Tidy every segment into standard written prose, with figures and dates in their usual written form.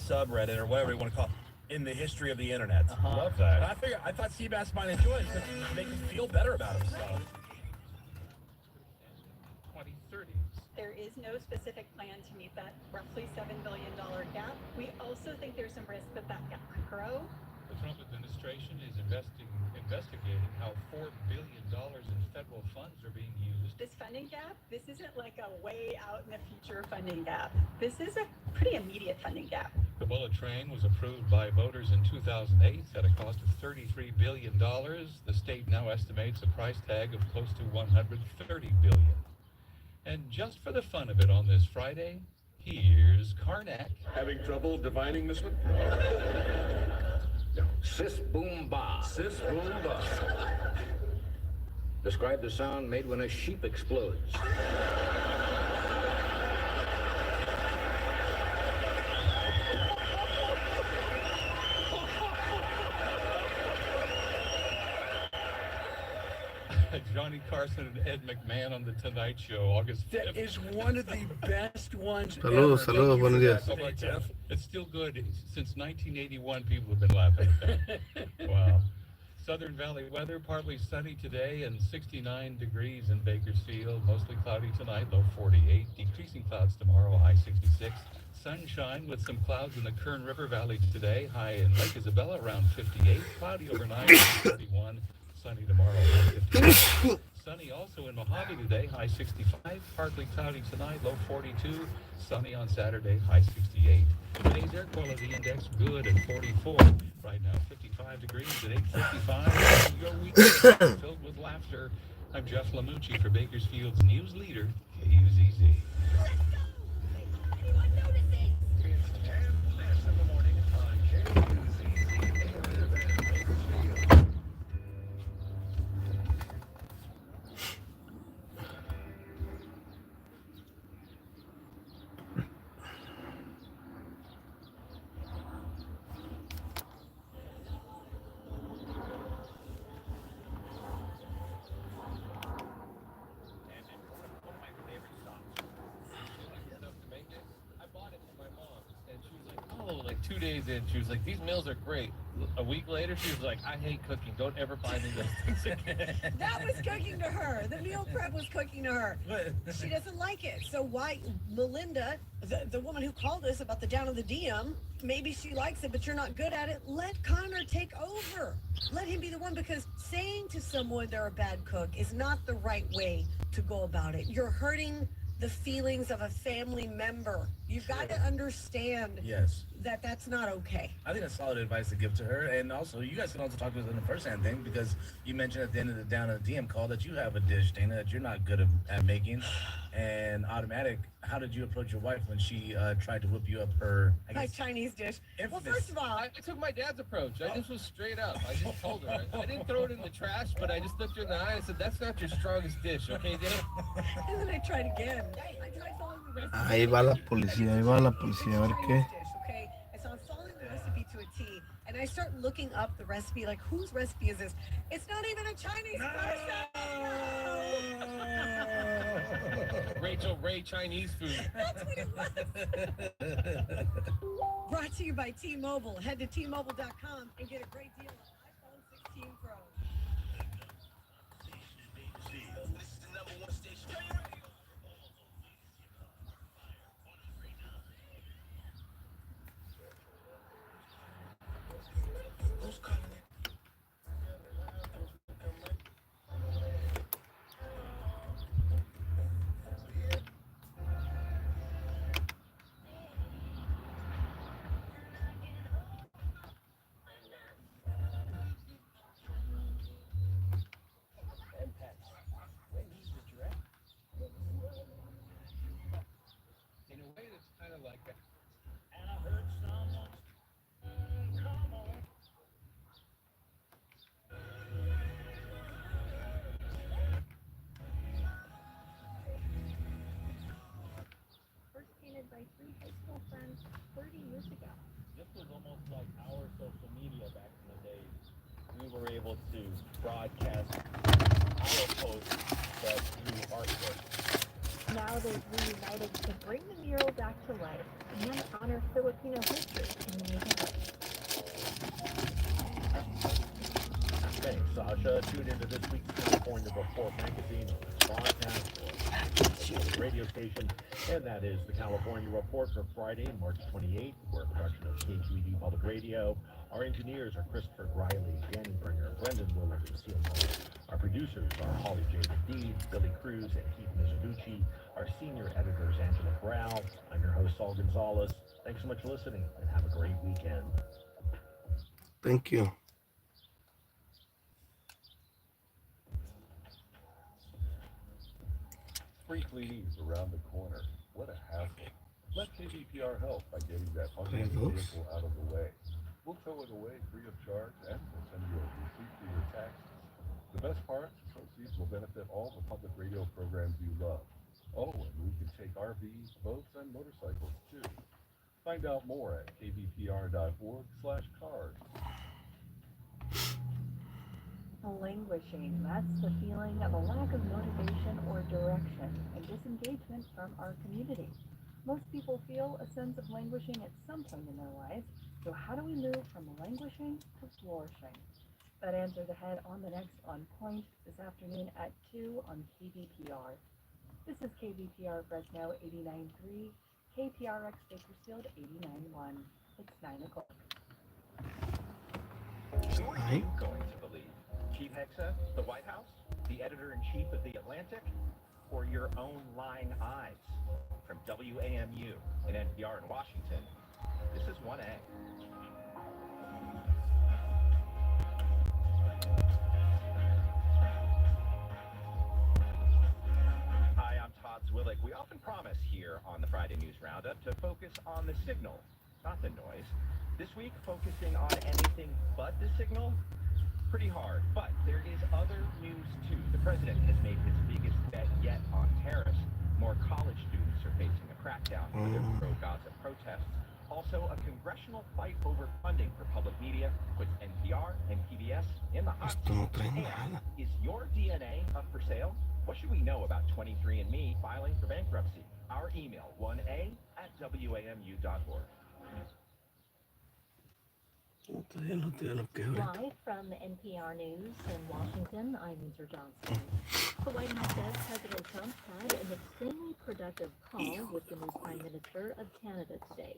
subreddit or whatever you want to call it in the history of the internet. Love that. And I thought Seabass might enjoy it to make him feel better about himself. 2030. There is no specific plan to meet that roughly $7 billion gap. We also think there's some risk that that gap could grow. The Trump administration is investigating how $4 billion in federal funds are being used. This funding gap, this isn't like a way out in the future funding gap. This is a pretty immediate funding gap. The bullet train was approved by voters in 2008 at a cost of $33 billion. The state now estimates a price tag of close to $130 billion. And just for the fun of it on this Friday, here's Karnak. Having trouble divining this one? Sis boom ba. Sis boom ba. Describe the sound made when a sheep explodes. Johnny Carson and Ed McMahon on The Tonight Show, August 5th. That is one of the best ones Saludos, ever. saludos, buenos días. Oh my God. It's still good. Since 1981, people have been laughing at that. Wow. Southern Valley weather, partly sunny today and 69 degrees in Bakersfield. Mostly cloudy tonight, low 48. Decreasing clouds tomorrow, high 66. Sunshine with some clouds in the Kern River Valley today. High in Lake Isabella, around 58. Cloudy overnight, 41. Sunny tomorrow, high 58. Sunny also in Mojave today, high 65. Partly cloudy tonight, low 42. Sunny on Saturday, high 68. Today's air quality index good at 44. Right now, 55 degrees at 8:55. Your weekend filled with laughter. I'm Jeff Lamucci for Bakersfield's news leader, KUZZ. Like 2 days in, she was like, these meals are great. A week later, she was like, I hate cooking. Don't ever buy me those things again. That was cooking to her. The meal prep was cooking to her. She doesn't like it. So why, Melinda, the woman who called us about the down of the DM, maybe she likes it, but you're not good at it. Let Connor take over. Let him be the one, because saying to someone they're a bad cook is not the right way to go about it. You're hurting the feelings of a family member. You've got to understand that that's not okay. I think that's solid advice to give to her. And also, you guys can also talk to us in the first-hand thing, because you mentioned at the end of the Down in the DM call that you have a dish, Dana, that you're not good at making. And Automatic, how did you approach your wife when she tried to whip you up her, My Chinese dish. infamous... Well, first of all, I took my dad's approach. I just was straight up. I just told her. I didn't throw it in the trash, but I just looked her in the eye and said, that's not your strongest dish, okay, Dana? and then I tried again. I tried following the recipe. Ahí va la policía, a ver qué. Okay, and so I'm following the recipe to a T, and I start looking up the recipe, like, whose recipe is this? It's not even a Chinese person. Rachel Ray Chinese food. That's what it was. Brought to you by T-Mobile. Head to T-Mobile.com and get a great deal on iPhone 16 Pro. By 3 high school friends 30 years ago. This was almost like our social media back in the day. We were able to broadcast our posts, but through artwork. Now how they've reunited to bring the mural back to life and honor Filipino history in the museum. Thanks, Sasha. Tune into this week's California Report magazine broadcast on the radio station, and that is the California Report for Friday, March 28th. We're a production of KQED Public Radio. Our engineers are Christopher Riley, Danny Bringer, Brendan Willard, and Lucille Moore. Our producers are Holly J. McDee, Billy Cruz, and Keith Mizuguchi. Our senior editor is Angela Brow. I'm your host, Saul Gonzalez. Thanks so much for listening, and have a great weekend. Thank you. Free cleanings around the corner. What a hassle. Let KBPR help by getting that ugly vehicle out of the way. We'll tow it away free of charge, and we'll send you a receipt for your taxes. The best part, proceeds will benefit all the public radio programs you love. Oh, and we can take RVs, boats, and motorcycles too. Find out more at kbpr.org/cars. Languishing, that's the feeling of a lack of motivation or direction and disengagement from our community. Most people feel a sense of languishing at some point in their lives, so how do we move from languishing to flourishing? That answer's ahead on the next On Point this afternoon at 2 on KBPR. This is KBPR Fresno 89.3, KPRX Bakersfield 89.1. It's 9 o'clock. Who are you going to believe? Chief Hexa, the White House, the editor-in-chief of The Atlantic, or your own lying eyes? From WAMU and NPR in Washington, this is 1A. Hi, I'm Todd Zwillick. We often promise here on the Friday News Roundup to focus on the signal, not the noise. This week, focusing on anything but the signal. Pretty hard, but there is other news too. The president has made his biggest bet yet on tariffs. More college students are facing a crackdown for their pro-Gaza protests. Also, a congressional fight over funding for public media puts NPR and PBS in the hot seat. And is your DNA up for sale? What should we know about 23andMe filing for bankruptcy? Our email, 1a@wamu.org. Live from NPR News in Washington, I'm Winter Johnson. The White House says President Trump had an extremely productive call with the new Prime Minister of Canada today.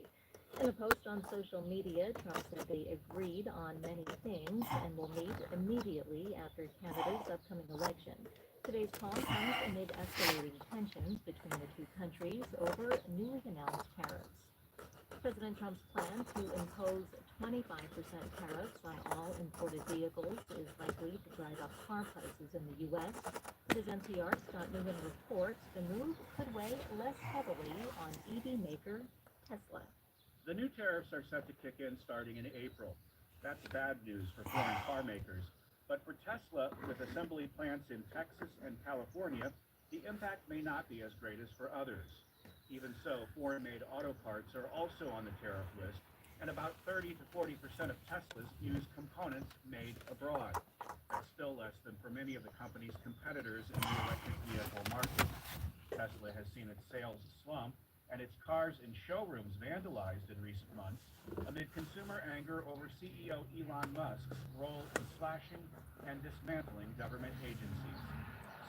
In a post on social media, Trump said they agreed on many things and will meet immediately after Canada's upcoming election. Today's call comes amid escalating tensions between the two countries over newly announced tariffs. President Trump's plan to impose 25% tariffs on all imported vehicles is likely to drive up car prices in the U.S. But as NPR's Scott Newman reports, the move could weigh less heavily on EV maker Tesla. The new tariffs are set to kick in starting in April. That's bad news for foreign car makers. But for Tesla, with assembly plants in Texas and California, the impact may not be as great as for others. Even so, foreign-made auto parts are also on the tariff list, and about 30 to 40% of Teslas use components made abroad. That's still less than for many of the company's competitors in the electric vehicle market. Tesla has seen its sales slump, and its cars in showrooms vandalized in recent months amid consumer anger over CEO Elon Musk's role in slashing and dismantling government agencies.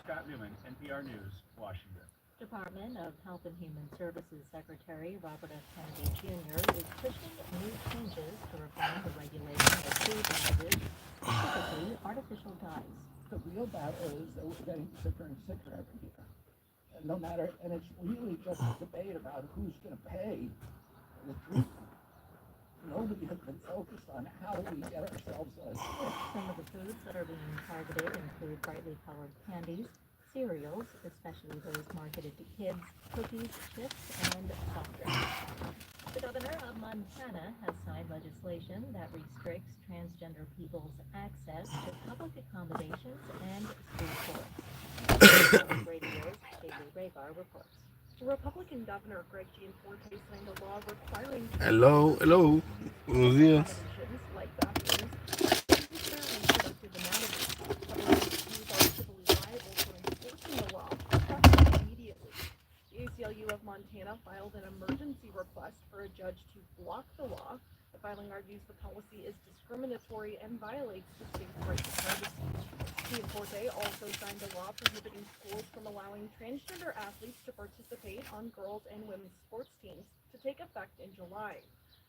Scott Newman, NPR News, Washington. Department of Health and Human Services Secretary Robert F. Kennedy Jr. is pushing new changes to reform the regulation of food additives, specifically artificial dyes. The real battle is that we're getting sicker and sicker every year. And no matter, and it's really just a debate about who's going to pay the treatment. Nobody has been focused on how do we get ourselves sick. Some of the foods that are being targeted include brightly colored candies, cereals, especially those marketed to kids, cookies, chips, and soft drinks. The governor of Montana has signed legislation that restricts transgender people's access to public accommodations and school sports. Radio's Haley Raybar reports. Republican Governor Greg Gianforte signed a law requiring Hello. Buenos días. like vacuums necessarily productive anatomy. Otherwise, these are civilly liable for enforcing the law immediately. The law. The filing argues the policy is discriminatory and violates the state's right to privacy. Giaforte also signed a law prohibiting schools from allowing transgender athletes to participate on girls' and women's sports teams to take effect in July.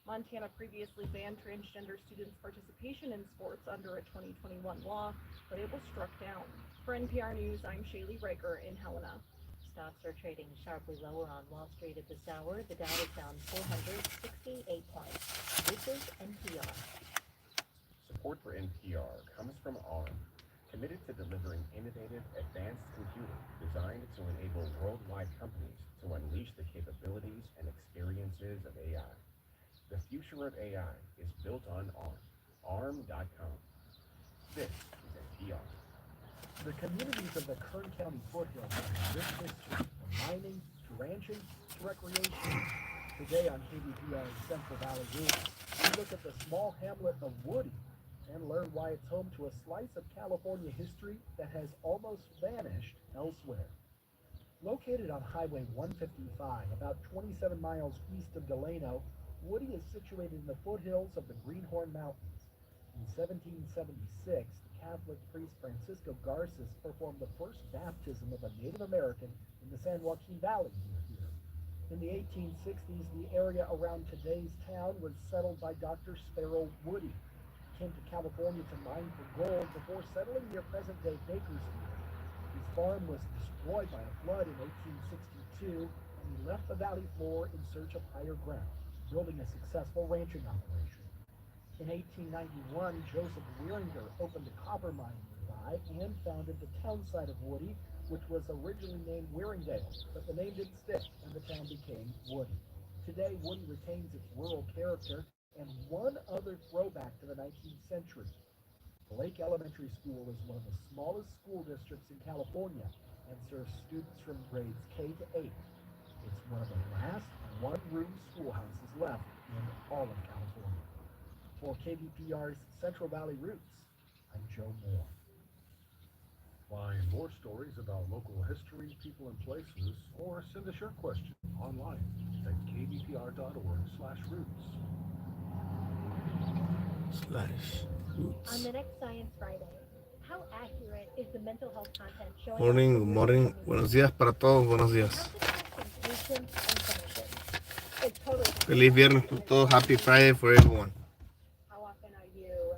Montana previously banned transgender students' participation in sports under a 2021 law, but it was struck down. For NPR News, I'm Shaylee Riker in Helena. Stocks are trading sharply lower on Wall Street at this hour. The Dow is down 468 points. This is NPR. Support for NPR comes from ARM, committed to delivering innovative, advanced computing designed to enable worldwide companies to unleash the capabilities and experiences of AI. The future of AI is built on ARM. ARM.com. This is NPR. The communities of the Kern County foothills have a rich history, from mining to ranching to recreation. Today on KBPR's Central Valley Roots, we look at the small hamlet of Woody and learn why it's home to a slice of California history that has almost vanished elsewhere. Located on Highway 155, about 27 miles east of Delano, Woody is situated in the foothills of the Greenhorn Mountains. In 1776, Catholic priest Francisco Garces performed the first baptism of a Native American in the San Joaquin Valley near here. In the 1860s, the area around today's town was settled by Dr. Sparrow Woody. He came to California to mine for gold before settling near present-day Bakersfield. His farm was destroyed by a flood in 1862, and he left the valley floor in search of higher ground, building a successful ranching operation. In 1891, Joseph Wieringer opened a copper mine nearby and founded the town site of Woody, which was originally named Wieringboro, but the name didn't stick and the town became Woody. Today, Woody retains its rural character and one other throwback to the 19th century. Blake Elementary School is one of the smallest school districts in California and serves students from grades K to 8. It's one of the last one-room schoolhouses left in all of California. For KBPR's Central Valley Roots, I'm Joe Moore. Find more stories about local history, people, and places, or send us your question online at kbpr.org/roots. On the next Science Friday, how accurate is the mental health content showing Morning, good morning. Buenos días para todos, buenos días. Feliz viernes por todos. Happy Friday for everyone. How often are you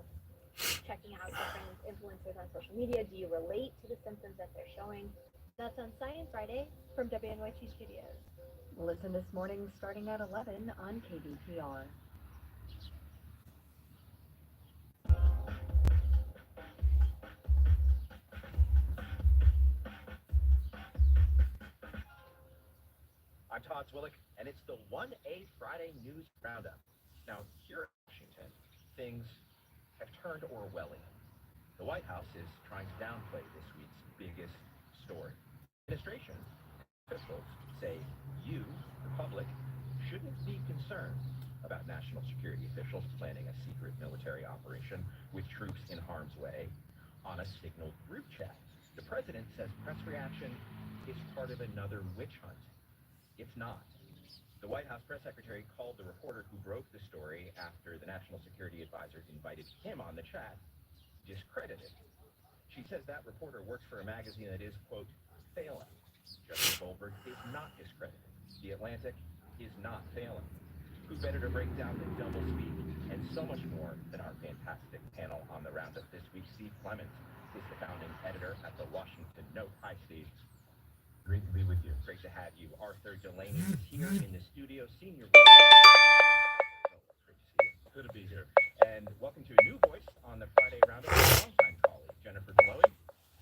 checking out different influencers on social media? Do you relate to the symptoms that they're showing? That's on Science Friday from WNYC Studios. Listen this morning starting at 11 on KBPR. I'm Todd Zwillick, and it's the 1A Friday News Roundup. Now, here in Washington, things have turned Orwellian. The White House is trying to downplay this week's biggest story. Administration officials say you, the public, shouldn't be concerned about national security officials planning a secret military operation with troops in harm's way on a signaled group chat. The president says press reaction is part of another witch hunt. It's not. The White House press secretary called the reporter who broke the story after the national security advisor invited him on the chat discredited. She says that reporter works for a magazine that is, quote, failing. Jeffrey Goldberg is not discredited. The Atlantic is not failing. Who better to break down the doublespeak and so much more than our fantastic panel on the roundup this week? Steve Clements is the founding editor at the Washington Note. Hi, Steve. Great to be with you. Great to have you. Arthur Delaney is here in the studio, senior. Good to be here. And welcome to a new voice on the Friday Roundup, a longtime colleague, Jennifer Belowy,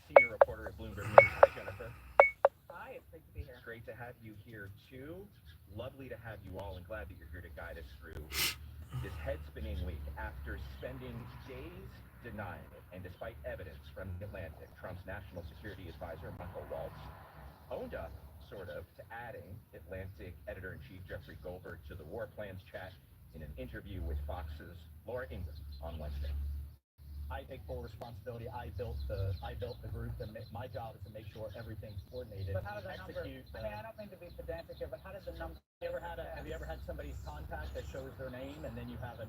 senior reporter at Bloomberg News. Hi, Jennifer. Hi, it's great to be here. Great to have you here, too. Lovely to have you all, and glad that you're here to guide us through this head-spinning week. After spending days denying it, and despite evidence from the Atlantic, Trump's national security advisor, Michael Waltz, owned up, sort of, to adding Atlantic editor-in-chief Jeffrey Goldberg to the War Plans chat in an interview with Fox's Laura Ingraham on Wednesday. I take full responsibility. I built the group, and my job is to make sure everything's coordinated. But how does that number? I mean, I don't mean to be pedantic here, but how does the number? Have you ever had somebody's contact that shows their name, and then you have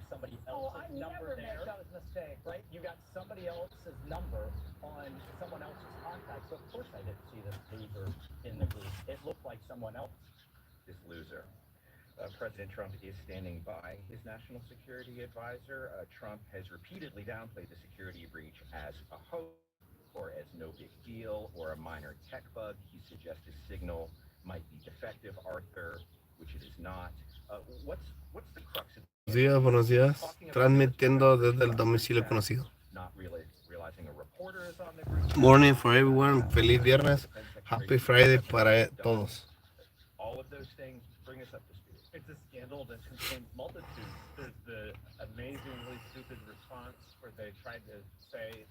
somebody else's number there? Make those mistakes. Right? You got somebody else's number on someone else's contact. So of course I didn't see this loser in the group. It looked like someone else. This loser. President Trump is standing by his national security advisor. Trump has repeatedly downplayed the security breach as a hoax or as no big deal or a minor tech bug. He suggests his signal might be defective, Arthur, which it is not. What's the crux of Buenos días. Transmitiendo desde el domicilio conocido. not really realizing a reporter is on the group? Morning for everyone. Feliz viernes. Happy Friday para todos. All of those things bring us up to speed. It's a scandal that contains multitudes. There's the amazingly stupid response where they tried to say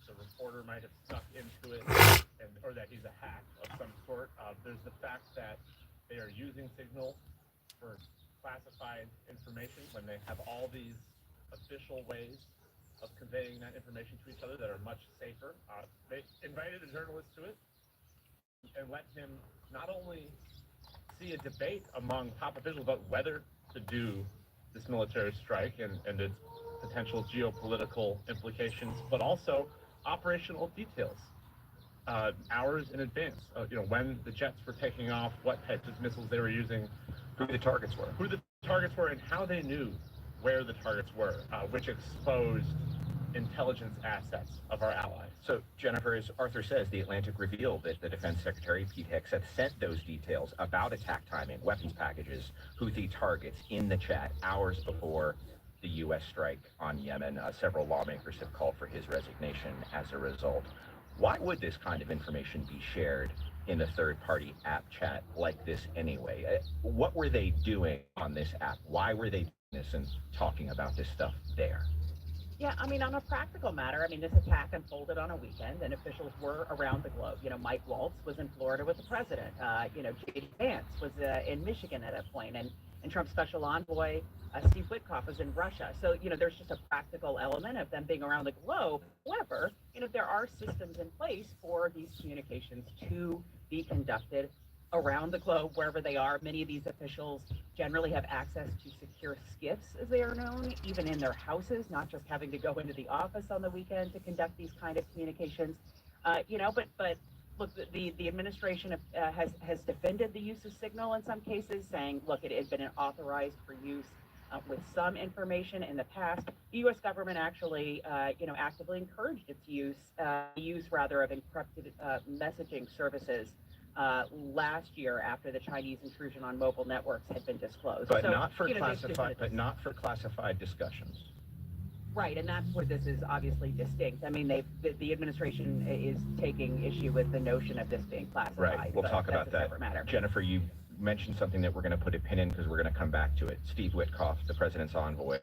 the reporter might have snuck into it, or that he's a hack of some sort. There's the fact that they are using signals for classified information when they have all these official ways of conveying that information to each other that are much safer. They invited a journalist to it and let him not only see a debate among top officials about whether to do this military strike and its potential geopolitical implications, but also operational details, hours in advance. When the jets were taking off, what types of missiles they were using, who the targets were, and how they knew where the targets were, which exposed intelligence assets of our allies. So, Jennifer, as Arthur says, the Atlantic revealed that the Defense Secretary, Pete Hegseth, sent those details about attack timing, weapons packages, Houthi targets in the chat hours before the U.S. strike on Yemen. Several lawmakers have called for his resignation as a result. Why would this kind of information be shared in a third-party app chat like this anyway? What were they doing on this app? Why were they doing this and talking about this stuff there? Yeah, I mean, on a practical matter, this attack unfolded on a weekend, and officials were around the globe. Mike Waltz was in Florida with the president. J.D. Vance was in Michigan at a point, and Trump's special envoy, Steve Witkoff, was in Russia. So, there's just a practical element of them being around the globe. However, there are systems in place for these communications to be conducted around the globe, wherever they are. Many of these officials generally have access to secure skiffs, as they are known, even in their houses, not just having to go into the office on the weekend to conduct these kind of communications. But look, the administration has defended the use of signal in some cases, saying, look, it had been authorized for use with some information in the past. The U.S. government actually, actively encouraged its use of encrypted messaging services last year after the Chinese intrusion on mobile networks had been disclosed. But not for classified discussions. Right, and that's where this is obviously distinct. The administration is taking issue with the notion of this being classified. Right, we'll talk about that. Jennifer, you mentioned something that we're going to put a pin in because we're going to come back to it. Steve Witkoff, the president's envoy,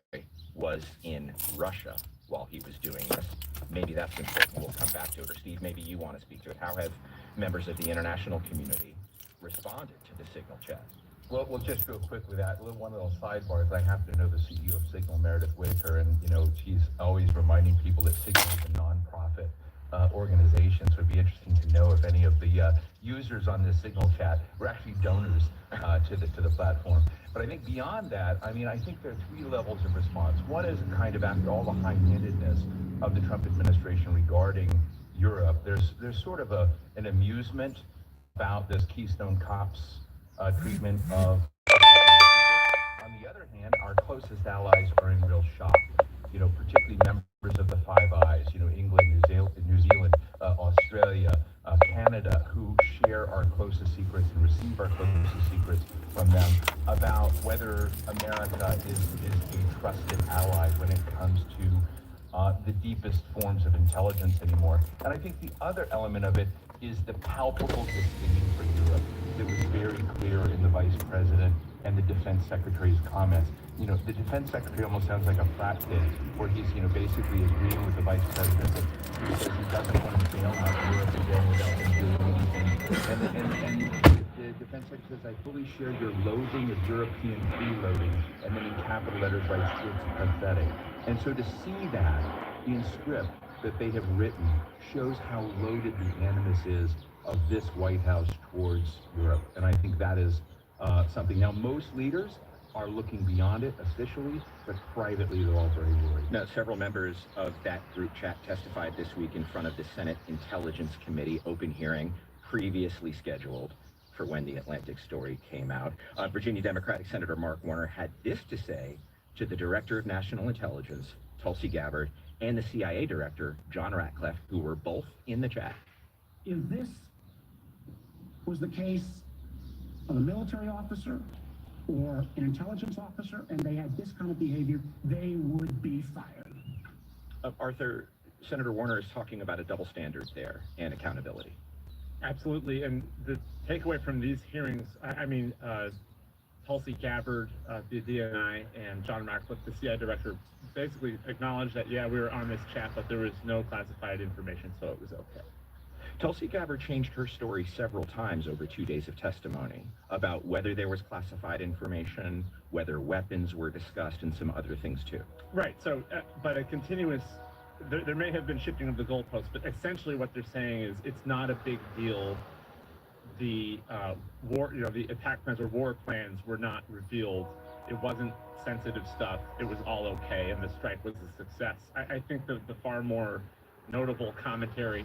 was in Russia while he was doing this. Maybe that's important. We'll come back to it. Or Steve, maybe you want to speak to it. How have members of the international community responded to the signal chat? Well, we'll just go quick with that. One of those sidebars, I happen to know the CEO of Signal, Meredith Whitaker, and she's always reminding people that Signal is a nonprofit organization. So it'd be interesting to know if any of the users on this Signal chat were actually donors to the platform. But I think beyond that, I think there are three levels of response. One is kind of after all the high-handedness of the Trump administration regarding Europe, there's sort of an amusement about this Keystone Cops treatment of. On the other hand, our closest allies are in real shock. Particularly members of the Five Eyes. England, New Zealand, Australia, Canada, who share our closest secrets and receive our closest secrets from them about whether America is a trusted ally when it comes to the deepest forms of intelligence anymore. And I think the other element of it is the palpable disdain for Europe that was very clear in the Vice President and the Defense Secretary's comments. The Defense Secretary almost sounds like a frat kid, where he's, basically agreeing with the Vice President that he says he doesn't want to bail out Europe again without them doing anything. And the Defense Secretary says, I fully share your loathing of European freeloading, and then in capital letters writes, it's pathetic. And so to see that in script that they have written shows how loaded the animus is of this White House towards Europe. And I think that is something. Now, most leaders are looking beyond it officially, but privately they're all very worried. Now, several members of that group chat testified this week in front of the Senate Intelligence Committee open hearing previously scheduled for when the Atlantic story came out. Virginia Democratic Senator Mark Warner had this to say to the Director of National Intelligence, Tulsi Gabbard, and the CIA Director, John Ratcliffe, who were both in the chat. If this was the case of a military officer or an intelligence officer and they had this kind of behavior, they would be fired. Arthur, Senator Warner is talking about a double standard there and accountability. Absolutely, and the takeaway from these hearings, Tulsi Gabbard, the DNI, and John Ratcliffe, the CIA director, basically acknowledged that, yeah, we were on this chat, but there was no classified information, so it was okay. Tulsi Gabbard changed her story several times over 2 days of testimony about whether there was classified information, whether weapons were discussed, and some other things too. Right, so, but a continuous, there may have been shifting of the goalposts, but essentially what they're saying is it's not a big deal. The the attack plans or war plans were not revealed. It wasn't sensitive stuff. It was all okay, and the strike was a success. I think the far more notable commentary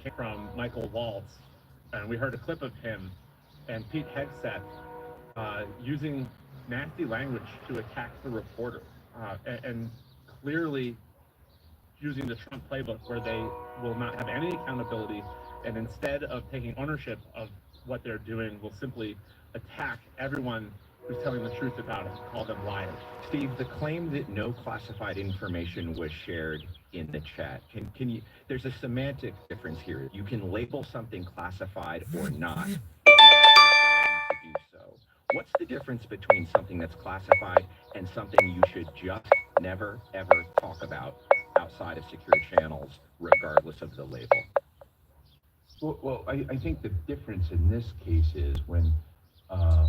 came from Michael Waltz, and we heard a clip of him and Pete Hegseth using nasty language to attack the reporter, and clearly using the Trump playbook where they will not have any accountability, and instead of taking ownership of what they're doing, will simply attack everyone who's telling the truth about it, call them liars. Steve, the claim that no classified information was shared in the chat, can you, there's a semantic difference here. You can label something classified or not if you have the authority to do so. What's the difference between something that's classified and something you should just never, ever talk about outside of secure channels, regardless of the label? Well, I think the difference in this case is when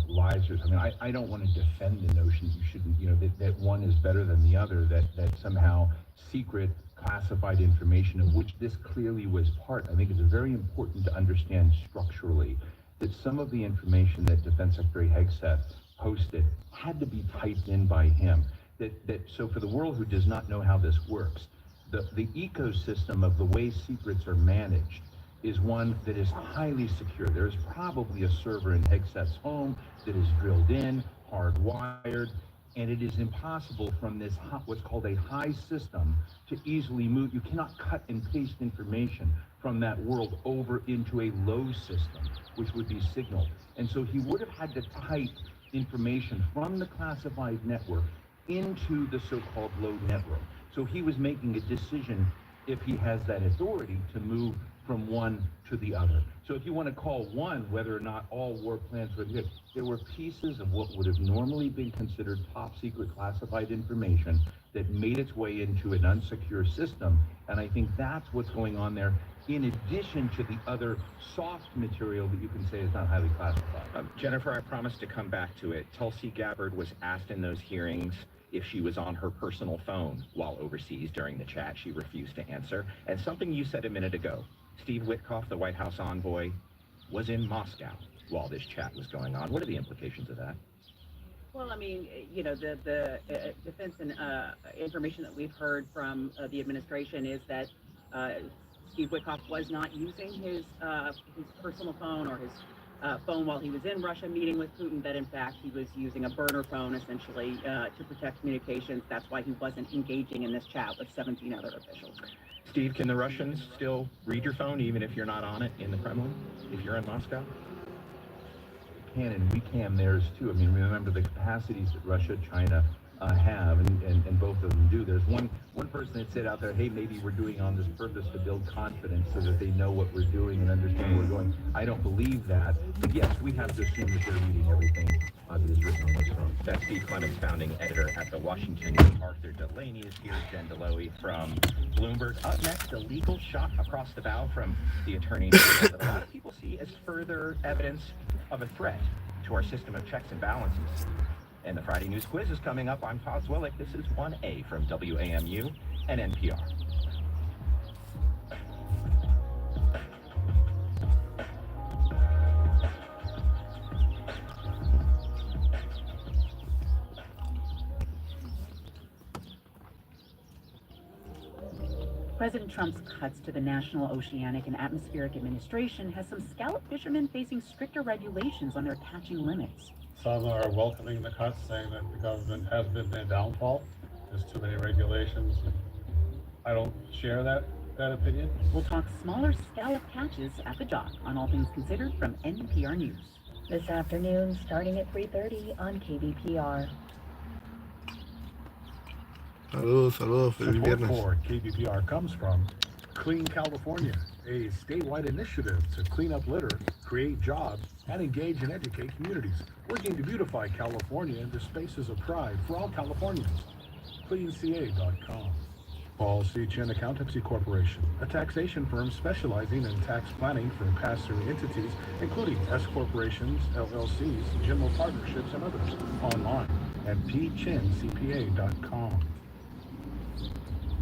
lies are, I don't want to defend the notion that you shouldn't, that one is better than the other, that somehow secret classified information, of which this clearly was part. I think it's very important to understand structurally that some of the information that Defense Secretary Hegseth posted had to be typed in by him. So for the world who does not know how this works, the ecosystem of the way secrets are managed is one that is highly secure. There's probably a server in Hegseth's home that is drilled in, hardwired, and it is impossible from this what's called a high system to easily move. You cannot cut and paste information from that world over into a low system, which would be Signal. And so he would have had to type information from the classified network into the so-called low network. So he was making a decision, if he has that authority, to move from one to the other. So if you want to call one whether or not all war plans were good, there were pieces of what would have normally been considered top secret classified information that made its way into an unsecure system. And I think that's what's going on there, in addition to the other soft material that you can say is not highly classified. Jennifer, I promised to come back to it. Tulsi Gabbard was asked in those hearings if she was on her personal phone while overseas during the chat. She refused to answer. And something you said a minute ago, Steve Witkoff, the White House envoy, was in Moscow while this chat was going on. What are the implications of that? Well, the defense and information that we've heard from the administration is that Steve Witkoff was not using his personal phone or his phone while he was in Russia meeting with Putin, that in fact he was using a burner phone essentially to protect communications. That's why he wasn't engaging in this chat with 17 other officials. Steve, can the Russians still read your phone even if you're not on it in the Kremlin, if you're in Moscow? Can, and we can theirs too. Remember the capacities that Russia, China have, and both of them do. There's one person that said out there, hey, maybe we're doing on this purpose to build confidence so that they know what we're doing and understand where we're going. I don't believe that, but yes, we have to assume that they're reading everything that is written on this phone. That's Steve Clements, founding editor at the Washington News. Arthur Delaney is here, Jen DeLoey from Bloomberg. Up next, a legal shot across the bow from the Attorney General that a lot of people see as further evidence of a threat to our system of checks and balances. And the Friday News Quiz is coming up. I'm Todd Zwillick. This is 1A from WAMU and NPR. President Trump's cuts to the National Oceanic and Atmospheric Administration has some scallop fishermen facing stricter regulations on their catching limits. Some are welcoming the cuts, saying that the government has been their downfall. There's too many regulations. I don't share that opinion. We'll talk smaller scallop catches at the dock on All Things Considered from NPR News. This afternoon, starting at 3:30 on KBPR. Saludos, saludos, feliz Support viernes. for KBPR comes from Clean California, a statewide initiative to clean up litter, create jobs, and engage and educate communities, working to beautify California into spaces of pride for all Californians. CleanCA.com. Paul C. Chin Accountancy Corporation, a taxation firm specializing in tax planning for pass-through entities, including S corporations, LLCs, general partnerships, and others. Online at pchincpa.com.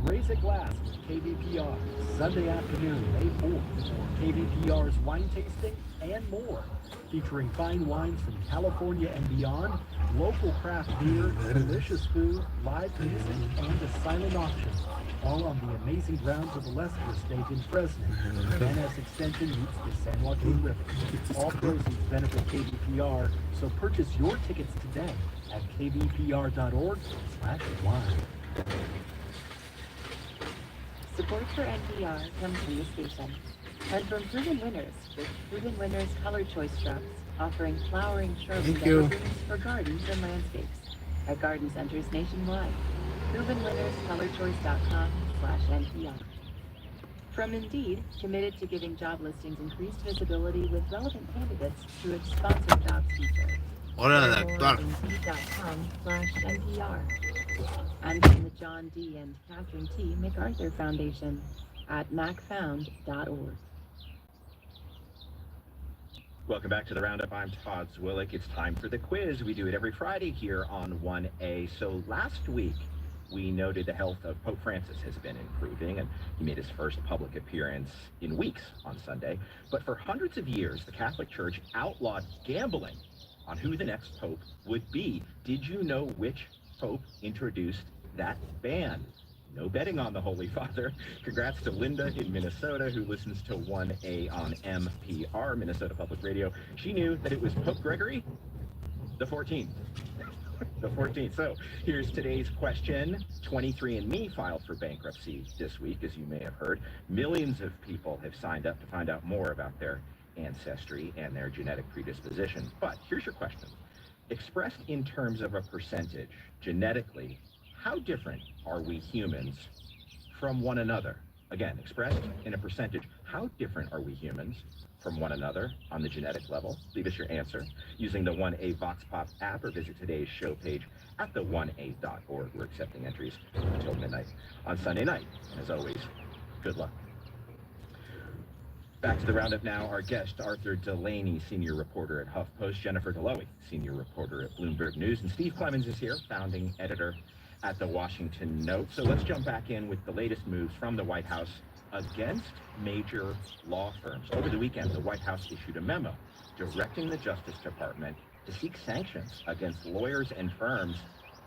Raise a glass with KBPR, Sunday afternoon, May 4th, for KBPR's wine tasting and more, featuring fine wines from California and beyond, local craft beer, delicious food, live music, and a silent auction, all on the amazing grounds of the Lester Estate in Fresno. Van Ness Extension meets the San Joaquin River. All proceeds benefit KBPR, so purchase your tickets today at kbpr.org/wine. Support for NPR comes from the station and from Proven Winners with Proven Winners Color Choice Drops, offering flowering shrubs and Thank you. evergreens for gardens and landscapes at garden centers nationwide. ProvenWinnersColorChoice.com/NPR. From Indeed, committed to giving job listings increased visibility with relevant candidates through its sponsored jobs feature. Hora de Learn more actuar. at Indeed.com/NPR. And from the John D. and Catherine T. MacArthur Foundation at macfound.org. Welcome back to the Roundup. I'm Todd Zwillick. It's time for the quiz. We do it every Friday here on 1A. So last week, we noted the health of Pope Francis has been improving, and he made his first public appearance in weeks on Sunday. But for hundreds of years, the Catholic Church outlawed gambling on who the next pope would be. Did you know which pope introduced that ban? No betting on the Holy Father. Congrats to Linda in Minnesota, who listens to 1A on MPR, Minnesota Public Radio. She knew that it was Pope Gregory the 14th. The 14th. So here's today's question. 23andMe filed for bankruptcy this week, as you may have heard. Millions of people have signed up to find out more about their ancestry and their genetic predisposition. But here's your question. Expressed in terms of a percentage, genetically, how different are we humans from one another? Again, expressed in a percentage, how different are we humans from one another on the genetic level? Leave us your answer using the 1A Vox Pop app or visit today's show page at the 1A.org. We're accepting entries until midnight on Sunday night. And as always, good luck. Back to the Roundup now. Our guest, Arthur Delaney, senior reporter at HuffPost, Jennifer Dalloway, senior reporter at Bloomberg News, and Steve Clemens is here, founding editor at the Washington Note. So let's jump back in with the latest moves from the White House against major law firms. Over the weekend, the White House issued a memo directing the Justice Department to seek sanctions against lawyers and firms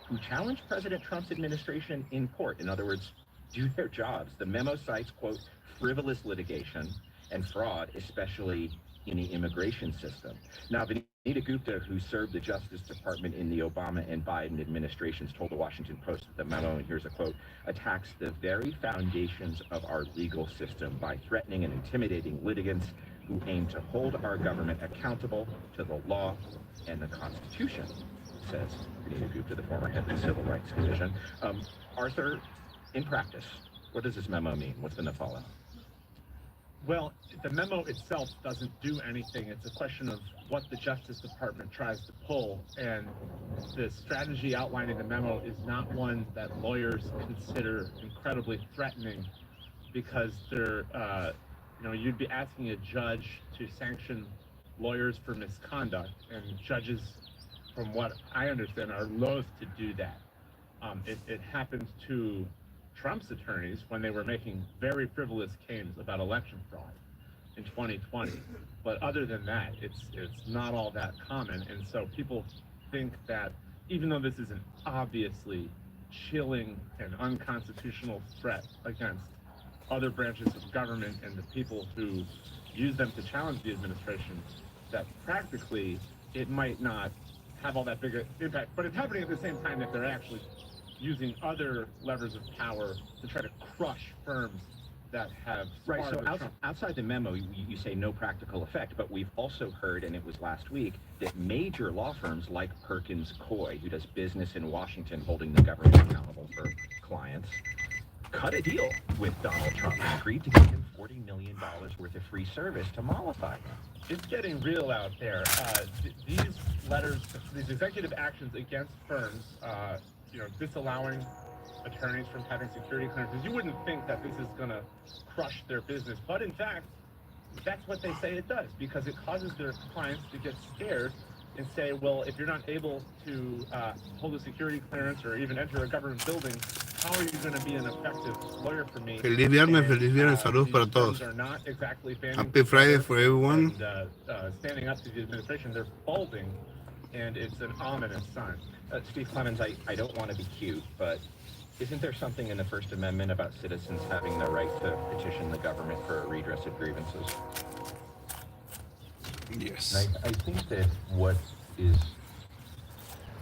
who challenged President Trump's administration in court. In other words, do their jobs. The memo cites, quote, frivolous litigation and fraud, especially in the immigration system. Now, Vanita Gupta, who served the Justice Department in the Obama and Biden administrations, told the Washington Post that the memo, and here's a quote, attacks the very foundations of our legal system by threatening and intimidating litigants who aim to hold our government accountable to the law and the Constitution, says Vanita Gupta, the former head of the Civil Rights Division. Arthur, in practice, what does this memo mean? What's been the fallout? Well, the memo itself doesn't do anything. It's a question of what the Justice Department tries to pull, and the strategy outlined in the memo is not one that lawyers consider incredibly threatening, because they're, you'd be asking a judge to sanction lawyers for misconduct, and judges, from what I understand, are loath to do that. It happens to Trump's attorneys when they were making very frivolous claims about election fraud in 2020. But other than that, it's not all that common. And so people think that even though this is an obviously chilling and unconstitutional threat against other branches of government and the people who use them to challenge the administration, that practically it might not have all that big an impact. But it's happening at the same time that they're actually using other levers of power to try to crush firms that have Right, so supported Trump. outside the memo, you say no practical effect, but we've also heard, and it was last week, that major law firms like Perkins Coie, who does business in Washington holding the government accountable for clients, cut a deal with Donald Trump and agreed to give him $40 million worth of free service to mollify him. It's getting real out there. These letters, these executive actions against firms, disallowing attorneys from having security clearances, you wouldn't think that this is going to crush their business. But in fact, that's what they say it does, because it causes their clients to get scared and say, well, if you're not able to hold a security clearance or even enter a government building, how are you going to be an effective lawyer for me? Feliz viernes, saludos para todos. Happy Friday for everyone. And, standing up to the administration, they're folding, and it's an ominous sign. Steve Clemens, I don't want to be cute, but isn't there something in the First Amendment about citizens having the right to petition the government for a redress of grievances? Yes. And I think that what is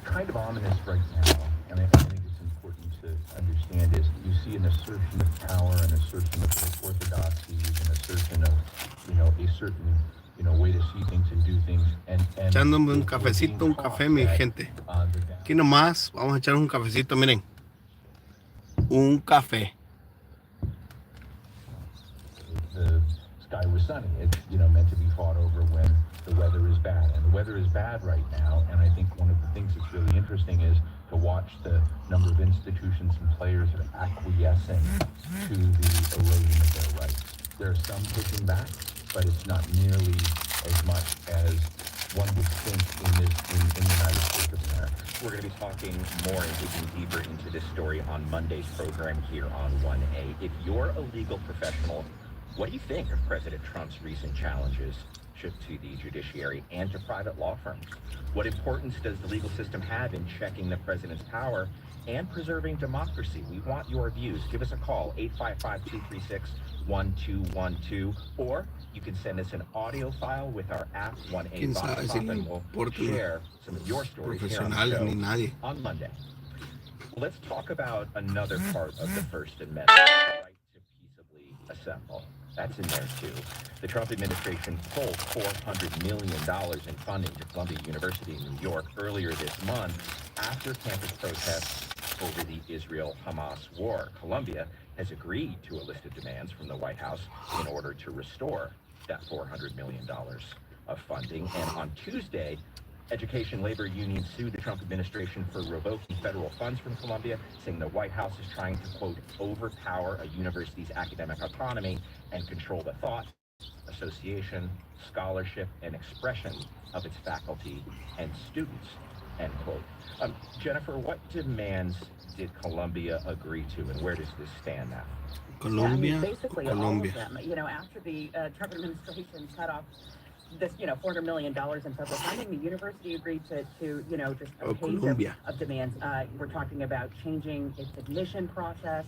kind of ominous right now, and I think it's important to understand, is you see an assertion of power, an assertion of orthodoxies, an assertion of, a certain, way to see things and do things. And Echándome un café, mi gente. Aquí nomás, vamos a echar un cafecito, miren. Un café. The sky was sunny. It's, meant to be fought over when the weather is bad. And the weather is bad right now. And I think one of the things that's really interesting is to watch the number of institutions and players that are acquiescing to the erosion of their rights. There are some pushing back, but it's not nearly as much as one would think in the United States of America. We're going to be talking more and digging deeper into this story on Monday's program here on 1A. If you're a legal professional, what do you think of President Trump's recent challenges to the judiciary and to private law firms? What importance does the legal system have in checking the president's power and preserving democracy? We want your views. Give us a call, 855-236-1212, or you can send us an audio file with our app, 1A Box Pop, and we'll share some of your stories here on the show on Monday. Let's talk about another part of the First Amendment, the right to peaceably assemble. That's in there too. The Trump administration pulled $400 million in funding to Columbia University in New York earlier this month after campus protests over the Israel-Hamas war. Columbia has agreed to a list of demands from the White House in order to restore that $400 million of funding. And on Tuesday, education labor unions sued the Trump administration for revoking federal funds from Columbia, saying the White House is trying to, quote, overpower a university's academic autonomy and control the thought, association, scholarship, and expression of its faculty and students, end quote. Jennifer, what demands did Columbia agree to, and where does this stand now? Colombia, basically Colombia. all of them. After the Trump administration cut off this, $400 million in federal funding, the university agreed to just a page of demands. We're talking about changing its admission process,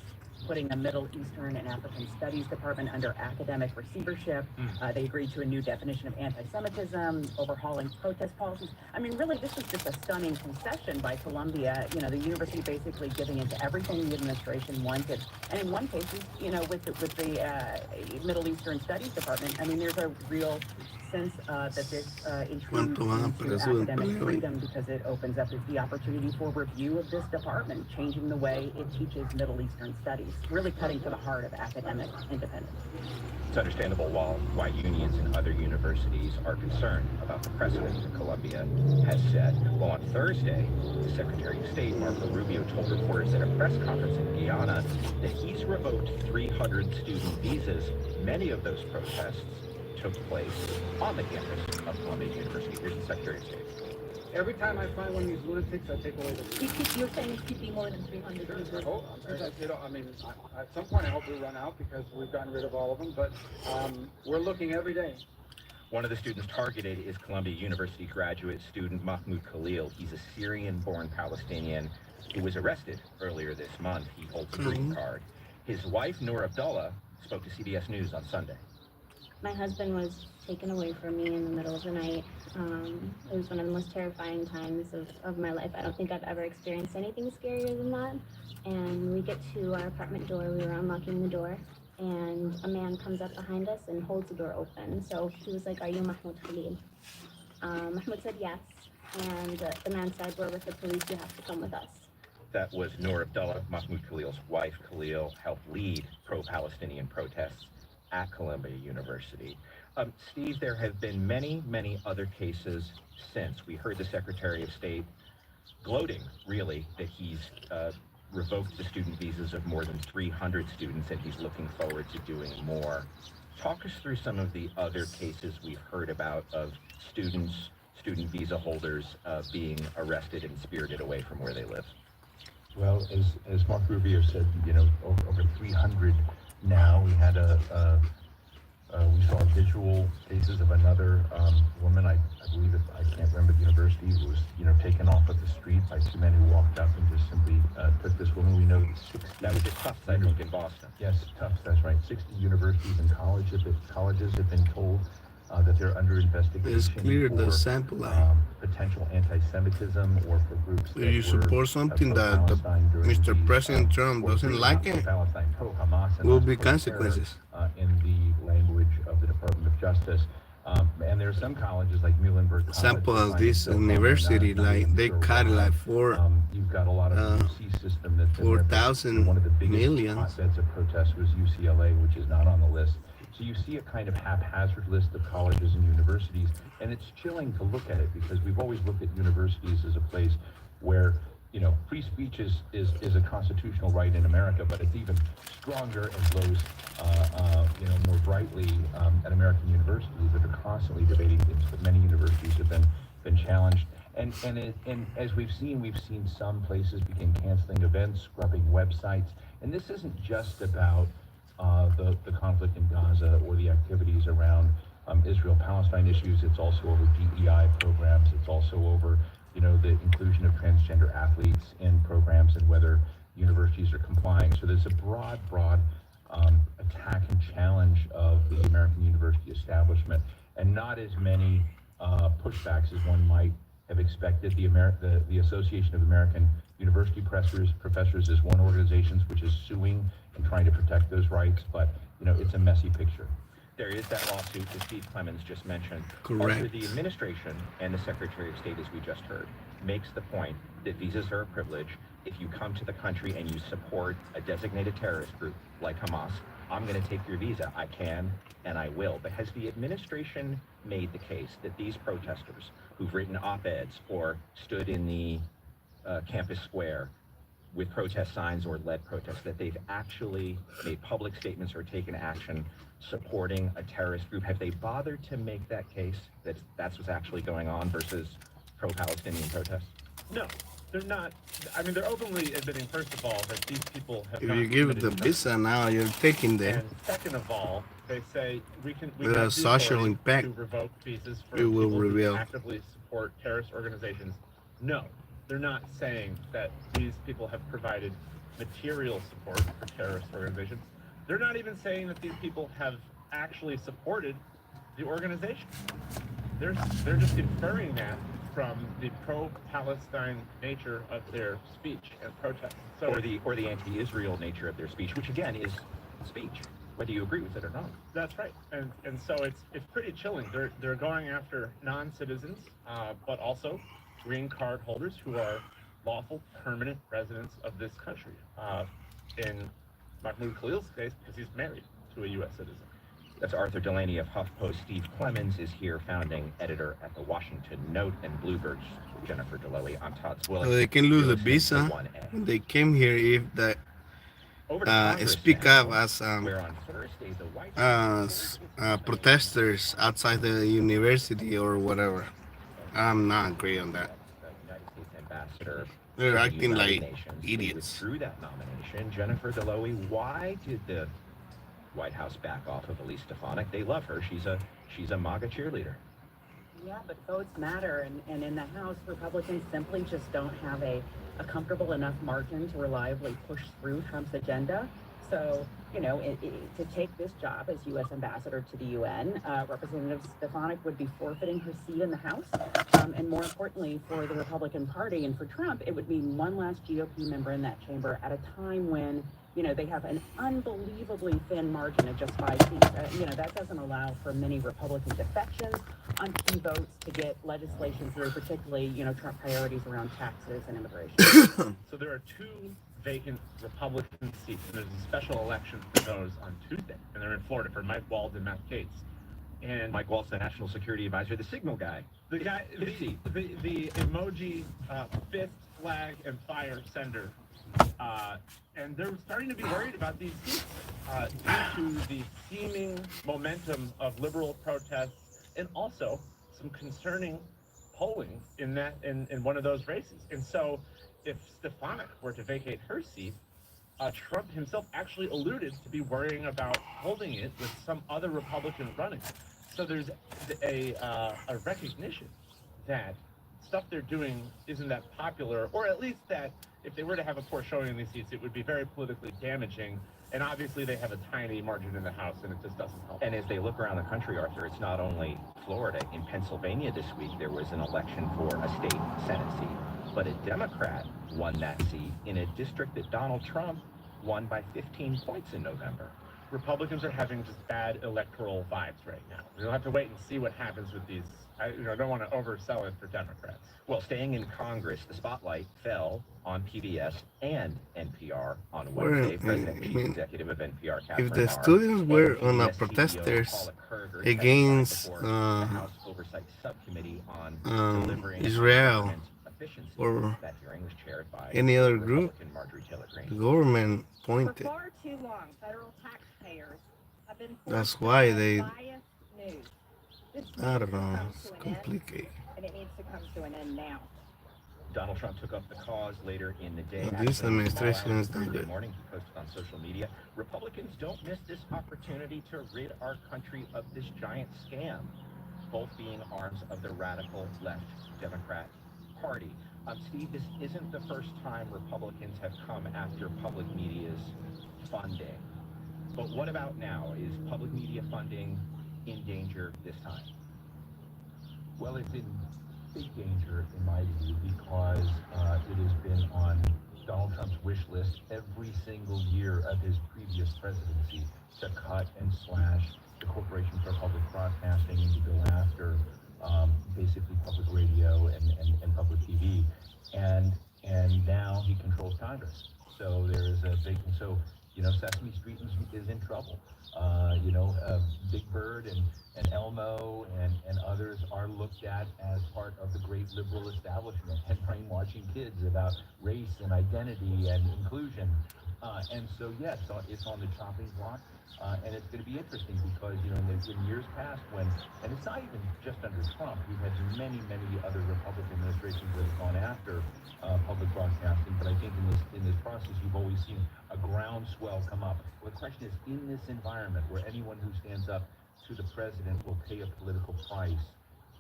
putting a Middle Eastern and African Studies department under academic receivership. They agreed to a new definition of anti-Semitism, overhauling protest policies. I mean, really, this was just a stunning concession by Columbia. The university basically giving into everything the administration wanted. And in one case, with the Middle Eastern Studies department, I mean, there's a real sense that this intrudes into academic freedom because it opens up the opportunity for review of this department, changing the way it teaches Middle Eastern studies, really cutting to the heart of academic independence. It's understandable why unions and other universities are concerned about the precedent that Columbia has set. Well, on Thursday, the Secretary of State, Marco Rubio, told reporters at a press conference in Guyana that he's revoked 300 student visas. Many of those protests took place on the campus of Columbia University. Here's the Secretary of State. Every time I find one of these lunatics, I take away the visa. You're saying it's keeping more than 300 Sure. users? I hope. I mean, at some point I hope we run out because we've gotten rid of all of them, but we're looking every day. One of the students targeted is Columbia University graduate student Mahmoud Khalil. He's a Syrian-born Palestinian who was arrested earlier this month. He holds a green card. His wife, Noor Abdullah, spoke to CBS News on Sunday. My husband was taken away from me in the middle of the night. It was one of the most terrifying times of my life. I don't think I've ever experienced anything scarier than that. And we get to our apartment door, we were unlocking the door, and a man comes up behind us and holds the door open. So he was like, "Are you Mahmoud Khalil?" Mahmoud said yes, and the man said, "We're with the police, you have to come with us." That was Noor Abdullah, Mahmoud Khalil's wife. Khalil helped lead pro-Palestinian protests at Columbia University. Steve, there have been many, many other cases since. We heard the Secretary of State gloating, really, that he's revoked the student visas of more than 300 students, and he's looking forward to doing more. Talk us through some of the other cases we've heard about of student visa holders being arrested and spirited away from where they live. Well, as Mark Rubio said, over 300 now. We had we saw visual cases of another woman, I believe, I can't remember the university, who was, taken off of the street by two men who walked up and just simply took this woman. We know that was at Tufts, I think, in Boston. Yes, Tufts, that's right. 60 universities and colleges have been told that they're under investigation. It's clear for, the sample line. Potential anti-Semitism or for groups If you support something that Mr. President Trump doesn't like it, will be consequences. In the language of the Department of Justice. And there are some colleges like Muhlenberg College. Sample of this university, like they cut like you've got a lot of UC system that's 4,000 one of the biggest millions. hotbeds of protest was UCLA, which is not on the list. So you see a kind of haphazard list of colleges and universities, and it's chilling to look at it because we've always looked at universities as a place where free speech is a constitutional right in America, but it's even stronger and glows, more brightly at American universities that are constantly debating things. But many universities have been challenged, and as we've seen some places begin canceling events, scrubbing websites, and this isn't just about the conflict in Gaza or the activities around Israel-Palestine issues. It's also over DEI programs. It's also over the inclusion of transgender athletes in programs and whether universities are complying. So there's a broad attack and challenge of the American university establishment, and not as many pushbacks as one might have expected. The Association of American University Professors is one organization which is suing and trying to protect those rights, but it's a messy picture. There is that lawsuit that Steve Clemens just mentioned. Correct. Arthur, the administration and the Secretary of State, as we just heard, makes the point that visas are a privilege. If you come to the country and you support a designated terrorist group like Hamas, I'm going to take your visa. I can and I will. But has the administration made the case that these protesters who've written op-eds or stood in the campus square with protest signs or led protests, that they've actually made public statements or taken action supporting a terrorist group? Have they bothered to make that case that that's what's actually going on versus pro-Palestinian protests? No, they're not. I mean, they're openly admitting, first of all, that these people have If not you give committed the terrorism. visa now, you're taking them. And second of all, they say we With a have the social authority impact, to revoke visas for it will people reveal. who actively support terrorist organizations. No, they're not saying that these people have provided material support for terrorist organizations. They're not even saying that these people have actually supported the organization. They're just inferring that from the pro-Palestine nature of their speech and protest. So Or the anti-Israel nature of their speech, which again is speech, whether you agree with it or not. That's right, and so it's pretty chilling. They're going after non-citizens, but also green card holders who are lawful permanent residents of this country. In Mahmoud Khalil's case, because he's married to a U.S. citizen. That's Arthur Delaney of HuffPost. Steve Clemens is here, founding editor at the Washington Note, and Bloomberg's Jennifer Delowy. I'm Todd Zwilling. They can lose the visa when they came here if the speak up as protesters outside the university or whatever. I'm not agree on that. ambassador They're to the acting United like Nations. They idiots. withdrew that nomination. Jennifer Delowy, why did the White House back off of Elise Stefanik? They love her. She's a MAGA cheerleader. Yeah, but votes matter, and in the House, Republicans simply just don't have a comfortable enough margin to reliably push through Trump's agenda. So, you know, to take this job as U.S. ambassador to the UN, Representative Stefanik would be forfeiting her seat in the House. And more importantly, for the Republican Party and for Trump, it would mean one last GOP member in that chamber at a time when, you know, they have an unbelievably thin margin of just 5 seats. You know, that doesn't allow for many Republican defections on key votes to get legislation through, particularly, you know, Trump priorities around taxes and immigration. So there are 2 vacant Republican seats, and there's a special election for those on Tuesday, and they're in Florida for Mike Waltz and Matt Gaetz. And Mike Waltz, the national security advisor, the signal guy. the emoji fist, flag, and fire sender. And they're starting to be worried about these seats due to the seeming momentum of liberal protests and also some concerning polling in one of those races. And so if Stefanik were to vacate her seat, Trump himself actually alluded to be worrying about holding it with some other Republican running. So there's a recognition that stuff they're doing isn't that popular, or at least that if they were to have a poor showing in these seats, it would be very politically damaging. And obviously they have a tiny margin in the House, and it just doesn't help. And as they look around the country, Arthur, it's not only Florida. In Pennsylvania this week, there was an election for a state Senate seat, but a Democrat won that seat in a district that Donald Trump won by 15 points in November. Republicans are having just bad electoral vibes right now. We'll have to wait and see what happens with these. I don't want to oversell it for Democrats. Well, staying in Congress, the spotlight fell on PBS and NPR on Wednesday. President and Chief Executive of NPR, Catherine If the Marr, students were and on a PBS protesters CEO Paula Kerger against testified before the House Oversight Subcommittee on delivering Israel government efficiency. or That hearing was chaired by any other group, Republican Marjorie Taylor Greene. the government For pointed. far too long, federal taxpayers have been That's forced to why fund they, biased news. This I needs don't to know, come it's to an end, complicated. and it needs to come to an end now. Donald Trump took up the cause later in the day. This Actually, in the administration small hours is of not Thursday good. morning, he posted on social media, Republicans don't miss this opportunity to rid our country of this giant scam, both being arms of the radical left Democrat Party. Steve, this isn't the first time Republicans have come after public media's funding. But what about now? Is public media funding in danger this time? Well, it's in big danger, in my view, because it has been on Donald Trump's wish list every single year of his previous presidency to cut and slash the Corporation for Public Broadcasting and to go after basically public radio and public TV. And now he controls Congress. So there is a big, so, you know, Sesame Street is in trouble. You know, Big Bird and Elmo and others are looked at as part of the great liberal establishment and brainwashing kids about race and identity and inclusion. And so, yes, it's on the chopping block. And it's going to be interesting because, you know, in years past and it's not even just under Trump, we've had many other Republican administrations that have gone after public broadcasting. But I think in this process, you've always seen a groundswell come up. Well, the question is, in this environment where anyone who stands up to the president will pay a political price,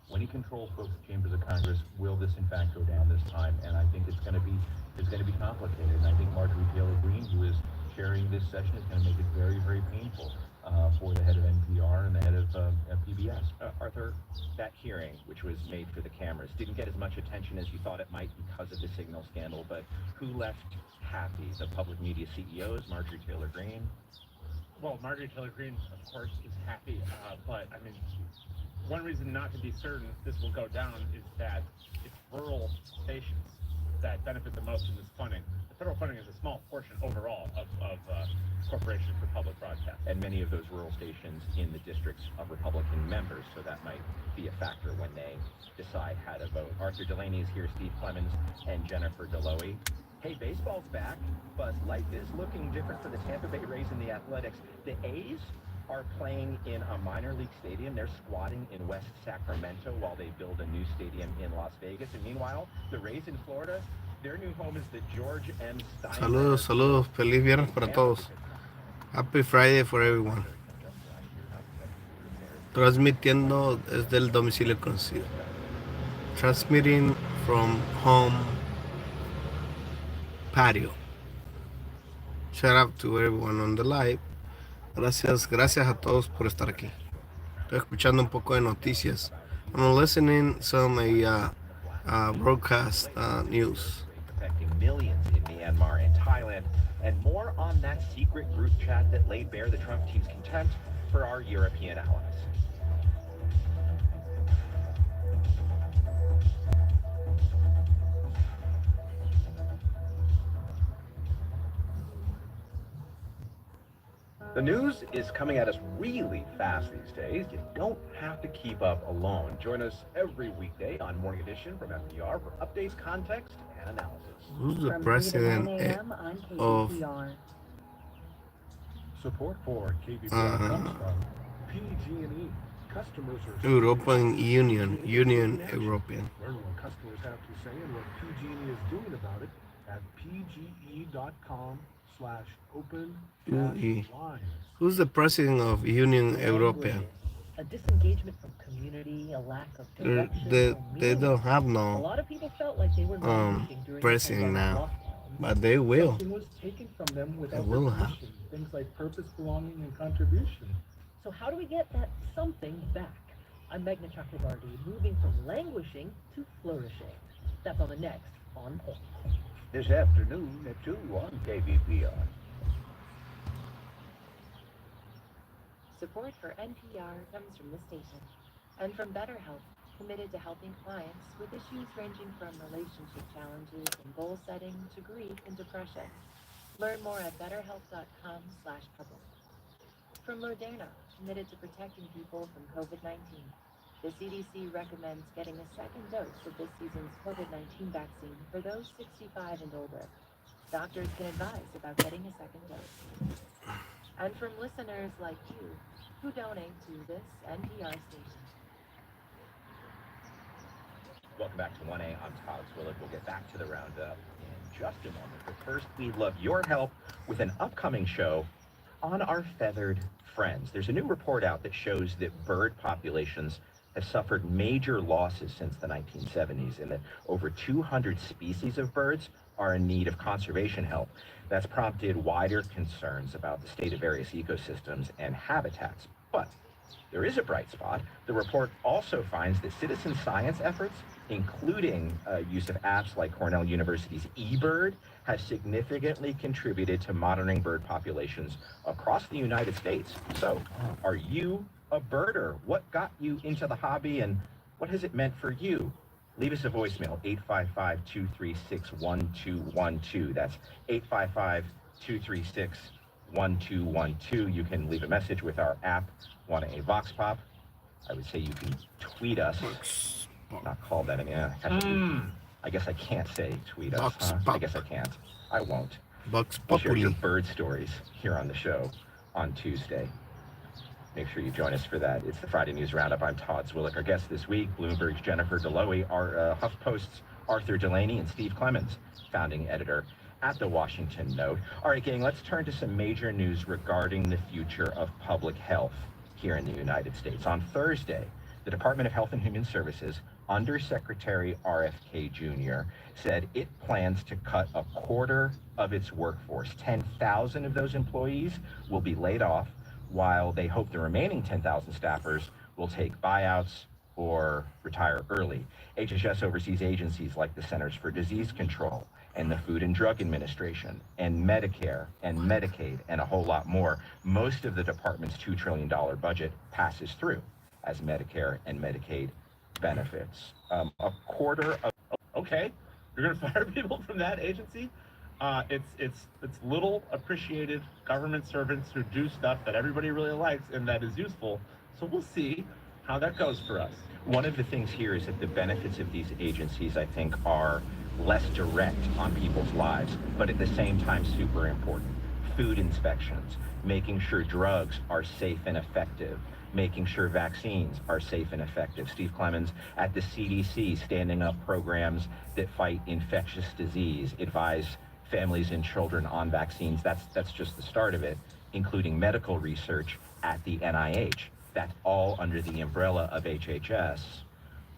when he controls both chambers of Congress, will this in fact go down this time? And I think it's going to be complicated. And I think Marjorie Taylor Greene, who is chairing this session, is going to make it very painful for the head of NPR and the head of PBS. Arthur, that hearing, which was made for the cameras, didn't get as much attention as you thought it might because of the signal scandal, but who left happy? The public media CEOs, Marjorie Taylor Greene? Well, Marjorie Taylor Greene, of course, is happy, but I mean, one reason not to be certain this will go down is that it's rural stations that benefit the most in this funding. The federal funding is a small portion overall of Corporation for Public Broadcasting. And many of those rural stations in the districts of Republican members, so that might be a factor when they decide how to vote. Arthur Delaney is here, Steve Clemens, and Jennifer Delowy. Hey, baseball's back, but life is looking different for the Tampa Bay Rays and the Athletics. The A's are playing in a minor league stadium. They're squatting in West Sacramento while they build a new stadium in Las Vegas. And meanwhile, the Rays in Florida, Their new home is the George M. Saludos, saludos. Feliz viernes para todos. Happy Friday for everyone. Transmitiendo desde el domicilio conocido. Transmitting from home patio. Shout out to everyone on the live. Gracias a todos por estar aquí. Estoy escuchando un poco de noticias. I'm listening some broadcast news. Affecting millions in Myanmar and Thailand, and more on that secret group chat that laid bare the Trump team's contempt for our European allies. The news is coming at us really fast these days. You don't have to keep up alone. Join us every weekday on Morning Edition from FDR for updates, context, and analysis. Who's the president of Support for KBPR comes from PG&E. Customers are European Union European. Learn what customers have to say and what PG&E is doing about it at pge.com/open-lines. Who's the president of Union European? A disengagement from community, a lack of direction. They don't have A no lot of people felt like they were languishing during the president pandemic now, lockdown. but they will. Something was taken from them without They will their have. permission. Things like purpose, belonging, and contribution. So how do we get that something back? I'm Meghna Chakrabarty, moving from languishing to flourishing. That's on the next On Point. This afternoon at 2 on KBPR. Support for NPR comes from the station and from BetterHelp, committed to helping clients with issues ranging from relationship challenges and goal setting to grief and depression. Learn more at betterhelp.com/trouble. From Moderna, committed to protecting people from COVID-19. The CDC recommends getting a second dose of this season's COVID-19 vaccine for those 65 and older. Doctors can advise about getting a second dose. And from listeners like you who donate to this NPR station. Welcome back to 1A. I'm Todd Willick. We'll get back to the roundup in just a moment. But first, we'd love your help with an upcoming show on our feathered friends. There's a new report out that shows that bird populations have suffered major losses since the 1970s, and that over 200 species of birds are in need of conservation help. That's prompted wider concerns about the state of various ecosystems and habitats. But there is a bright spot. The report also finds that citizen science efforts, including use of apps like Cornell University's eBird, have significantly contributed to monitoring bird populations across the United States. So, are you a birder? What got you into the hobby, and what has it meant for you? Leave us a voicemail, 855-236-1212. That's 855-236-1212. You can leave a message with our app, 1A Vox Pop. I would say you can tweet us. Not call that, I guess I can't say tweet us, huh? I guess I can't. I won't. We'll share your bird stories here on the show on Tuesday. Make sure you join us for that. It's the Friday News Roundup. I'm Todd Zwillick. Our guests this week, Bloomberg's Jennifer Delowy, our HuffPost's Arthur Delaney, and Steve Clemens, founding editor at the Washington Note. All right, gang, let's turn to some major news regarding the future of public health here in the United States. On Thursday, the Department of Health and Human Services, Undersecretary RFK Jr., said it plans to cut a quarter of its workforce. 10,000 of those employees will be laid off, while they hope the remaining 10,000 staffers will take buyouts or retire early. HHS oversees agencies like the Centers for Disease Control and the Food and Drug Administration and Medicare and Medicaid and a whole lot more. Most of the department's $2 trillion budget passes through as Medicare and Medicaid benefits. A quarter of... Okay, you're gonna fire people from that agency? It's little appreciated government servants who do stuff that everybody really likes and that is useful. So we'll see how that goes for us. One of the things here is that the benefits of these agencies, I think, are less direct on people's lives, but at the same time super important. Food inspections, making sure drugs are safe and effective, making sure vaccines are safe and effective. Steve Clemens at the CDC standing up programs that fight infectious disease, advise families and children on vaccines. That's just the start of it, including medical research at the NIH. That's all under the umbrella of HHS.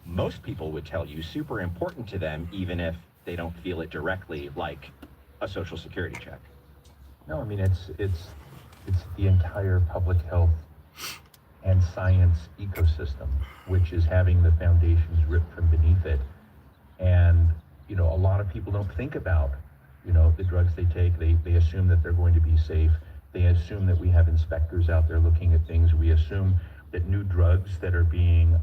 Most people would tell you super important to them, even if they don't feel it directly, like a Social Security check. No, I mean, it's the entire public health and science ecosystem, which is having the foundations ripped from beneath it. And, you know, a lot of people don't think about, you know, the drugs they take. They assume that they're going to be safe. They assume that we have inspectors out there looking at things. We assume that new drugs that are being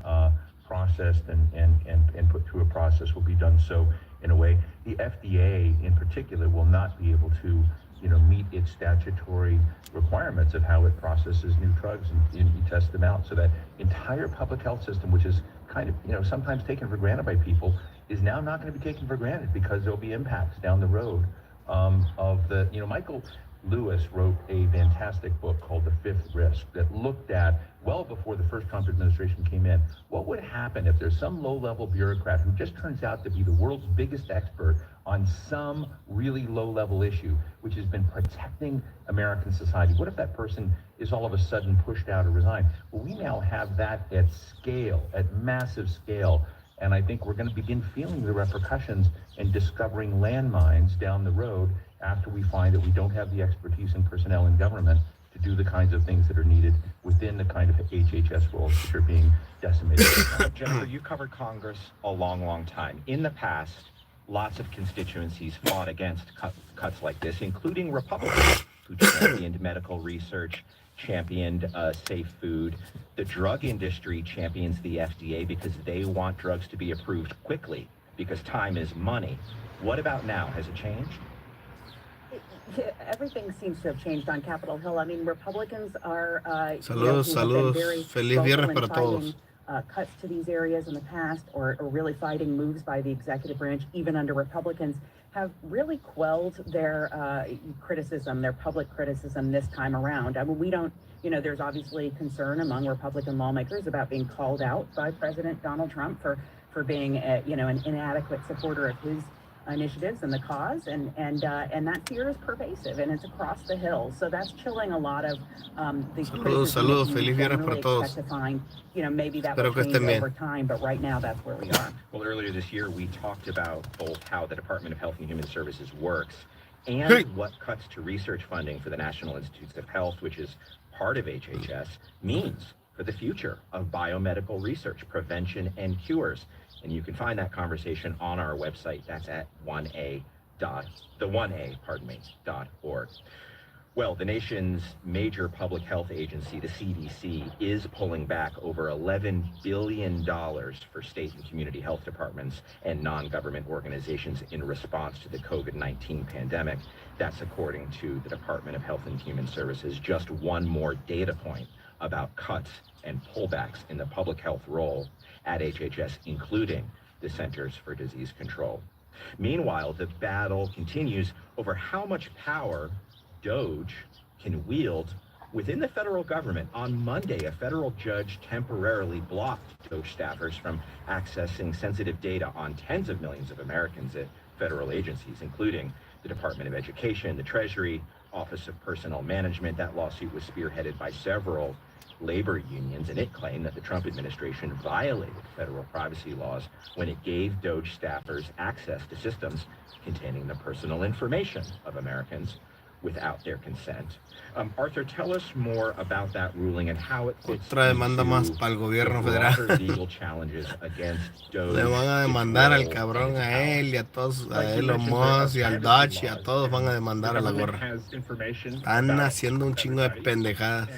processed and put through a process will be done so in a way. The FDA in particular will not be able to, you know, meet its statutory requirements of how it processes new drugs and test them out. So that entire public health system, which is kind of, you know, sometimes taken for granted by people, is now not going to be taken for granted, because there'll be impacts down the road of the, you know, Michael Lewis wrote a fantastic book called The Fifth Risk that looked at, well before the first Trump administration came in, what would happen if there's some low-level bureaucrat who just turns out to be the world's biggest expert on some really low-level issue, which has been protecting American society. What if that person is all of a sudden pushed out or resigned? Well, we now have that at scale, at massive scale. And I think we're going to begin feeling the repercussions and discovering landmines down the road after we find that we don't have the expertise and personnel in government to do the kinds of things that are needed within the kind of HHS roles which are being decimated. Jennifer, you covered Congress a long, long time. In the past, lots of constituencies fought against cuts like this, including Republicans who championed medical research, championed safe food. The drug industry champions the FDA because they want drugs to be approved quickly, because time is money. What about now? Has it changed? Everything seems to have changed on Capitol Hill. I mean, Republicans are Saludos, saludos. Feliz viernes para todos. Cuts to these areas in the past, or really fighting moves by the executive branch, even under Republicans, have really quelled their criticism, their public criticism this time around. I mean, we don't, you know, there's obviously concern among Republican lawmakers about being called out by President Donald Trump for being, you know, an inadequate supporter of his initiatives and the cause, and that fear is pervasive, and it's across the Hill. So that's chilling a lot of the Saludos, feliz viernes para todos. To find, you know, maybe that will change over time, but right now that's where we are. Well, earlier this year, we talked about both how the Department of Health and Human Services works and what cuts to research funding for the National Institutes of Health, which is part of HHS, means for the future of biomedical research, prevention, and cures. And you can find that conversation on our website. That's at 1a.org. Well, the nation's major public health agency, the CDC, is pulling back over $11 billion for state and community health departments and non-government organizations in response to the COVID-19 pandemic. That's according to the Department of Health and Human Services. Just one more data point about cuts and pullbacks in the public health role at HHS, including the Centers for Disease Control. Meanwhile, the battle continues over how much power DOJ can wield within the federal government. On Monday, a federal judge temporarily blocked DOJ staffers from accessing sensitive data on tens of millions of Americans at federal agencies, including the Department of Education, the Treasury, Office of Personnel Management. That lawsuit was spearheaded by several labor unions, and it claimed that the Trump administration violated federal privacy laws when it gave DOJ staffers access to systems containing the personal information of Americans without their consent. Arthur, tell us more about that ruling and how it fits Otra demanda más para el gobierno federal. legal challenges against DOJ. Le van a demandar al cabrón, a él y a todos, a Elon Musk y al Dodge y a todos van a demandar a la gorra. Están haciendo un chingo de pendejadas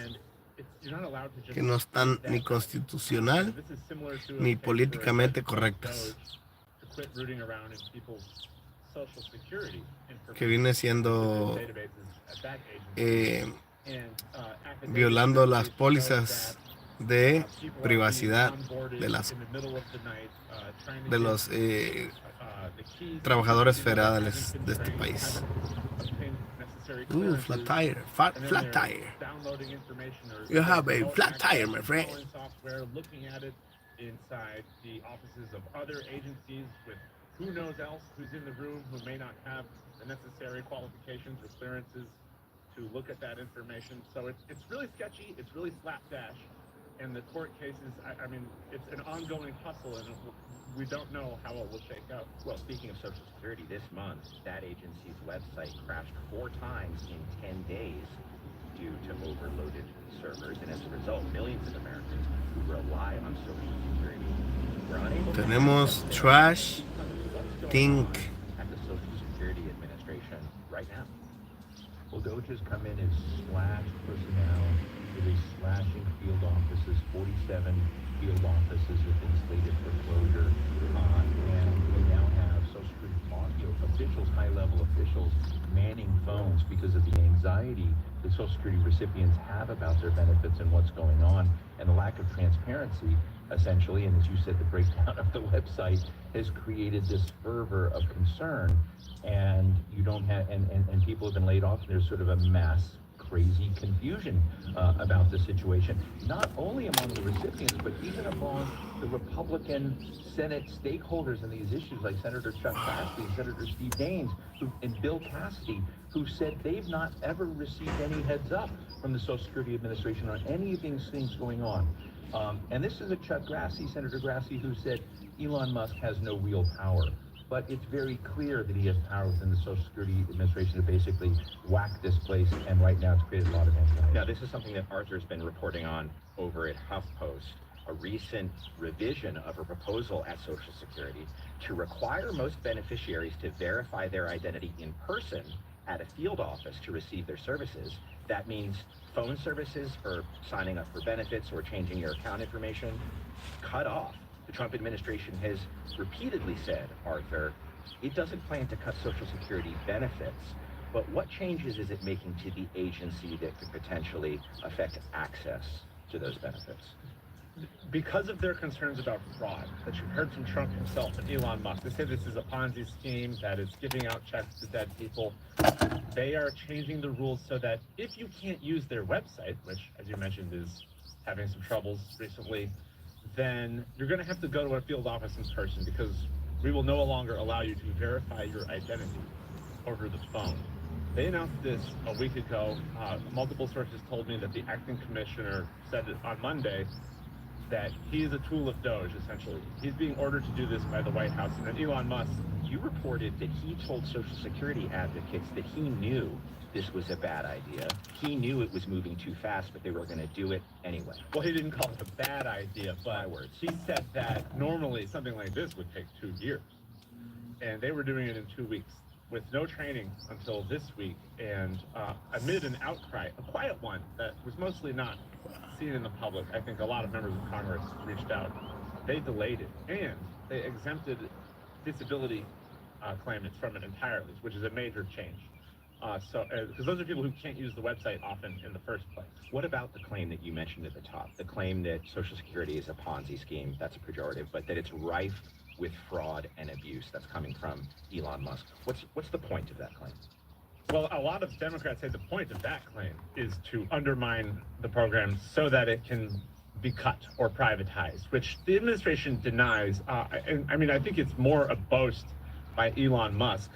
que no están ni constitucional ni políticamente correctas, que viene siendo violando las pólizas de privacidad de los trabajadores federales de este país. Flat tire. downloading information or You have a remote flat access tire, my friend. calling software, looking at it inside the offices of other agencies with who knows else who's in the room who may not have the necessary qualifications or clearances to look at that information. So it's really sketchy, it's really slapdash, and the court cases, I mean, it's an ongoing hustle, and we don't know how it will shake out. Well, speaking of Social Security, this month, that agency's website crashed 4 times in 10 days due to overloaded servers, and as a result, millions of Americans who rely on Social Security were unable to Tenemos access Trash what's going Think. on at the Social Security Administration right now. Well, DOJ's come in and slashed personnel. It is slashing field offices. 47 field offices have been slated for closure. And we now have Social Security officials, high-level officials, manning phones because of the anxiety that Social Security recipients have about their benefits and what's going on, and the lack of transparency, essentially. And as you said, the breakdown of the website has created this fervor of concern, and you don't have, and people have been laid off, and there's sort of a mass crazy confusion about the situation, not only among the recipients, but even among the Republican Senate stakeholders in these issues, like Senator Chuck Grassley and Senator Steve Daines and Bill Cassidy, who said they've not ever received any heads up from the Social Security Administration on any of these things going on. And this is a Chuck Grassley, Senator Grassley, who said Elon Musk has no real power. But it's very clear that he has power within the Social Security Administration to basically whack this place, and right now it's created a lot of anxiety. Now, this is something that Arthur's been reporting on over at HuffPost, a recent revision of a proposal at Social Security to require most beneficiaries to verify their identity in person at a field office to receive their services. That means phone services for signing up for benefits or changing your account information cut off. The Trump administration has repeatedly said, Arthur, it doesn't plan to cut Social Security benefits, but what changes is it making to the agency that could potentially affect access to those benefits? Because of their concerns about fraud that you've heard from Trump himself and Elon Musk, they say this is a Ponzi scheme that is giving out checks to dead people. They are changing the rules so that if you can't use their website, which, as you mentioned, is having some troubles recently, then you're going to have to go to a field office in person, because we will no longer allow you to verify your identity over the phone. They announced this a week ago. Multiple sources told me that the acting commissioner said it on Monday that he is a tool of Doge, essentially. He's being ordered to do this by the White House, and then Elon Musk. You reported that he told Social Security advocates that he knew this was a bad idea. He knew it was moving too fast, but they were going to do it anyway. Well, he didn't call it a bad idea, but he said that normally something like this would take 2 years. And they were doing it in 2 weeks with no training until this week. And amid an outcry, a quiet one that was mostly not seen in the public, I think a lot of members of Congress reached out. They delayed it, and they exempted disability claimants from it entirely, which is a major change. Because those are people who can't use the website often in the first place. What about the claim that you mentioned at the top? The claim that Social Security is a Ponzi scheme, that's a pejorative, but that it's rife with fraud and abuse. That's coming from Elon Musk. What's the point of that claim? Well, a lot of Democrats say the point of that claim is to undermine the program so that it can be cut or privatized, which the administration denies. And I mean, I think it's more a boast by Elon Musk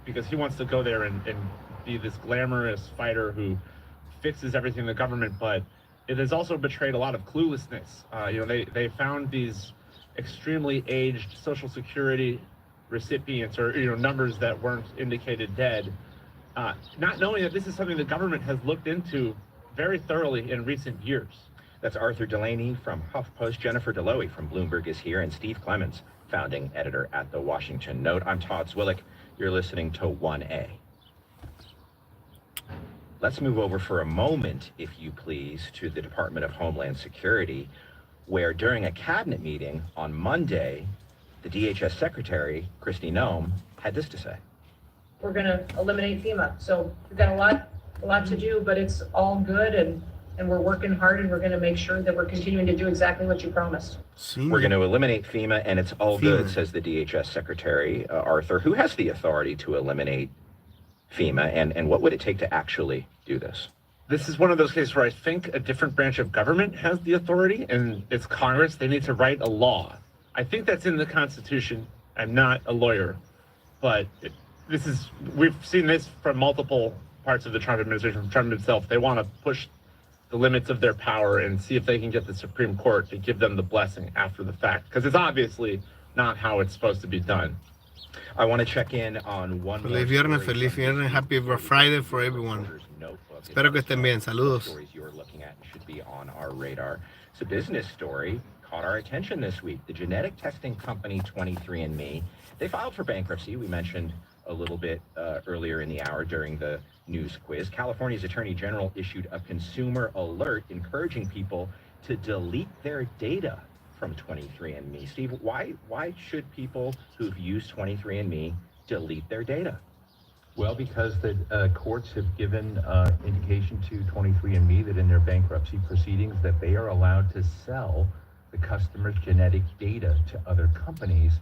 because he wants to go there and be this glamorous fighter who fixes everything in the government, but it has also betrayed a lot of cluelessness. They found these extremely aged Social Security recipients, or numbers that weren't indicated dead, not knowing that this is something the government has looked into very thoroughly in recent years. That's Arthur Delaney from HuffPost. Jennifer Delowy from Bloomberg is here, and Steve Clements, founding editor at the Washington Note. I'm Todd Zwillich. You're listening to 1A. Let's move over for a moment, if you please, to the Department of Homeland Security, where during a cabinet meeting on Monday, the DHS Secretary, Kristi Noem, had this to say. We're going to eliminate FEMA. So we've got a lot to do, but it's all good, and we're working hard, and we're going to make sure that we're continuing to do exactly what you promised. We're going to eliminate FEMA, and it's all good, says the DHS Secretary, Arthur. Who has the authority to eliminate FEMA, and what would it take to actually do this? this is one of those cases where I think a different branch of government has the authority, and it's Congress. They need to write a law. I think that's in the Constitution. I'm not a lawyer, but we've seen this from multiple parts of the Trump administration, from Trump himself. They want to push the limits of their power and see if they can get the Supreme Court to give them the blessing after the fact, because it's obviously not how it's supposed to be done. I want to check in on one Feliz viernes, happy Friday for everyone. Espero que estén bien, saludos. Stories you're looking at should be on our radar. It's a business story caught our attention this week. The genetic testing company 23andMe, they filed for bankruptcy. We mentioned a little bit earlier in the hour during the news quiz. California's Attorney General issued a consumer alert encouraging people to delete their data from 23andMe. Steve, why should people who've used 23andMe delete their data? Well, because the courts have given indication to 23andMe that in their bankruptcy proceedings that they are allowed to sell the customer's genetic data to other companies.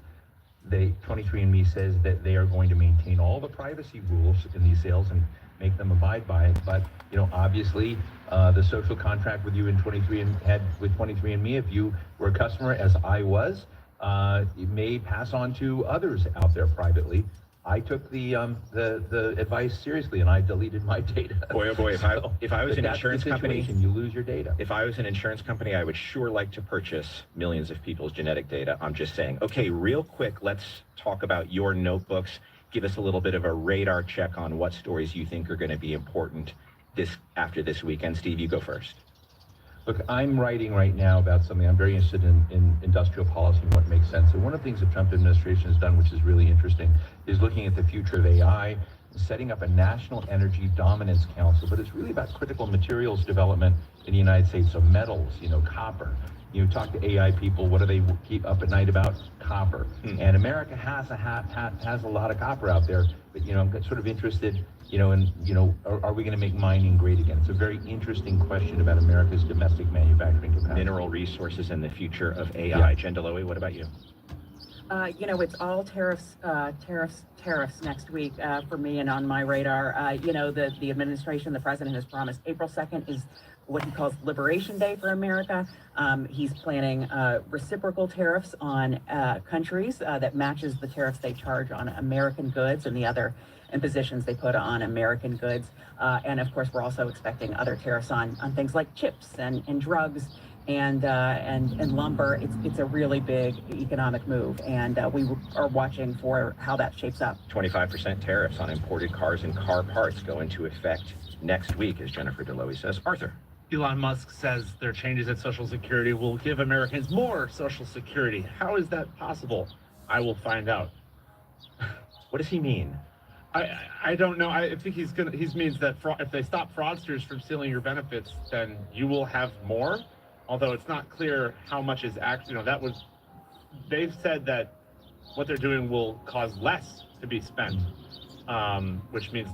23andMe says that they are going to maintain all the privacy rules in these sales and make them abide by it. But, obviously, the social contract with you in 23andMe, if you were a customer, as I was, it may pass on to others out there privately. I took the advice seriously, and I deleted my data. Boy, oh boy, if I was an insurance company, you lose your data. If I was an insurance company, I would sure like to purchase millions of people's genetic data. I'm just saying. Okay, real quick, let's talk about your notebooks. Give us a little bit of a radar check on what stories you think are going to be important after this weekend. Steve, you go first. Look, I'm writing right now about something. I'm very interested in industrial policy and what makes sense. And one of the things the Trump administration has done, which is really interesting, is looking at the future of AI, setting up a national energy dominance council. But it's really about critical materials development in the United States. So metals, copper. You talk to AI people, what do they keep up at night about? Copper. And America has a lot of copper out there. But, I'm sort of interested, are we going to make mining great again? It's a very interesting question about America's domestic manufacturing capacity. Mineral resources and the future of AI. Yeah. Jen Delowy, what about you? It's all tariffs next week for me and on my radar. The administration, the president has promised April 2nd is what he calls Liberation Day for America. He's planning reciprocal tariffs on countries that matches the tariffs they charge on American goods and the other impositions they put on American goods. And of course, we're also expecting other tariffs on things like chips and drugs and lumber. It's a really big economic move, and we are watching for how that shapes up. 25% tariffs on imported cars and car parts go into effect next week, as Jennifer Delowy says. Arthur. Elon Musk says their changes at Social Security will give Americans more Social Security. How is that possible? I will find out. What does he mean? I don't know. I think he means that if they stop fraudsters from stealing your benefits, then you will have more. Although it's not clear how much is actually, they've said that what they're doing will cause less to be spent, which means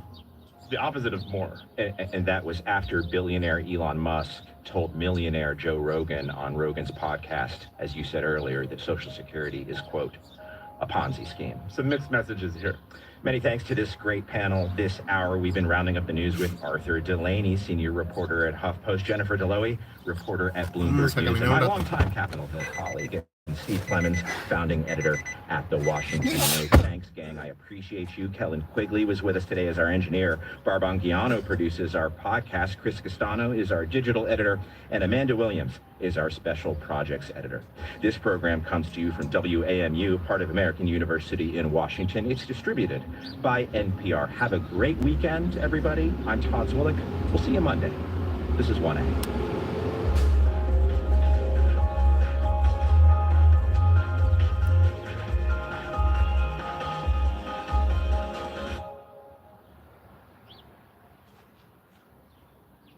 the opposite of more. And that was after billionaire Elon Musk told millionaire Joe Rogan on Rogan's podcast, as you said earlier, that Social Security is, quote, a Ponzi scheme. Some mixed messages here. Many thanks to this great panel this hour. We've been rounding up the news with Arthur Delaney, senior reporter at HuffPost, Jennifer Delowy, reporter at Bloomberg News, and my longtime Capitol Hill colleague, and Steve Clemens, founding editor at The Washington Post. Thanks, gang. I appreciate you. Kellen Quigley was with us today as our engineer. Barb Anguiano produces our podcast. Chris Castano is our digital editor, and Amanda Williams is our special projects editor. This program comes to you from WAMU, part of American University in Washington. It's distributed by NPR. Have a great weekend, everybody. I'm Todd Zwillick. We'll see you Monday. This is 1A.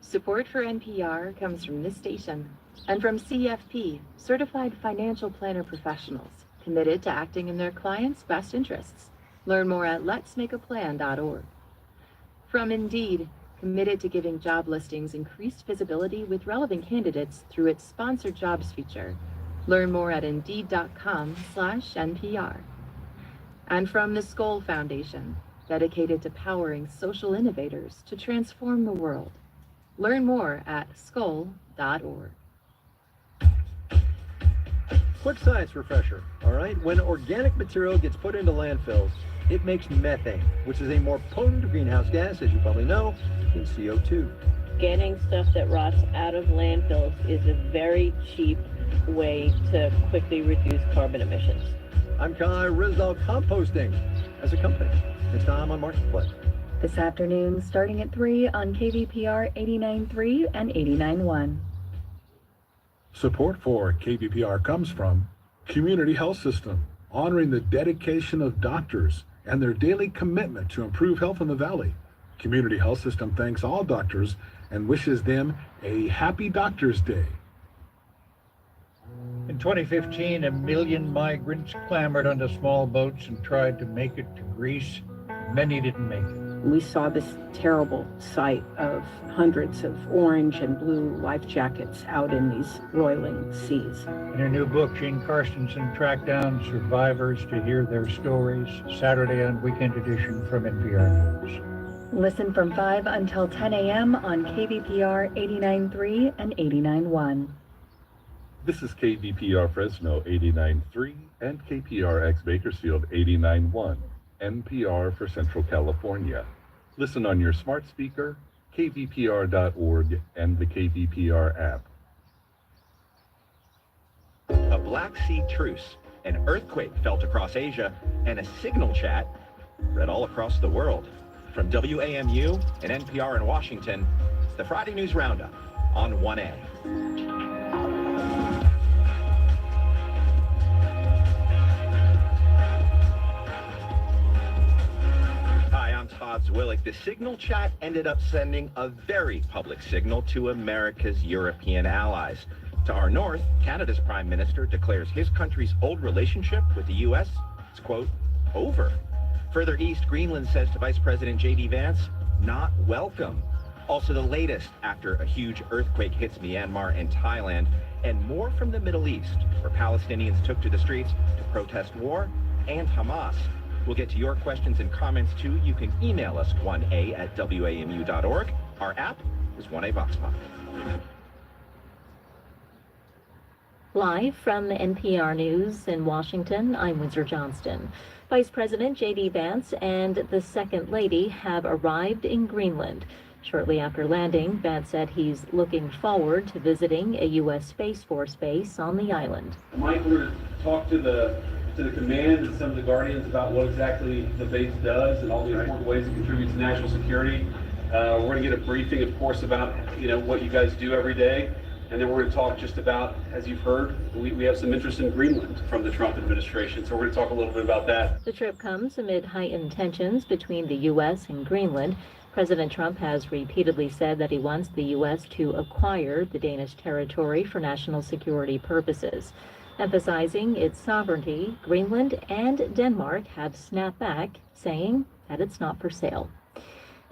Support for NPR comes from this station and from CFP, Certified Financial Planner Professionals, committed to acting in their clients' best interests. Learn more at letsmakeaplan.org. From Indeed, committed to giving job listings increased visibility with relevant candidates through its sponsored jobs feature. Learn more at Indeed.com/NPR. And from the Skoll Foundation, dedicated to powering social innovators to transform the world. Learn more at skull.org. Quick science refresher, all right? When organic material gets put into landfills, it makes methane, which is a more potent greenhouse gas, as you probably know, than CO2. Getting stuff that rots out of landfills is a very cheap way to quickly reduce carbon emissions. I'm Kai Rizal Composting as a company. It's time on Marketplace. This afternoon, starting at 3 on KVPR 89.3 and 89.1. Support for KVPR comes from Community Health System, honoring the dedication of doctors and their daily commitment to improve health in the Valley. Community Health System thanks all doctors and wishes them a happy Doctors' Day. In 2015, 1 million migrants clambered onto small boats and tried to make it to Greece. Many didn't make it. We saw this terrible sight of hundreds of orange and blue life jackets out in these roiling seas. In her new book, Jean Carstensen tracked down survivors to hear their stories. Saturday on Weekend Edition from NPR News. Listen from 5 until 10 a.m. on KVPR 89.3 and 89.1. This is KVPR Fresno 89.3 and KPRX Bakersfield 89.1, NPR for Central California. Listen on your smart speaker, kvpr.org, and the KVPR app. A Black Sea truce, an earthquake felt across Asia, and a signal chat read all across the world. From WAMU and NPR in Washington, the Friday News Roundup on 1A. Hi, I'm Todd Zwillich. The signal chat ended up sending a very public signal to America's European allies. To our north, Canada's Prime Minister declares his country's old relationship with the U.S. is, quote, over. Further east, Greenland says to Vice President J.D. Vance, not welcome. Also the latest after a huge earthquake hits Myanmar and Thailand, and more from the Middle East, where Palestinians took to the streets to protest war and Hamas. We'll get to your questions and comments too. You can email us 1a@wamu.org. Our app is 1A VoxPop. Live from NPR News in Washington, I'm Windsor Johnston. Vice President J.D. Vance and the Second Lady have arrived in Greenland. Shortly after landing, Vance said he's looking forward to visiting a U.S. Space Force base on the island. Mike, we're going to talk to the command and some of the Guardians about what exactly the base does and all the important ways it contributes to national security. We're going to get a briefing, of course, about what you guys do every day. And then we're going to talk just about, as you've heard, we have some interest in Greenland from the Trump administration. So we're going to talk a little bit about that. The trip comes amid heightened tensions between the U.S. and Greenland. President Trump has repeatedly said that he wants the U.S. to acquire the Danish territory for national security purposes. Emphasizing its sovereignty, Greenland and Denmark have snapped back, saying that it's not for sale.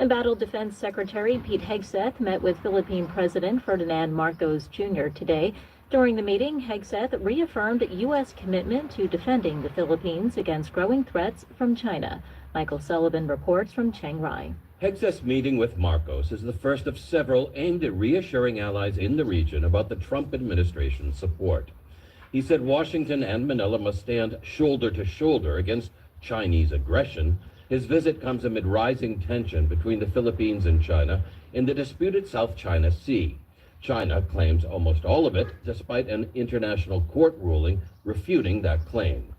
Embattled Defense Secretary Pete Hegseth met with Philippine President Ferdinand Marcos Jr. today. During the meeting, Hegseth reaffirmed U.S. commitment to defending the Philippines against growing threats from China. Michael Sullivan reports from Chiang Rai. Hegseth's meeting with Marcos is the first of several aimed at reassuring allies in the region about the Trump administration's support. He said Washington and Manila must stand shoulder to shoulder against Chinese aggression. His visit comes amid rising tension between the Philippines and China in the disputed South China Sea. China claims almost all of it, despite an international court ruling refuting that claim.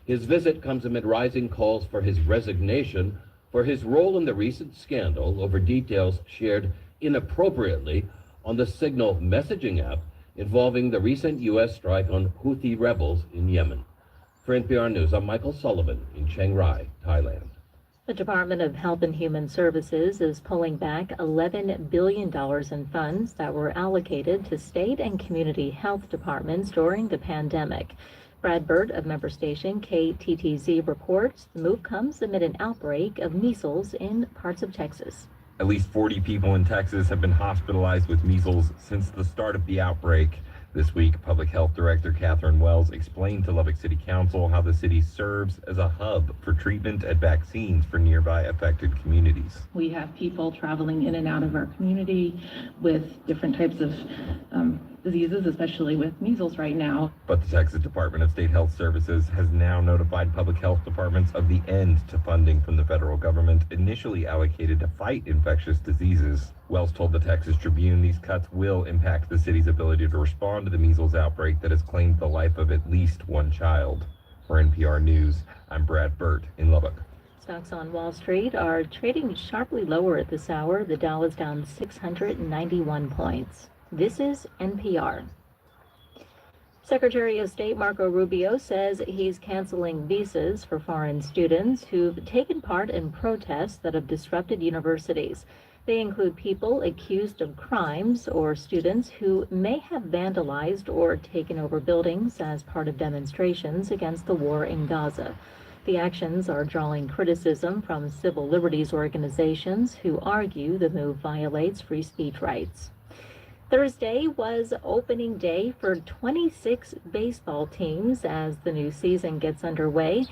His visit comes amid rising calls for his resignation for his role in the recent scandal over details shared inappropriately on the Signal messaging app involving the recent U.S. strike on Houthi rebels in Yemen. For NPR News, I'm Michael Sullivan in Chiang Rai, Thailand. The Department of Health and Human Services is pulling back $11 billion in funds that were allocated to state and community health departments during the pandemic. Brad Burt of member station KTTZ reports the move comes amid an outbreak of measles in parts of Texas. At least 40 people in Texas have been hospitalized with measles since the start of the outbreak. This week, Public Health Director Catherine Wells explained to Lubbock City Council how the city serves as a hub for treatment and vaccines for nearby affected communities. We have people traveling in and out of our community with different types of diseases, especially with measles right now. But the Texas Department of State Health Services has now notified public health departments of the end to funding from the federal government initially allocated to fight infectious diseases. Wells told the Texas Tribune these cuts will impact the city's ability to respond to the measles outbreak that has claimed the life of at least one child. For NPR News, I'm Brad Burt in Lubbock. Stocks on Wall Street are trading sharply lower at this hour. The Dow is down 691 points. This is NPR. Secretary of State Marco Rubio says he's canceling visas for foreign students who've taken part in protests that have disrupted universities. They include people accused of crimes or students who may have vandalized or taken over buildings as part of demonstrations against the war in Gaza. The actions are drawing criticism from civil liberties organizations who argue the move violates free speech rights. Thursday was opening day for 26 baseball teams as the new season gets underway.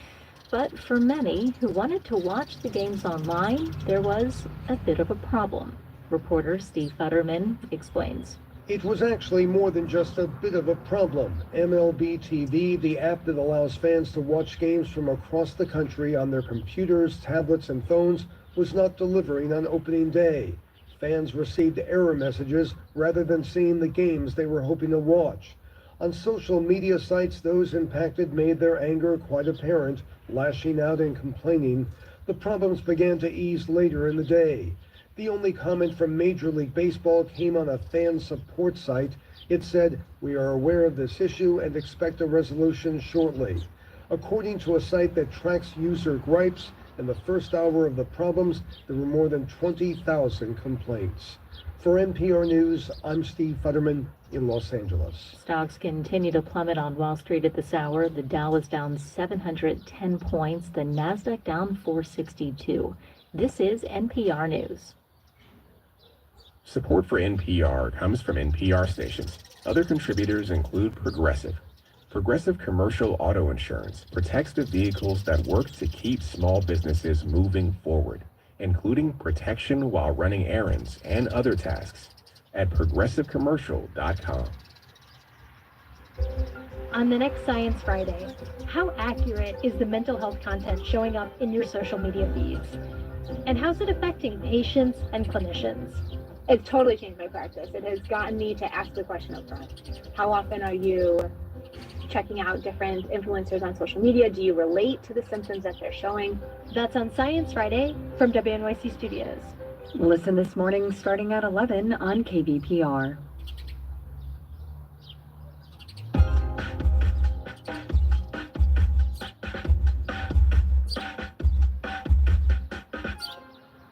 But for many who wanted to watch the games online, there was a bit of a problem. Reporter Steve Futterman explains. It was actually more than just a bit of a problem. MLB TV, the app that allows fans to watch games from across the country on their computers, tablets, and phones, was not delivering on opening day. Fans received error messages rather than seeing the games they were hoping to watch. On social media sites, those impacted made their anger quite apparent, lashing out and complaining. The problems began to ease later in the day. The only comment from Major League Baseball came on a fan support site. It said, "We are aware of this issue and expect a resolution shortly." According to a site that tracks user gripes, in the first hour of the problems, there were more than 20,000 complaints. For NPR News, I'm Steve Futterman in Los Angeles. Stocks continue to plummet on Wall Street at this hour. The Dow is down 710 points, the Nasdaq down 462. This is NPR News. Support for NPR comes from NPR stations. Other contributors include Progressive. Progressive Commercial Auto Insurance protects the vehicles that work to keep small businesses moving forward, including protection while running errands and other tasks at progressivecommercial.com. On the next Science Friday, how accurate is the mental health content showing up in your social media feeds? And how's it affecting patients and clinicians? It's totally changed my practice. It has gotten me to ask the question up front. How often are you checking out different influencers on social media? Do you relate to the symptoms that they're showing? That's on Science Friday from WNYC Studios. Listen this morning starting at 11 on KVPR.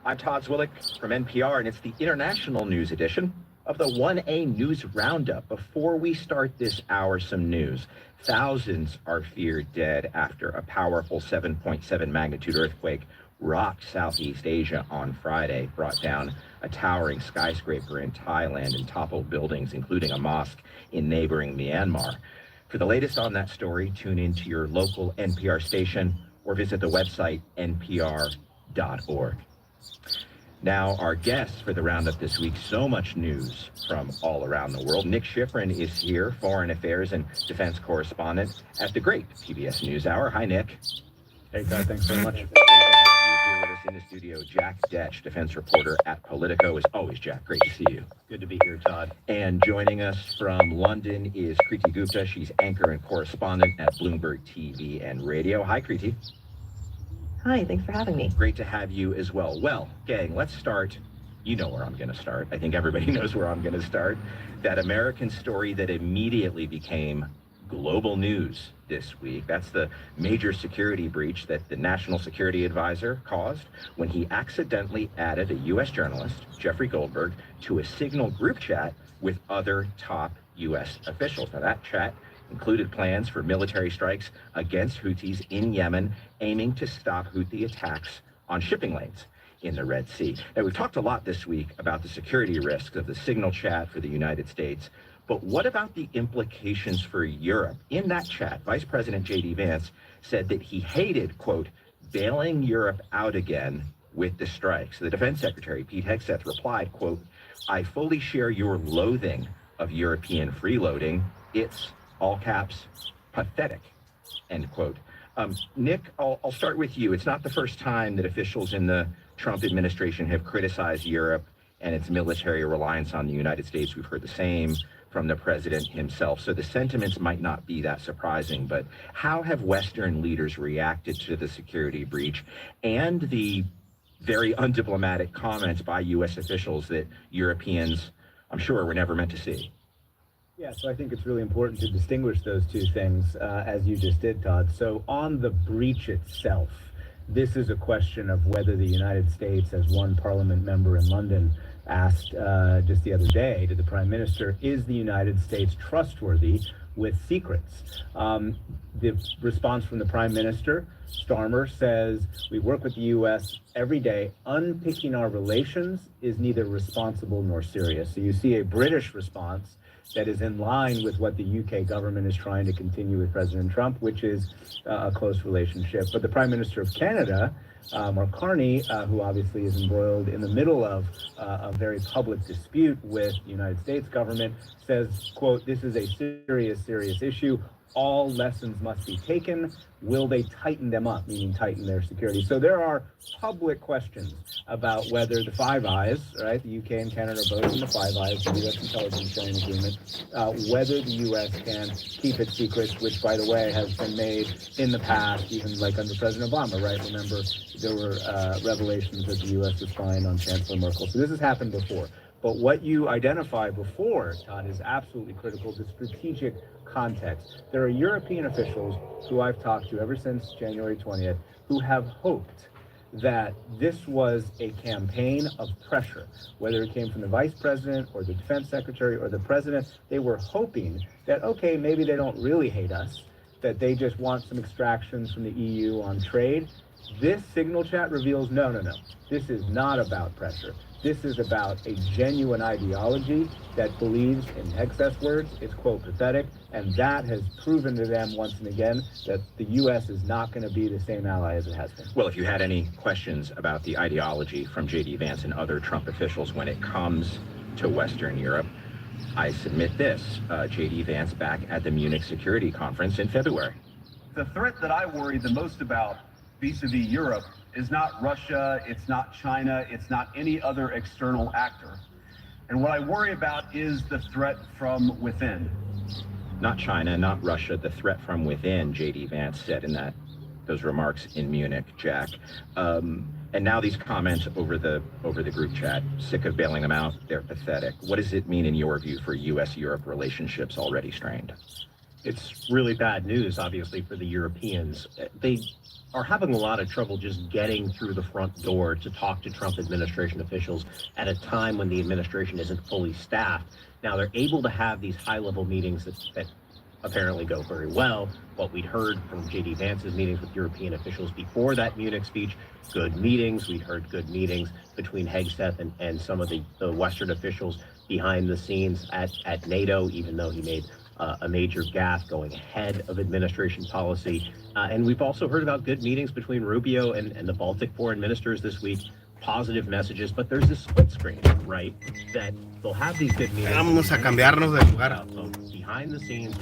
I'm Todd Zwillick from NPR, and it's the international news edition of the 1A News Roundup. Before we start this hour, some news. Thousands are feared dead after a powerful 7.7 magnitude earthquake rocked Southeast Asia on Friday, brought down a towering skyscraper in Thailand and toppled buildings, including a mosque in neighboring Myanmar. For the latest on that story, tune into your local NPR station or visit the website npr.org. Now, our guests for the roundup this week, so much news from all around the world. Nick Schifrin is here, foreign affairs and defense correspondent at the great PBS NewsHour. Hi, Nick. Hey, Todd, thanks very much. Great to have you here with us in the studio. Jack Detch, defense reporter at Politico. As always, Jack, great to see you. Good to be here, Todd. And joining us from London is Kriti Gupta. She's anchor and correspondent at Bloomberg TV and Radio. Hi, Kriti. Hi, thanks for having me. Great to have you as well. Well, gang, let's start. You know where I'm going to start. I think everybody knows where I'm going to start. That American story that immediately became global news this week. That's the major security breach that the National Security Advisor caused when he accidentally added a U.S. journalist, Jeffrey Goldberg, to a Signal group chat with other top U.S. officials. Now, that chat included plans for military strikes against Houthis in Yemen, aiming to stop Houthi attacks on shipping lanes in the Red Sea. Now, we've talked a lot this week about the security risks of the Signal chat for the United States, But what about the implications for Europe? In that chat, Vice President J.D. Vance said that he hated, quote, bailing Europe out again with the strikes. The Defense Secretary, Pete Hegseth, replied, quote, I fully share your loathing of European freeloading. It's, all caps, pathetic, end quote. Nick, I'll start with you. It's not the first time that officials in the Trump administration have criticized Europe and its military reliance on the United States. We've heard the same from the president himself. So the sentiments might not be that surprising, but how have Western leaders reacted to the security breach and the very undiplomatic comments by U.S. officials that Europeans, I'm sure, were never meant to see? Yeah, so I think it's really important to distinguish those two things, as you just did, Todd. So on the breach itself, this is a question of whether the United States, as one parliament member in London asked just the other day to the Prime Minister, is the United States trustworthy with secrets? The response from the Prime Minister, Starmer, says, we work with the U.S. every day. Unpicking our relations is neither responsible nor serious. So you see a British response that is in line with what the UK government is trying to continue with President Trump, which is a close relationship. But the Prime Minister of Canada, Mark Carney, who obviously is embroiled in the middle of a very public dispute with the United States government, says, quote, this is a serious, serious issue. All lessons must be taken. Will they tighten them up, meaning tighten their security? So there are public questions about whether the Five Eyes, right, the UK and Canada are both in the Five Eyes, the U.S. intelligence sharing agreement, whether the U.S. can keep its secrets, which, by the way, has been made in the past, even like under President Obama, right? Remember, there were revelations that the U.S. was spying on Chancellor Merkel. So this has happened before. But what you identified before, Todd, is absolutely critical, the strategic context. There are European officials who I've talked to ever since January 20th who have hoped that this was a campaign of pressure, whether it came from the vice president or the defense secretary or the president. They were hoping that, okay, maybe they don't really hate us, that they just want some extractions from the EU on trade. This signal chat reveals, no. This is not about pressure. This is about a genuine ideology that believes, in Hegseth's words, it's, quote, pathetic, and that has proven to them once and again that the U.S. is not going to be the same ally as it has been. Well, if you had any questions about the ideology from J.D. Vance and other Trump officials when it comes to Western Europe, I submit this. J.D. Vance back at the Munich Security Conference in February. The threat that I worry the most about vis-a-vis Europe is not Russia, it's not China, it's not any other external actor. And what I worry about is the threat from within. Not China, not Russia, the threat from within, J.D. Vance said in those remarks in Munich, Jack. And now these comments over the group chat, sick of bailing them out, they're pathetic. What does it mean in your view for U.S.-Europe relationships already strained? It's really bad news, obviously, for the Europeans. They are having a lot of trouble just getting through the front door to talk to Trump administration officials at a time when the administration isn't fully staffed. Now, they're able to have these high-level meetings that apparently go very well. What we'd heard from J.D. Vance's meetings with European officials before that Munich speech, good meetings. We'd heard good meetings between Hegseth and some of the Western officials behind the scenes at NATO, even though he made a major gaffe going ahead of administration policy. And we've also heard about good meetings between Rubio and the Baltic foreign ministers this week, positive messages, but there's this split screen, right? That they'll have these good meetings. Vámonos a cambiarnos de lugar. Behind the scenes,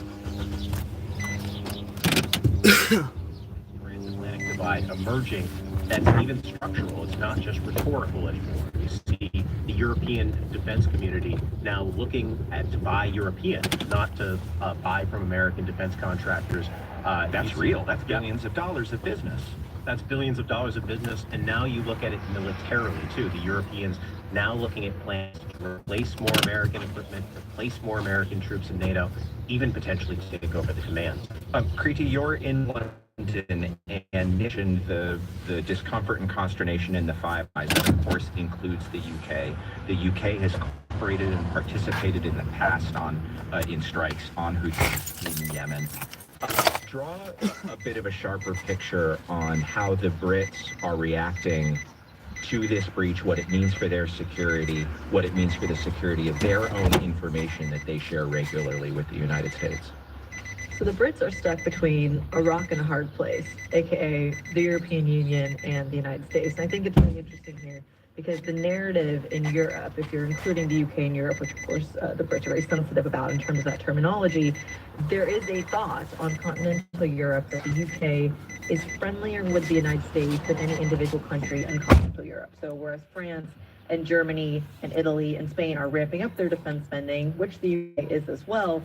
transatlantic divide emerging that's even structural. It's not just rhetorical anymore. You see the European defense community now looking to buy European, not to buy from American defense contractors. That's real. That's billions of dollars of business. That's billions of dollars of business. And now you look at it militarily, too. The Europeans now looking at plans to replace more American equipment, replace more American troops in NATO, even potentially to take over the command. Kriti, you're in London and mentioned the discomfort and consternation in the Five Eyes. That, of course, includes the UK. The UK has cooperated and participated in the past in strikes on Houthis in Yemen. Draw a bit of a sharper picture on how the Brits are reacting to this breach, what it means for their security, what it means for the security of their own information that they share regularly with the United States? So the Brits are stuck between a rock and a hard place, aka the European Union and the United States. And I think it's really interesting here because the narrative in Europe, if you're including the UK and Europe, which of course the Brits are very sensitive about in terms of that terminology, there is a thought on continental Europe that the UK is friendlier with the United States than any individual country in continental Europe. So whereas France and Germany and Italy and Spain are ramping up their defense spending, which the UK is as well,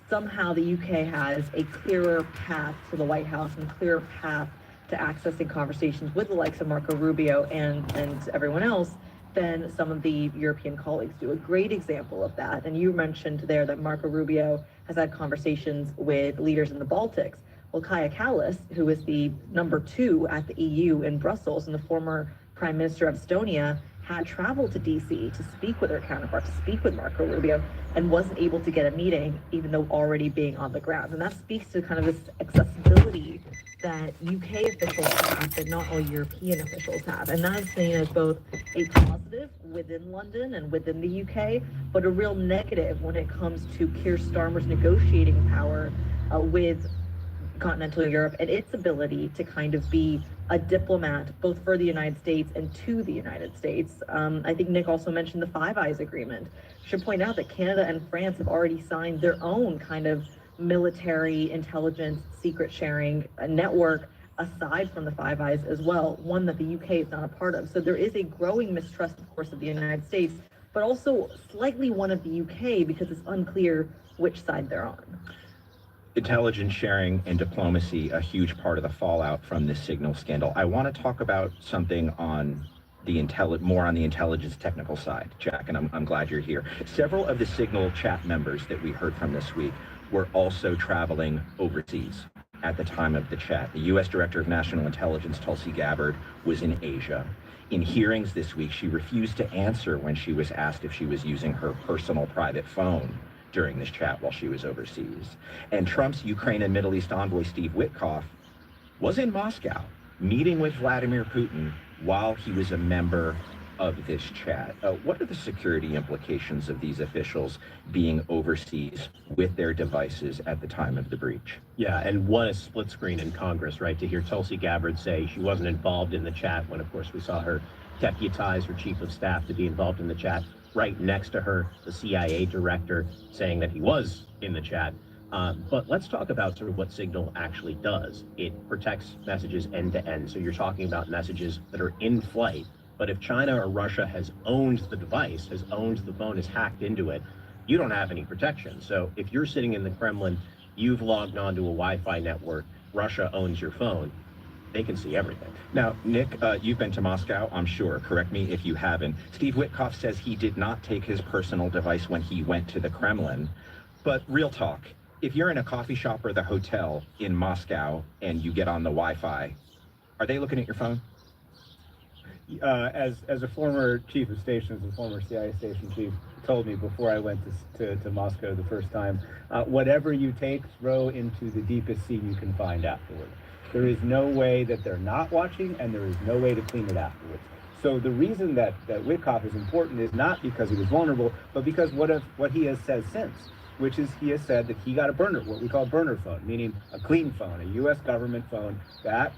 somehow the UK has a clearer path to the White House and a clearer path to accessing conversations with the likes of Marco Rubio and everyone else than some of the European colleagues do. A great example of that, and you mentioned there that Marco Rubio has had conversations with leaders in the Baltics. Well, Kaja Kallas, who is the #2 at the EU in Brussels and the former Prime Minister of Estonia, had traveled to DC to speak with her counterpart, to speak with Marco Rubio, and wasn't able to get a meeting, even though already being on the ground. And that speaks to kind of this accessibility that UK officials have that not all European officials have. And that is seen as both a positive within London and within the UK, but a real negative when it comes to Keir Starmer's negotiating power with continental Europe and its ability to kind of be a diplomat both for the United States and to the United States. I think Nick also mentioned the Five Eyes Agreement. Should point out that Canada and France have already signed their own kind of military intelligence secret sharing network aside from the Five Eyes as well, one that the UK is not a part of. So there is a growing mistrust, of course, of the United States, but also slightly one of the UK because it's unclear which side they're on. Intelligence sharing and diplomacy, a huge part of the fallout from this Signal scandal. I want to talk about something on the more on the intelligence technical side, Jack, and I'm glad you're here. Several of the Signal chat members that we heard from this week were also traveling overseas at the time of the chat. The U.S. Director of National Intelligence, Tulsi Gabbard, was in Asia. In hearings this week, she refused to answer when she was asked if she was using her personal private phone during this chat while she was overseas. And Trump's Ukraine and Middle East envoy, Steve Witkoff, was in Moscow meeting with Vladimir Putin while he was a member of this chat. What are the security implications of these officials being overseas with their devices at the time of the breach? Yeah, and what a split screen in Congress, right? To hear Tulsi Gabbard say she wasn't involved in the chat when, of course, we saw her deputize her chief of staff to be involved in the chat. Right next to her, the CIA director saying that he was in the chat. But let's talk about sort of what Signal actually does. It protects messages end to end. So you're talking about messages that are in flight. But if China or Russia has owned the device, has owned the phone, has hacked into it, you don't have any protection. So if you're sitting in the Kremlin, you've logged onto a Wi-Fi network, Russia owns your phone, they can see everything. Now, Nick, you've been to Moscow, I'm sure. Correct me if you haven't. Steve Witkoff says he did not take his personal device when he went to the Kremlin. But real talk, if you're in a coffee shop or the hotel in Moscow and you get on the Wi-Fi, are they looking at your phone? As a former chief of stations, a former CIA station chief, told me before I went to Moscow the first time, whatever you take, throw into the deepest sea you can find afterward. There is no way that they're not watching, and there is no way to clean it afterwards. So the reason that Witkoff is important is not because he was vulnerable, but because what he has said since, which is he has said that he got a burner, what we call burner phone, meaning a clean phone, a U.S. government phone that,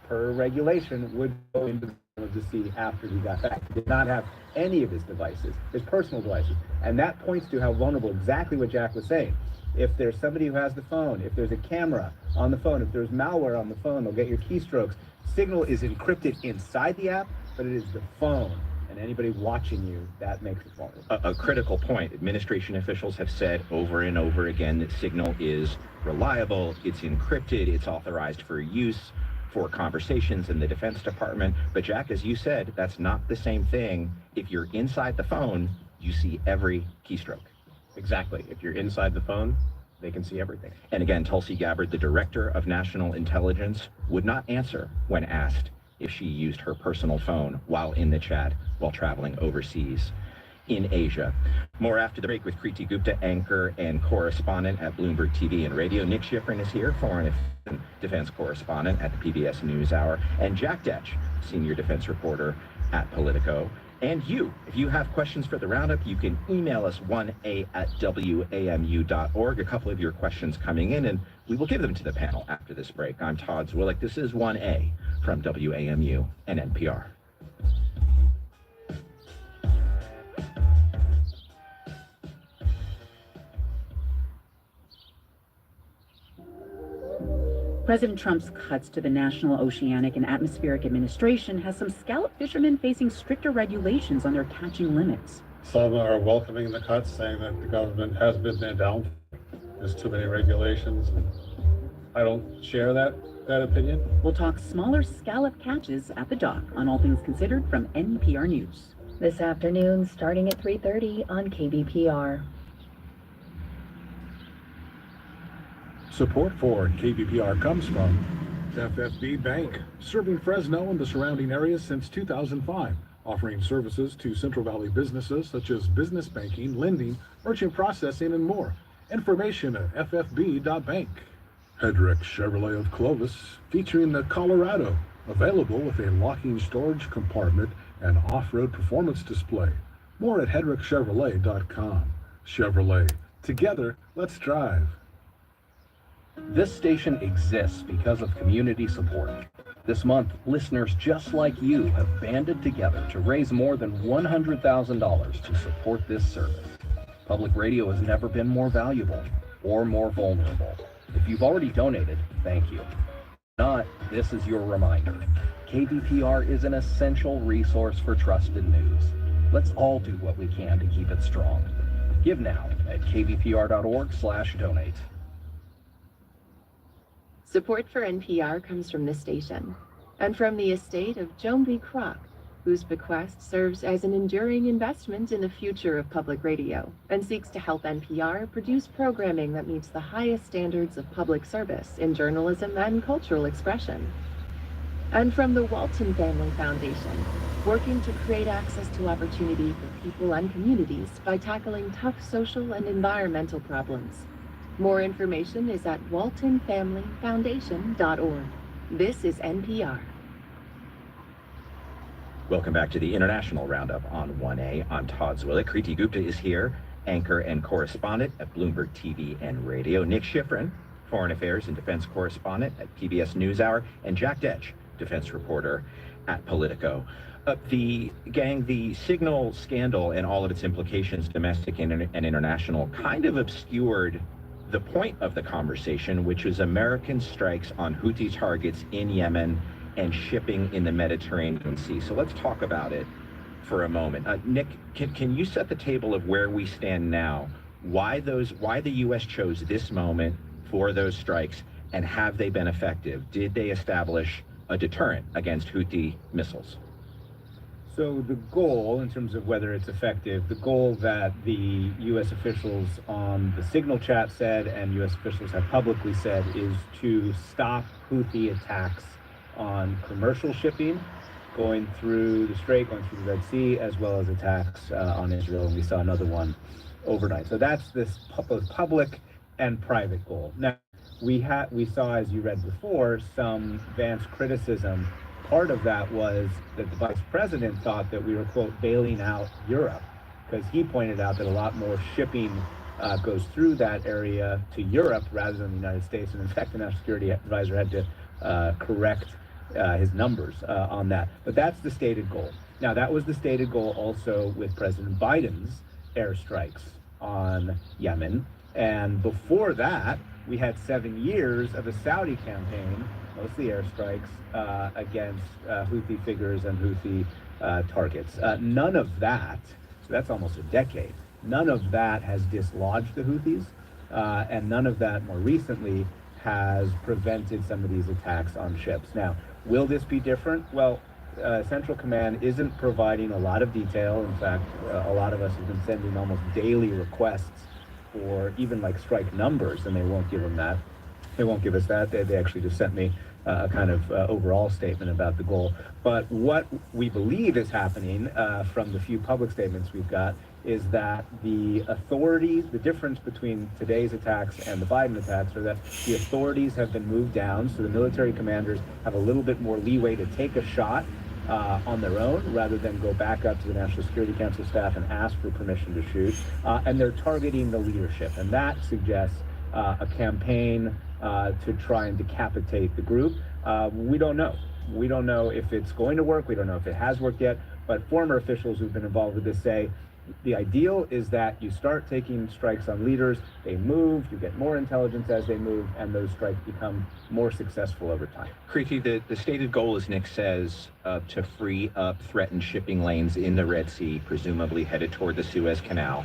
per regulation, would go into the of the sea after he got back. He did not have any of his devices, his personal devices. And that points to how vulnerable, exactly what Jack was saying. If there's somebody who has the phone, if there's a camera on the phone, if there's malware on the phone, they'll get your keystrokes. Signal is encrypted inside the app, but it is the phone. And anybody watching you, that makes it vulnerable. A critical point. Administration officials have said over and over again that Signal is reliable, it's encrypted, it's authorized for use for conversations in the Defense Department. But Jack, as you said, that's not the same thing. If you're inside the phone, you see every keystroke. Exactly. If you're inside the phone, they can see everything. And again, Tulsi Gabbard, the Director of National Intelligence, would not answer when asked if she used her personal phone while in the chat while traveling overseas in Asia. More after the break with Kriti Gupta, anchor and correspondent at Bloomberg TV and Radio. Nick Schifrin is here, foreign defense correspondent at the PBS NewsHour, and Jack Detch, senior defense reporter at Politico. And you, if you have questions for the Roundup, you can email us 1a@wamu.org. A couple of your questions coming in, and we will give them to the panel after this break. I'm Todd Zwillick. This is 1A from WAMU and NPR. President Trump's cuts to the National Oceanic and Atmospheric Administration has some scallop fishermen facing stricter regulations on their catching limits. Some are welcoming the cuts, saying that the government has been their downfall. There's too many regulations. And I don't share that opinion. We'll talk smaller scallop catches at the dock on All Things Considered from NPR News. This afternoon, starting at 3:30 on KBPR. Support for KBPR comes from FFB Bank, serving Fresno and the surrounding areas since 2005, offering services to Central Valley businesses such as business banking, lending, merchant processing, and more. Information at ffb.bank. Hedrick Chevrolet of Clovis, featuring the Colorado, available with a locking storage compartment and off-road performance display. More at hedrickchevrolet.com. Chevrolet, together, let's drive. This station exists because of community support. This month, listeners just like you have banded together to raise more than $100,000 to support this service. Public radio has never been more valuable or more vulnerable. If you've already donated, thank you. If not, this is your reminder. KBPR is an essential resource for trusted news. Let's all do what we can to keep it strong. Give now at kbpr.org/donate. Support for NPR comes from this station and from the estate of Joan B. Kroc, whose bequest serves as an enduring investment in the future of public radio and seeks to help NPR produce programming that meets the highest standards of public service in journalism and cultural expression. And from the Walton Family Foundation, working to create access to opportunity for people and communities by tackling tough social and environmental problems. More information is at waltonfamilyfoundation.org. This is NPR. Welcome back to the International Roundup on 1A. I'm Todd Zwillick. Kriti Gupta is here, anchor and correspondent at Bloomberg TV and Radio. Nick Schifrin, foreign affairs and defense correspondent at PBS NewsHour. And Jack Detch, defense reporter at Politico. The signal scandal and all of its implications, domestic and international, kind of obscured the point of the conversation, which was American strikes on Houthi targets in Yemen and shipping in the Mediterranean Sea. So let's talk about it for a moment. Nick, can you set the table of where we stand now? Why the U.S. chose this moment for those strikes, and have they been effective? Did they establish a deterrent against Houthi missiles? So the goal, in terms of whether it's effective, the goal that the U.S. officials on the Signal chat said and U.S. officials have publicly said is to stop Houthi attacks on commercial shipping going through the Strait, going through the Red Sea, as well as attacks on Israel. And we saw another one overnight. So that's this both public and private goal. Now, we saw, as you read before, some Vance criticism. Part of that was that the vice president thought that we were, quote, bailing out Europe, because he pointed out that a lot more shipping goes through that area to Europe rather than the United States. And in fact, the National Security Advisor had to correct his numbers on that. But that's the stated goal. Now, that was the stated goal also with President Biden's airstrikes on Yemen. And before that, we had 7 years of a Saudi campaign, mostly airstrikes, against Houthi figures and Houthi targets. None of that, so that's almost a decade, none of that has dislodged the Houthis, and none of that more recently has prevented some of these attacks on ships. Now, will this be different? Well, Central Command isn't providing a lot of detail. In fact, a lot of us have been sending almost daily requests for even like strike numbers, and they won't give them that. They won't give us that. They actually just sent me a kind of overall statement about the goal. But what we believe is happening from the few public statements we've got is that the authorities, the difference between today's attacks and the Biden attacks are that the authorities have been moved down, so the military commanders have a little bit more leeway to take a shot on their own rather than go back up to the National Security Council staff and ask for permission to shoot. And they're targeting the leadership. And that suggests a campaign to try and decapitate the group. We don't know. We don't know if it's going to work. We don't know if it has worked yet. But former officials who've been involved with this say the ideal is that you start taking strikes on leaders, they move, you get more intelligence as they move, and those strikes become more successful over time. Kriti, the stated goal, as Nick says, to free up threatened shipping lanes in the Red Sea, presumably headed toward the Suez Canal.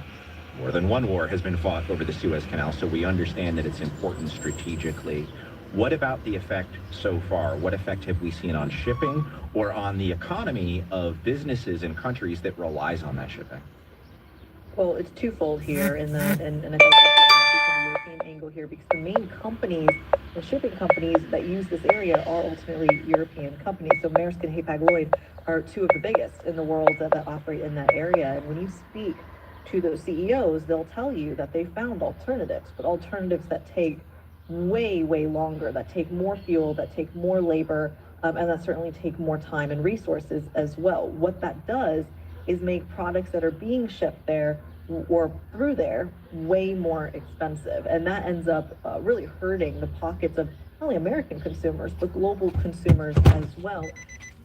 More than one war has been fought over the Suez Canal, so we understand that it's important strategically. What about the effect so far? What effect have we seen on shipping or on the economy of businesses and countries that relies on that shipping? Well, it's twofold here in that, and I think the European angle here, because the main companies, the shipping companies that use this area are ultimately European companies. So Maersk and Hapag-Lloyd are two of the biggest in the world that operate in that area. And when you speak to those CEOs, they'll tell you that they found alternatives, but alternatives that take way, way longer, that take more fuel, that take more labor, and that certainly take more time and resources as well. What that does is make products that are being shipped there or through there way more expensive. And that ends up really hurting the pockets of not only American consumers, but global consumers as well.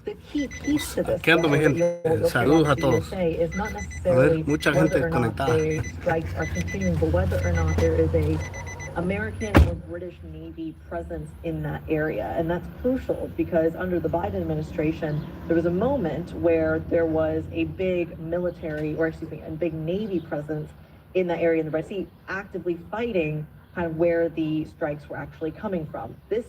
The key piece to this Saludos a todos. is not necessarily mucha whether gente or not conectada. the strikes are continuing, but whether or not there is a American or British Navy presence in that area. And that's crucial because under the Biden administration, there was a moment where there was a big military, or excuse me, a big Navy presence in that area in the Red Sea, actively fighting kind of where the strikes were actually coming from. This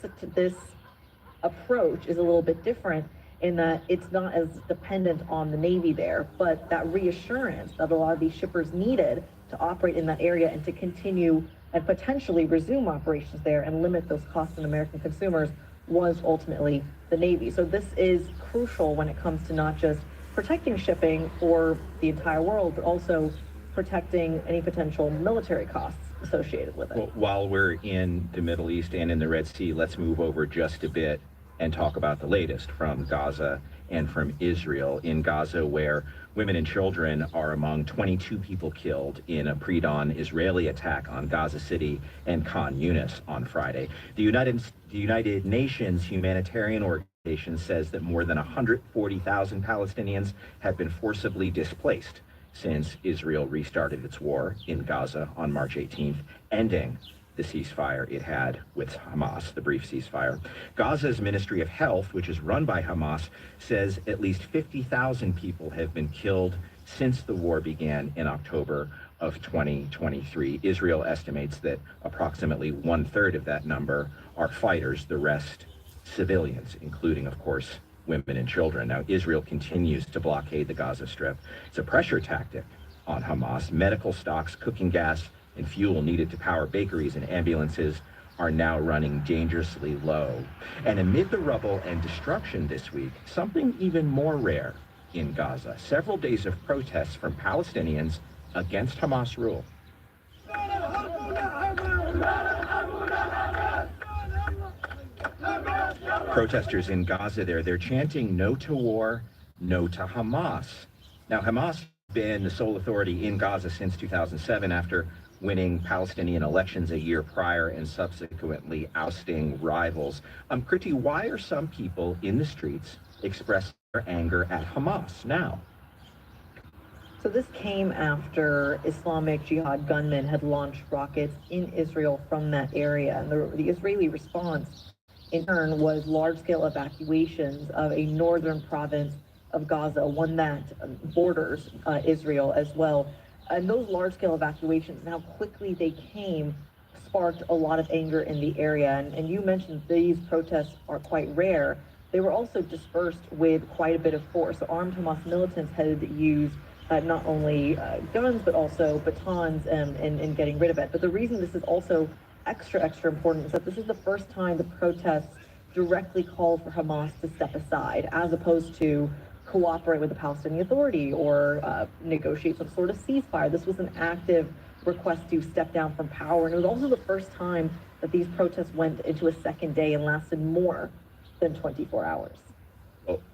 approach is a little bit different in that it's not as dependent on the Navy there, but that reassurance that a lot of these shippers needed to operate in that area and to continue and potentially resume operations there and limit those costs on American consumers was ultimately the Navy. So this is crucial when it comes to not just protecting shipping for the entire world, but also protecting any potential military costs associated with it. Well, while we're in the Middle East and in the Red Sea, let's move over just a bit and talk about the latest from Gaza and from Israel. In Gaza, where women and children are among 22 people killed in a pre-dawn Israeli attack on Gaza City and Khan Yunis on Friday. The United Nations humanitarian organization says that more than 140,000 Palestinians have been forcibly displaced since Israel restarted its war in Gaza on March 18th, ending the ceasefire it had with Hamas, the brief ceasefire. Gaza's Ministry of Health, which is run by Hamas, says at least 50,000 people have been killed since the war began in October of 2023. Israel estimates that approximately 1/3 of that number are fighters, the rest civilians, including, of course, women and children. Now, Israel continues to blockade the Gaza Strip. It's a pressure tactic on Hamas. Medical stocks, cooking gas, and fuel needed to power bakeries and ambulances are now running dangerously low. And amid the rubble and destruction this week, something even more rare in Gaza, several days of protests from Palestinians against Hamas rule. Protesters in Gaza they're chanting no to war, no to Hamas. Now, Hamas has been the sole authority in Gaza since 2007 after winning Palestinian elections a year prior and subsequently ousting rivals. Kriti, why are some people in the streets expressing their anger at Hamas now? So this came after Islamic Jihad gunmen had launched rockets in Israel from that area. And the Israeli response, in turn, was large-scale evacuations of a northern province of Gaza, one that borders Israel as well. And those large-scale evacuations and how quickly they came sparked a lot of anger in the area. And you mentioned these protests are quite rare. They were also dispersed with quite a bit of force. So armed Hamas militants had used not only guns, but also batons in getting rid of it. But the reason this is also extra important is that this is the first time the protests directly call for Hamas to step aside, as opposed to cooperate with the Palestinian Authority or negotiate some sort of ceasefire. This was an active request to step down from power. And it was also the first time that these protests went into a second day and lasted more than 24 hours.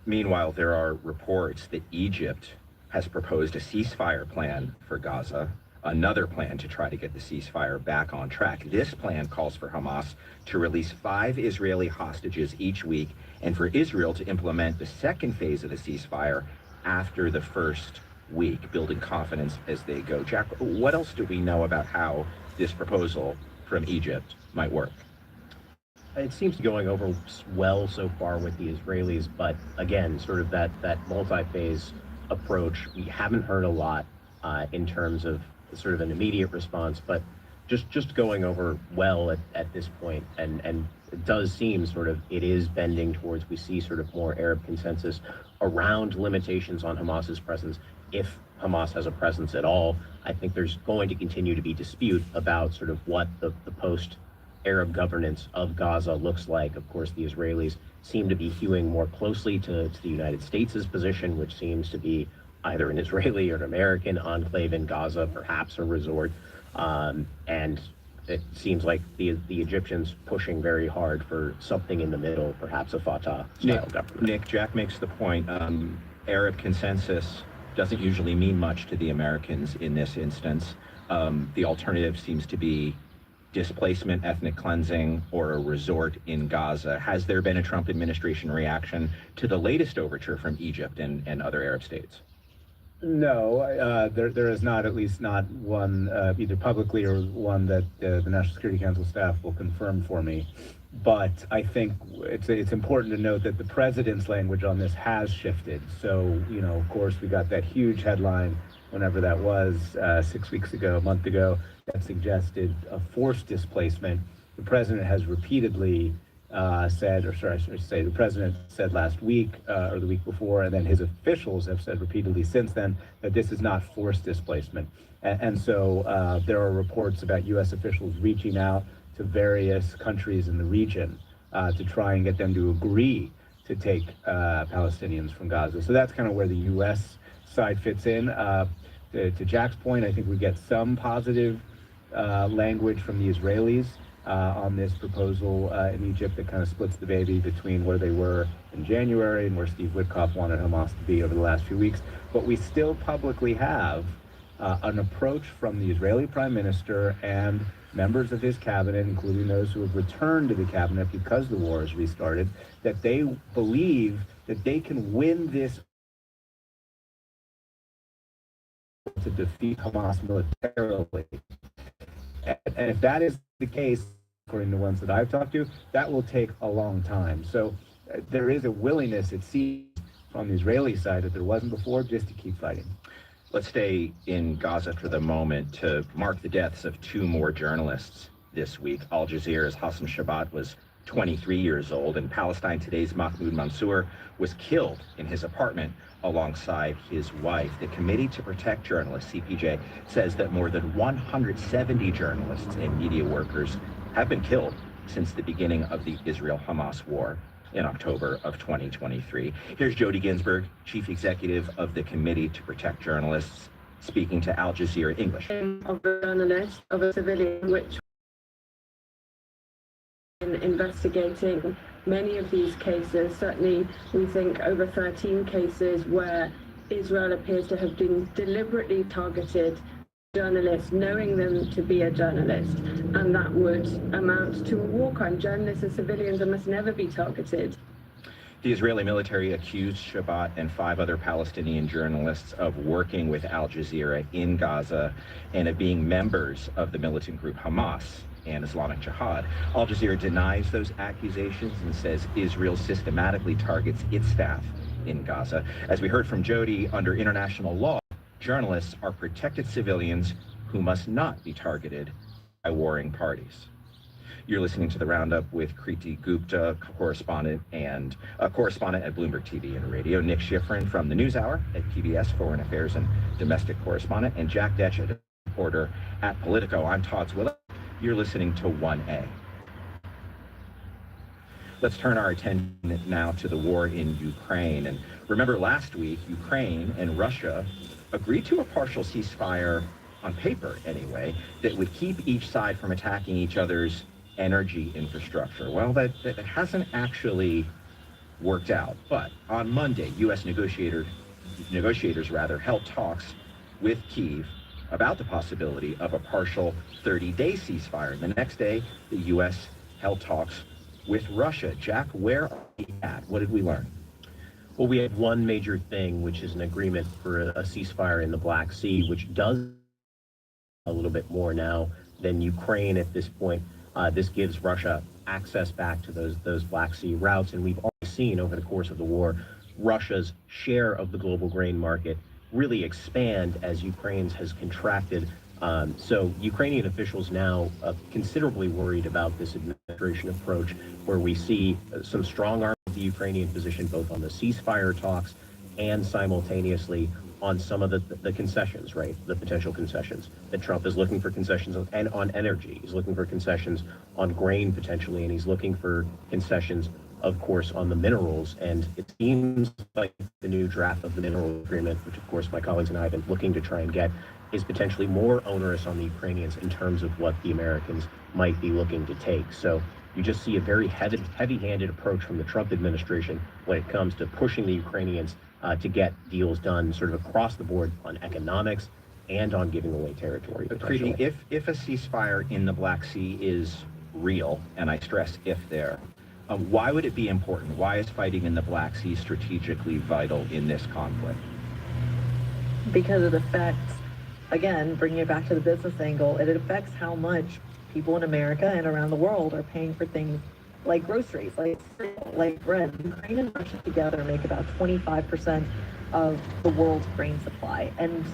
Meanwhile, there are reports that Egypt has proposed a ceasefire plan for Gaza, another plan to try to get the ceasefire back on track. This plan calls for Hamas to release 5 Israeli hostages each week and for Israel to implement the second phase of the ceasefire after the first week, building confidence as they go. Jack, what else do we know about how this proposal from Egypt might work? It seems to be going over well so far with the Israelis, but again, sort of that multi-phase approach, we haven't heard a lot in terms of sort of an immediate response, but just going over well at this point, and it does seem sort of it is bending towards, we see sort of more Arab consensus around limitations on Hamas's presence. If Hamas has a presence at all, I think there's going to continue to be dispute about sort of what the post-Arab governance of Gaza looks like. Of course, the Israelis seem to be hewing more closely to the United States' position, which seems to be either an Israeli or an American enclave in Gaza, perhaps a resort. And it seems like the Egyptians pushing very hard for something in the middle, perhaps a Fatah-style government. Nick, Jack makes the point. Arab consensus doesn't usually mean much to the Americans in this instance. The alternative seems to be displacement, ethnic cleansing, or a resort in Gaza. Has there been a Trump administration reaction to the latest overture from Egypt and other Arab states? No, there is not, at least not one, either publicly or one that the National Security Council staff will confirm for me. But I think it's important to note that the president's language on this has shifted. So, you know, of course, we got that huge headline, whenever that was, 6 weeks ago, a month ago, that suggested a forced displacement. The president has repeatedly said, or sorry, I should say, the president said last week or the week before, and then his officials have said repeatedly since then that this is not forced displacement. And so there are reports about U.S. officials reaching out to various countries in the region to try and get them to agree to take Palestinians from Gaza. So that's kind of where the U.S. side fits in. To Jack's point, I think we get some positive language from the Israelis on this proposal in Egypt that kind of splits the baby between where they were in January and where Steve Witkoff wanted Hamas to be over the last few weeks. But we still publicly have an approach from the Israeli Prime Minister and members of his cabinet, including those who have returned to the cabinet because the war has restarted, that they believe that they can win this to defeat Hamas militarily. And if that is the case, according to the ones that I've talked to, that will take a long time. So there is a willingness, it seems, from the Israeli side that there wasn't before, just to keep fighting. Let's stay in Gaza for the moment to mark the deaths of 2 more journalists this week. Al Jazeera's Hassan Shabbat was 23 years old, and Palestine Today's Mahmoud Mansour was killed in his apartment alongside his wife. The Committee to Protect Journalists, CPJ, says that more than 170 journalists and media workers have been killed since the beginning of the Israel-Hamas war in October of 2023. Here's Jody Ginsburg, Chief Executive of the Committee to Protect Journalists, speaking to Al Jazeera English. Of a journalist, of a civilian, which in investigating many of these cases, certainly we think over 13 cases where Israel appears to have been deliberately targeted journalists, knowing them to be a journalist, and that would amount to a war crime. Journalists are civilians and must never be targeted. The Israeli military accused Shabbat and 5 other Palestinian journalists of working with Al Jazeera in Gaza and of being members of the militant group Hamas and Islamic Jihad. Al Jazeera denies those accusations and says Israel systematically targets its staff in Gaza. As we heard from Jody, under international law, journalists are protected civilians who must not be targeted by warring parties. You're listening to the Roundup with Kriti Gupta, correspondent at Bloomberg TV and Radio, Nick Schifrin from the NewsHour at PBS, foreign affairs and domestic correspondent, and Jack Detch, a reporter at Politico. I'm Todd Zwillick. You're listening to 1A. Let's turn our attention now to the war in Ukraine. And remember, last week, Ukraine and Russia agreed to a partial ceasefire, on paper anyway, that would keep each side from attacking each other's energy infrastructure. Well, that hasn't actually worked out. But on Monday, U.S. negotiators held talks with Kyiv about the possibility of a partial 30-day ceasefire. The next day, the U.S. held talks with Russia. Jack, where are we at? What did we learn? Well, we have one major thing, which is an agreement for a ceasefire in the Black Sea, which does a little bit more now than Ukraine at this point. This gives Russia access back to those Black Sea routes, and we've already seen over the course of the war Russia's share of the global grain market really expand as Ukraine's has contracted. So Ukrainian officials now considerably worried about this administration approach, where we see some strong arm of the Ukrainian position both on the ceasefire talks and simultaneously on some of the concessions, right? The potential concessions that Trump is looking for concessions on, and on energy. He's looking for concessions on grain potentially, and he's looking for concessions, of course, on the minerals. And it seems like the new draft of the mineral agreement, which of course my colleagues and I have been looking to try and get, is potentially more onerous on the Ukrainians in terms of what the Americans might be looking to take. So you just see a very heavy-handed approach from the Trump administration when it comes to pushing the Ukrainians to get deals done sort of across the board on economics and on giving away territory. But Preeti, if a ceasefire in the Black Sea is real, and I stress if there, why would it be important? Why is fighting in the Black Sea strategically vital in this conflict? Because it affects, again, bringing it back to the business angle, it affects how much people in America and around the world are paying for things like groceries, like bread. Ukraine and Russia together make about 25% of the world's grain supply, and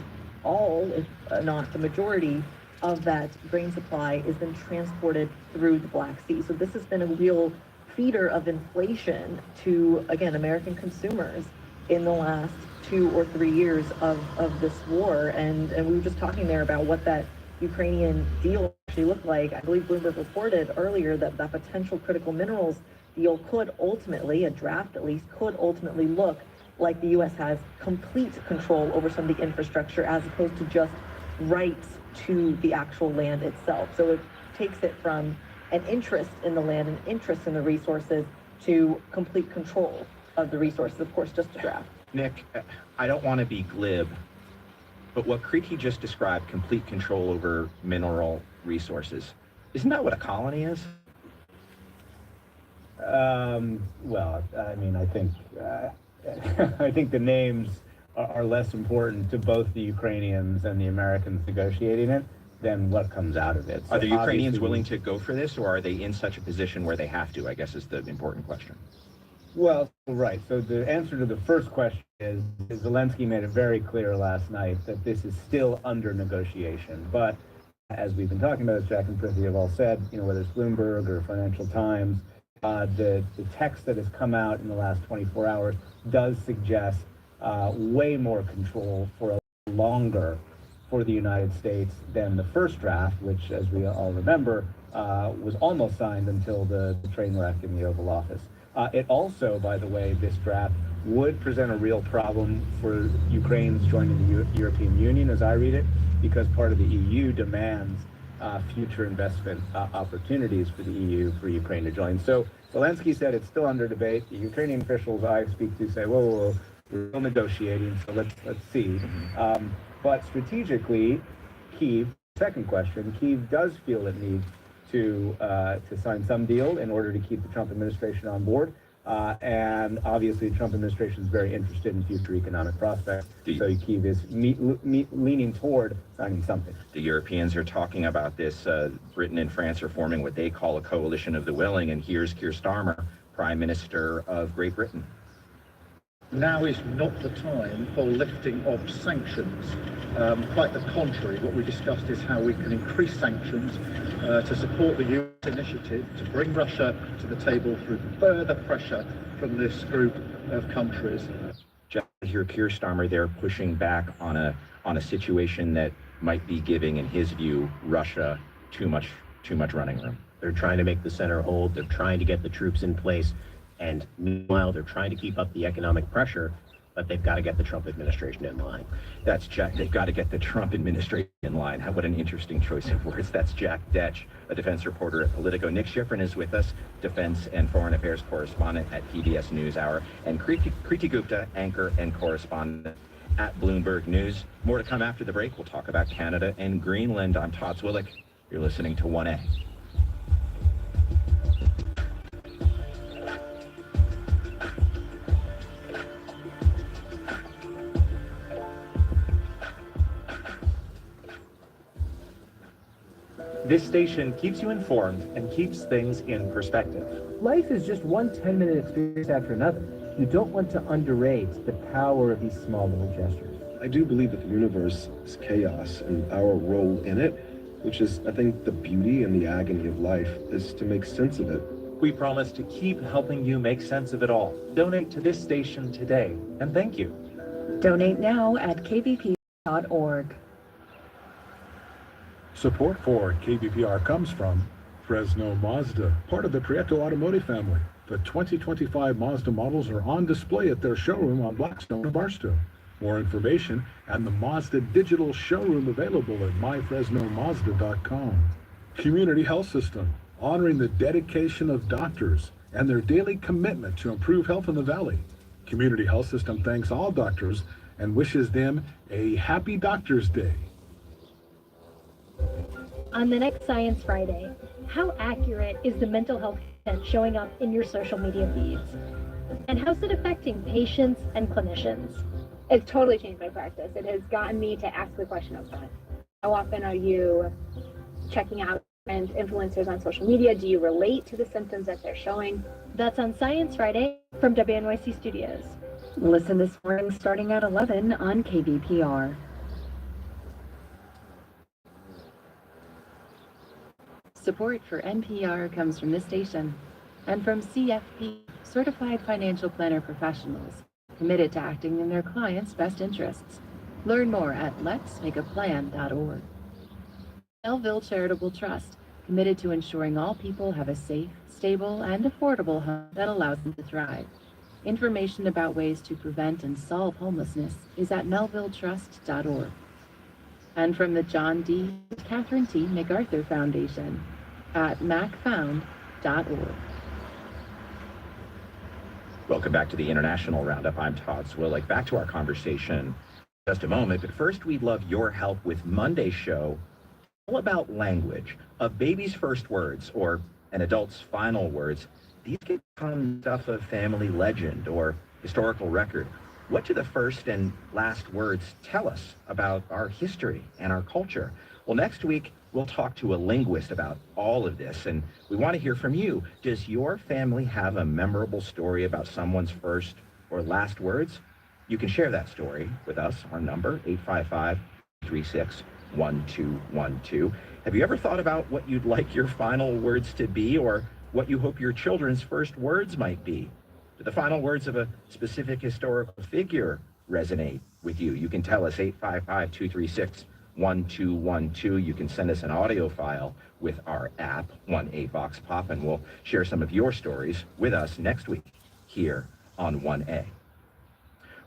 all, if not the majority, of that grain supply is then transported through the Black Sea. So this has been a real feeder of inflation to, again, American consumers in the last 2 or 3 years of this war. And we were just talking there about what that Ukrainian deal actually looked like. I believe Bloomberg reported earlier that that potential critical minerals deal could ultimately, a draft at least, could ultimately look like the U.S. has complete control over some of the infrastructure as opposed to just rights to the actual land itself. So it takes it from an interest in the land, an interest in the resources, to complete control of the resources. Of course, just a draft. Nick, I don't want to be glib, but what Preeti just described, complete control over mineral resources, isn't that what a colony is? Well, I mean, I think I think the names are less important to both the Ukrainians and the Americans negotiating it than what comes out of it. So are the Ukrainians willing to go for this, or are they in such a position where they have to, I guess is the important question. Well, right. So the answer to the first question is Zelensky made it very clear last night that this is still under negotiation. But as we've been talking about, as Jack and Prithvi have all said, whether it's Bloomberg or Financial Times, the text that has come out in the last 24 hours does suggest way more control for a longer for the United States than the first draft, which, as we all remember, was almost signed until the train wreck in the Oval Office. It also, by the way, this draft would present a real problem for Ukraine's joining the European Union, as I read it, because part of the EU demands future investment opportunities for the EU for Ukraine to join. So Zelensky said it's still under debate. The Ukrainian officials I speak to say, whoa, we're still negotiating, so let's see. But strategically, Kyiv, second question, Kyiv does feel it needs to sign some deal in order to keep the Trump administration on board. And obviously, the Trump administration is very interested in future economic prospects. So Kyiv is leaning toward signing something. The Europeans are talking about this. Britain and France are forming what they call a coalition of the willing. And here's Keir Starmer, Prime Minister of Great Britain. Now is not the time for lifting of sanctions. Quite the contrary, what we discussed is how we can increase sanctions to support the US initiative to bring Russia to the table through further pressure from this group of countries. Just hear Keir Starmer there pushing back on a situation that might be giving, in his view, Russia too much running room. They're trying to make the center hold. They're trying to get the troops in place. And meanwhile, they're trying to keep up the economic pressure. but they've got to get the Trump administration in line. That's Jack. They've got to get the Trump administration in line. What an interesting choice of words. That's Jack Detch, a defense reporter at Politico. Nick Schifrin is with us, defense and foreign affairs correspondent at PBS NewsHour, and Kriti Gupta, anchor and correspondent at Bloomberg News. More to come after the break. We'll talk about Canada and Greenland. I'm Todd Zwillich. You're listening to 1A. This station keeps you informed and keeps things in perspective. Life is just one 10-minute experience after another. You don't want to underrate the power of these small little gestures. I do believe that the universe is chaos, and our role in it, which is, I think, the beauty and the agony of life, is to make sense of it. We promise to keep helping you make sense of it all. Donate to this station today, and thank you. Donate now at kvp.org. Support for KBPR comes from Fresno Mazda, part of the Prieto Automotive family. The 2025 Mazda models are on display at their showroom on Blackstone in Barstow. More information and the Mazda digital showroom available at myfresnomazda.com. Community Health System, honoring the dedication of doctors and their daily commitment to improve health in the Valley. Community Health System thanks all doctors and wishes them a happy Doctors' Day. On the next Science Friday, how accurate is the mental health content showing up in your social media feeds? And how's it affecting patients and clinicians? It's totally changed my practice. It has gotten me to ask the question up front. How often are you checking out and influencers on social media? Do you relate to the symptoms that they're showing? That's on Science Friday from WNYC Studios. Listen this morning starting at 11 on KBPR. Support for NPR comes from this station and from CFP, Certified Financial Planner Professionals, committed to acting in their clients' best interests. Learn more at letsmakeaplan.org. Melville Charitable Trust, committed to ensuring all people have a safe, stable, and affordable home that allows them to thrive. Information about ways to prevent and solve homelessness is at melvilletrust.org. And from the John D. Catherine T. MacArthur Foundation at macfound.org. Welcome back to the International Roundup. I'm Todd Zwillich. Back to our conversation in just a moment, but first we'd love your help with Monday's show, all about language. A baby's first words or an adult's final words, these can become stuff of family legend or historical record. What do the first and last words tell us about our history and our culture? Well, next week, we'll talk to a linguist about all of this, and we want to hear from you. Does your family have a memorable story about someone's first or last words? You can share that story with us. Our number, 855-361212. Have you ever thought about what you'd like your final words to be, or what you hope your children's first words might be? Do the final words of a specific historical figure resonate with you? You can tell us 855-236-1212. You can send us an audio file with our app, 1A Vox Pop, and we'll share some of your stories with us next week here on 1A.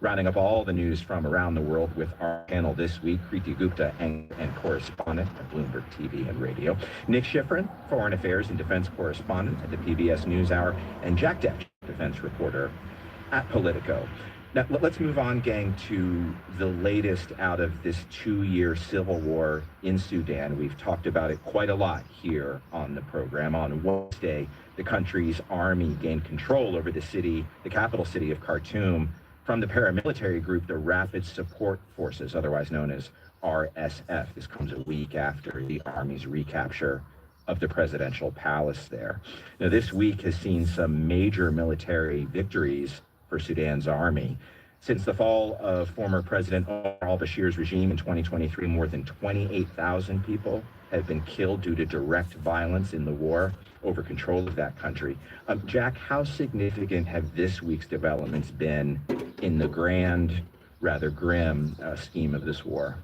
Rounding up all the news from around the world with our panel this week, Kriti Gupta, anchor and correspondent at Bloomberg TV and Radio, Nick Schifrin, foreign affairs and defense correspondent at the PBS NewsHour, and Jack Detch, defense reporter at Politico. Now, let's move on, gang, to the latest out of this 2-year civil war in Sudan. We've talked about it quite a lot here on the program. On Wednesday, the country's army gained control over the capital city of Khartoum, from the paramilitary group, the Rapid Support Forces, otherwise known as RSF. This comes a week after the Army's recapture of the presidential palace there. Now, this week has seen some major military victories for Sudan's army. Since the fall of former President Omar al-Bashir's regime in 2023, more than 28,000 people have been killed due to direct violence in the war over control of that country. Jack, how significant have this week's developments been in the grand, rather grim scheme of this war?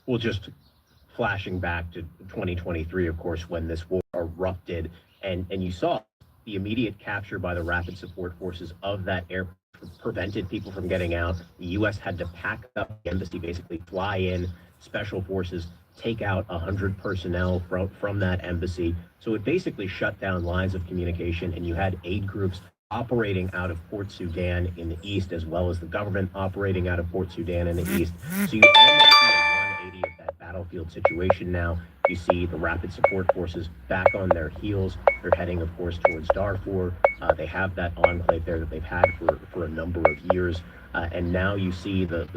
Well, just flashing back to 2023, of course, when this war erupted, and you saw the immediate capture by the Rapid Support Forces of that airport prevented people from getting out. The U.S. had to pack up the embassy, basically fly in special forces, take out 100 personnel from that embassy. So it basically shut down lines of communication, and you had aid groups operating out of Port Sudan in the east, as well as the government operating out of Port Sudan in the east. So you almost see a 180 of that battlefield situation now. You see the rapid support forces back on their heels. They're heading, of course, towards Darfur. They have that enclave there that they've had for a number of years. And now you see the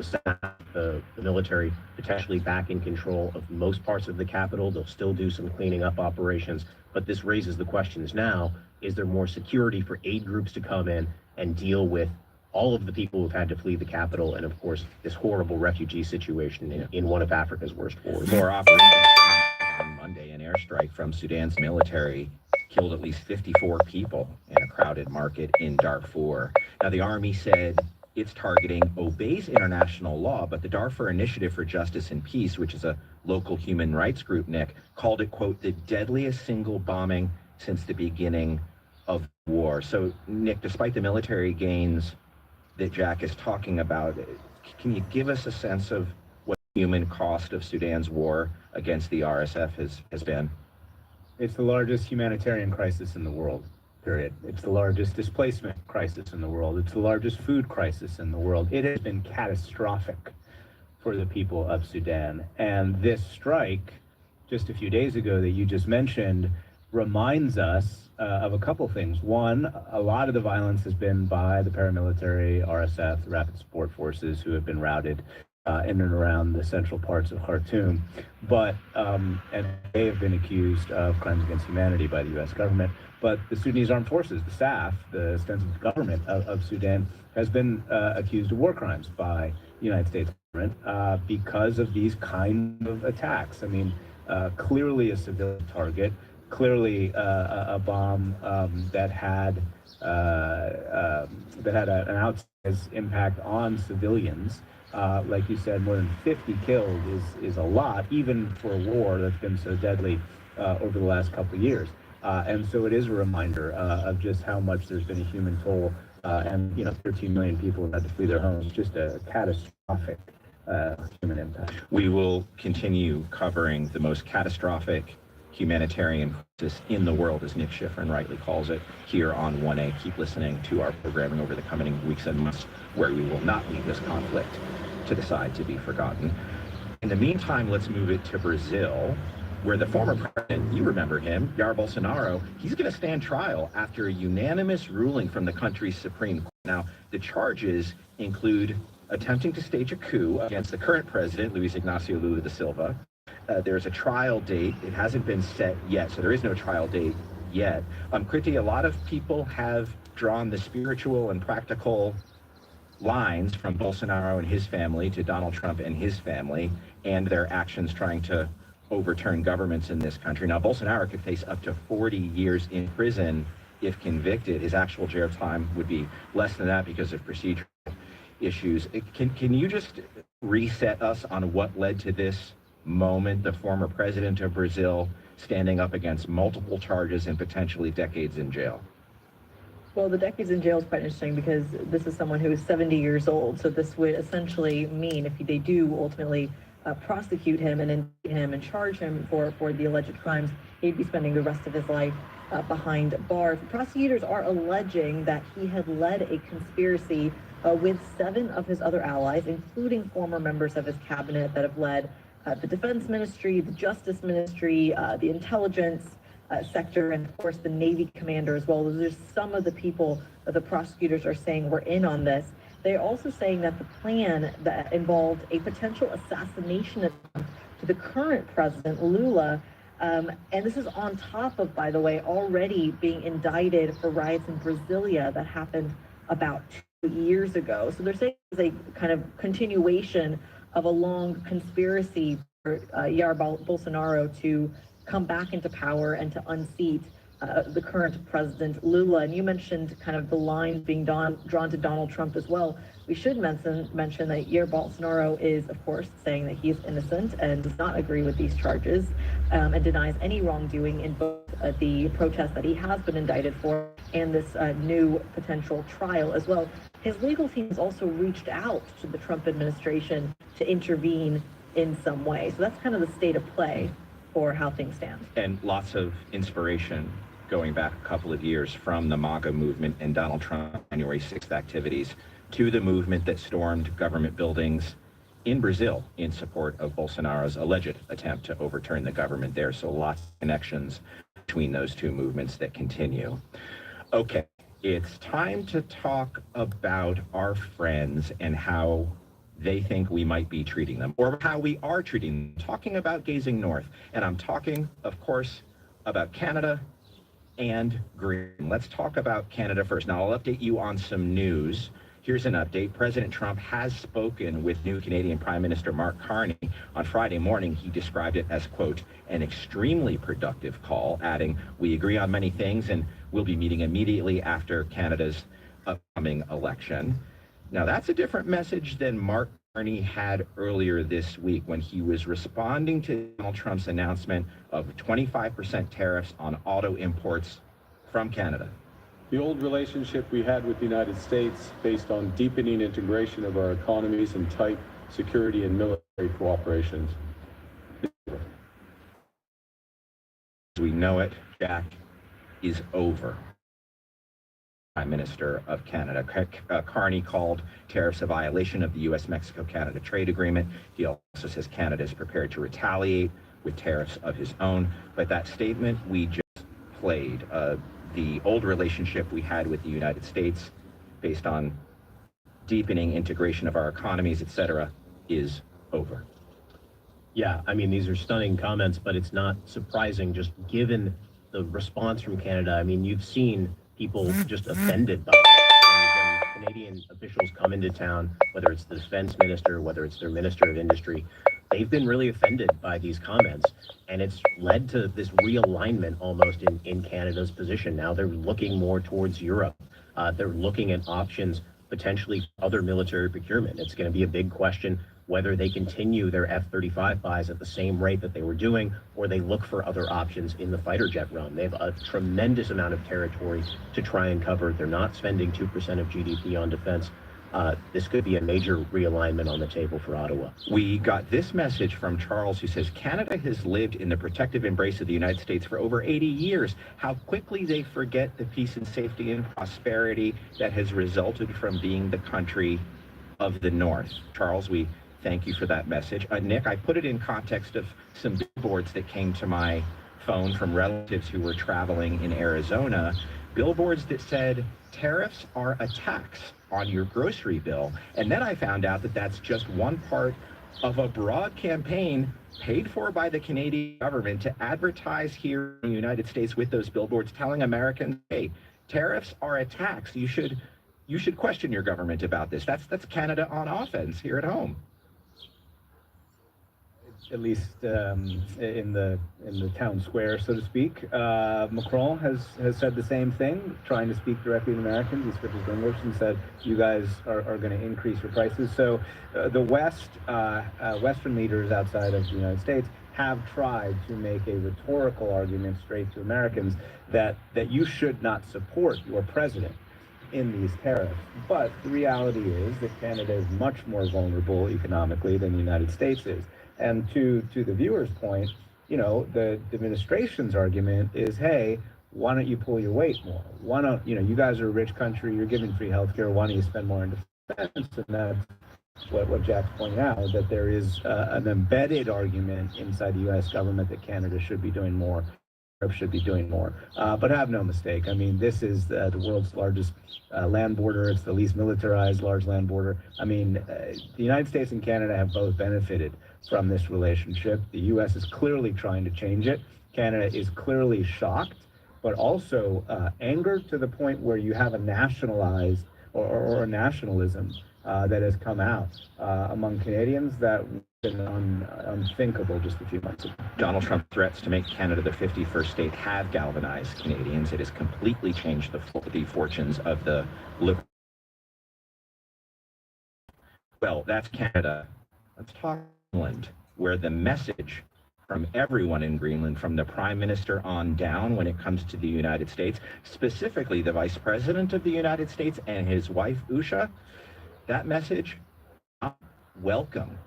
military potentially back in control of most parts of the capital. They'll still do some cleaning up operations. But this raises the questions now, is there more security for aid groups to come in and deal with all of the people who've had to flee the capital, and of course, this horrible refugee situation in one of Africa's worst wars? More operations on Monday, an airstrike from Sudan's military killed at least 54 people in a crowded market in Darfur. Now, the army said its targeting obeys international law, but the Darfur Initiative for Justice and Peace, which is a local human rights group, Nick, called it, quote, the deadliest single bombing since the beginning of war. So, Nick, despite the military gains that Jack is talking about, can you give us a sense of what the human cost of Sudan's war against the RSF has been? It's the largest humanitarian crisis in the world, period. It's the largest displacement crisis in the world. It's the largest food crisis in the world. It has been catastrophic for the people of Sudan. And this strike, just a few days ago that you just mentioned, reminds us of a couple things. One, a lot of the violence has been by the paramilitary, RSF, the Rapid Support Forces, who have been routed in and around the central parts of Khartoum. But, and they have been accused of crimes against humanity by the U.S. government. But the Sudanese Armed Forces, the SAF, the ostensive government of Sudan, has been accused of war crimes by the United States government because of these kind of attacks. I mean, clearly a civilian target, clearly a bomb that had an outsized impact on civilians. Like you said, more than 50 killed is a lot, even for a war that's been so deadly over the last couple of years. And so it is a reminder of just how much there's been a human toll. And, 13 million people have had to flee their homes, just a catastrophic human impact. We will continue covering the most catastrophic humanitarian crisis in the world, as Nick Schifrin rightly calls it, here on 1A. Keep listening to our programming over the coming weeks and months, where we will not leave this conflict to the side to be forgotten. In the meantime, let's move it to Brazil, where the former president, you remember him, Jair Bolsonaro, he's going to stand trial after a unanimous ruling from the country's Supreme Court. Now, the charges include attempting to stage a coup against the current president, Luiz Inácio Lula da Silva. There's a trial date. It hasn't been set yet, so there is no trial date yet. Kriti, a lot of people have drawn the spiritual and practical lines from Bolsonaro and his family to Donald Trump and his family, and their actions trying to overturn governments in this country. Now, Bolsonaro could face up to 40 years in prison if convicted. His actual jail time would be less than that because of procedural issues. Can you just reset us on what led to this moment, the former president of Brazil standing up against multiple charges and potentially decades in jail? Well, the decades in jail is quite interesting because this is someone who is 70 years old. So this would essentially mean, if they do ultimately prosecute him and indict him and charge him for the alleged crimes, he'd be spending the rest of his life behind bars. Prosecutors are alleging that he had led a conspiracy with 7 of his other allies, including former members of his cabinet that have led the defense ministry, the justice ministry, the intelligence sector, and of course the Navy commander as well. Those are just some of the people that the prosecutors are saying were in on this. They're also saying that the plan that involved a potential assassination attempt to the current president, Lula, and this is on top of, by the way, already being indicted for riots in Brasilia that happened about 2 years ago. So they're saying it's a kind of continuation of a long conspiracy for Jair Bolsonaro to come back into power and to unseat the current president, Lula. And you mentioned kind of the line being drawn to Donald Trump as well. We should mention that Jair Bolsonaro is, of course, saying that he is innocent and does not agree with these charges, and denies any wrongdoing in both the protest that he has been indicted for and this new potential trial as well. His legal team has also reached out to the Trump administration to intervene in some way. So that's kind of the state of play for how things stand. And lots of inspiration going back a couple of years from the MAGA movement and Donald Trump's January 6th activities to the movement that stormed government buildings in Brazil in support of Bolsonaro's alleged attempt to overturn the government there. So lots of connections between those two movements that continue. Okay, it's time to talk about our friends and how they think we might be treating them, or how we are treating them. Talking about gazing north, and I'm talking, of course, about Canada and Green. Let's talk about Canada first. Now, I'll update you on some news. Here's an update. President Trump has spoken with new Canadian Prime Minister Mark Carney. On Friday morning, he described it as, quote, an extremely productive call, adding, we agree on many things and we'll be meeting immediately after Canada's upcoming election. Now, that's a different message than Mark Carney had earlier this week when he was responding to Donald Trump's announcement of 25% tariffs on auto imports from Canada. The old relationship we had with the United States, based on deepening integration of our economies and tight security and military cooperations. As we know it, Jack, is over. Prime Minister of Canada. Carney called tariffs a violation of the U.S.-Mexico-Canada trade agreement. He also says Canada is prepared to retaliate with tariffs of his own. But that statement we just played, the old relationship we had with the United States, based on deepening integration of our economies, etc., is over. Yeah, I mean, these are stunning comments, but it's not surprising just given the response from Canada. I mean, you've seen people just offended by it. When Canadian officials come into town, whether it's the defense minister, whether it's their minister of industry, they've been really offended by these comments. And it's led to this realignment almost in Canada's position. Now they're looking more towards Europe. They're looking at options, potentially other military procurement. It's going to be a big question whether they continue their F-35 buys at the same rate that they were doing, or they look for other options in the fighter jet realm. They have a tremendous amount of territory to try and cover. They're not spending 2% of GDP on defense. This could be a major realignment on the table for Ottawa. We got this message from Charles, who says, Canada has lived in the protective embrace of the United States for over 80 years. How quickly they forget the peace and safety and prosperity that has resulted from being the country of the North. Charles, we thank you for that message. Nick, I put it in context of some billboards that came to my phone from relatives who were traveling in Arizona. Billboards that said, tariffs are a tax on your grocery bill. And then I found out that that's just one part of a broad campaign paid for by the Canadian government to advertise here in the United States with those billboards telling Americans, hey, tariffs are a tax. You should question your government about this. That's Canada on offense here at home. At least in the town square, so to speak. Macron has said the same thing, trying to speak directly to Americans. He switched his English and said, you guys are going to increase your prices. So the Western leaders outside of the United States have tried to make a rhetorical argument straight to Americans that you should not support your president in these tariffs. But the reality is that Canada is much more vulnerable economically than the United States is. And to the viewer's point, the administration's argument is, hey, why don't you pull your weight more? Why don't, you guys are a rich country, you're giving free healthcare, why don't you spend more in defense? And that's what Jack's pointing out, that there is an embedded argument inside the U.S. government that Canada should be doing more, Europe should be doing more. But have no mistake, I mean, this is the world's largest land border. It's the least militarized large land border. I mean, the United States and Canada have both benefited from this relationship. The U.S. is clearly trying to change it. Canada is clearly shocked, but also angered to the point where you have a nationalized or a nationalism that has come out among Canadians that unthinkable just a few months ago. Donald Trump's threats to make Canada the 51st state have galvanized Canadians. It has completely changed the fortunes of the liberal. Well, that's Canada. Let's talk Greenland, where the message from everyone in Greenland, from the Prime Minister on down when it comes to the United States, specifically the Vice President of the United States and his wife, Usha, that message, welcome.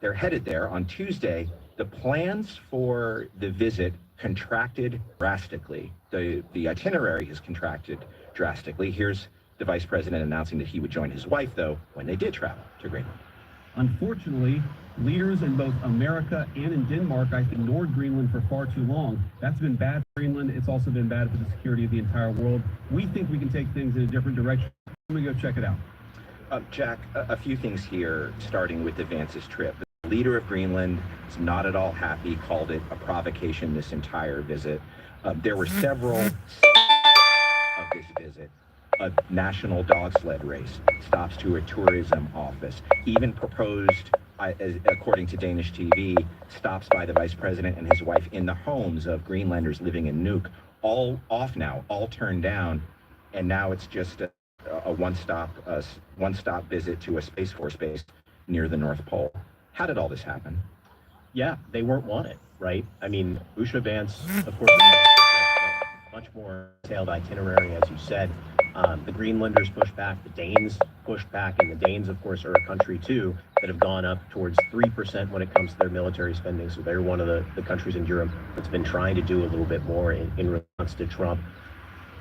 They're headed there on Tuesday. The plans for the visit contracted drastically. The itinerary has contracted drastically. Here's the Vice President announcing that he would join his wife, though, when they did travel to Greenland. Unfortunately, leaders in both America and in Denmark, I think, ignored Greenland for far too long. That's been bad for Greenland. It's also been bad for the security of the entire world. We think we can take things in a different direction. Let me go check it out. Jack, a few things here, starting with Vance's trip. The leader of Greenland is not at all happy, called it a provocation, this entire visit. There were several of this visit. A national dog sled race, stops to a tourism office, even proposed, according to Danish TV, stops by the Vice President and his wife in the homes of Greenlanders living in Nuuk, all off now, all turned down, and now it's just a one-stop visit to a Space Force base near the North Pole. How did all this happen? Yeah, they weren't wanted, right? I mean, Usha Vance, of course, much more detailed itinerary, as you said. The Greenlanders pushed back, the Danes pushed back, and the Danes, of course, are a country, too, that have gone up towards 3% when it comes to their military spending. So they're one of the countries in Europe that's been trying to do a little bit more in response to Trump.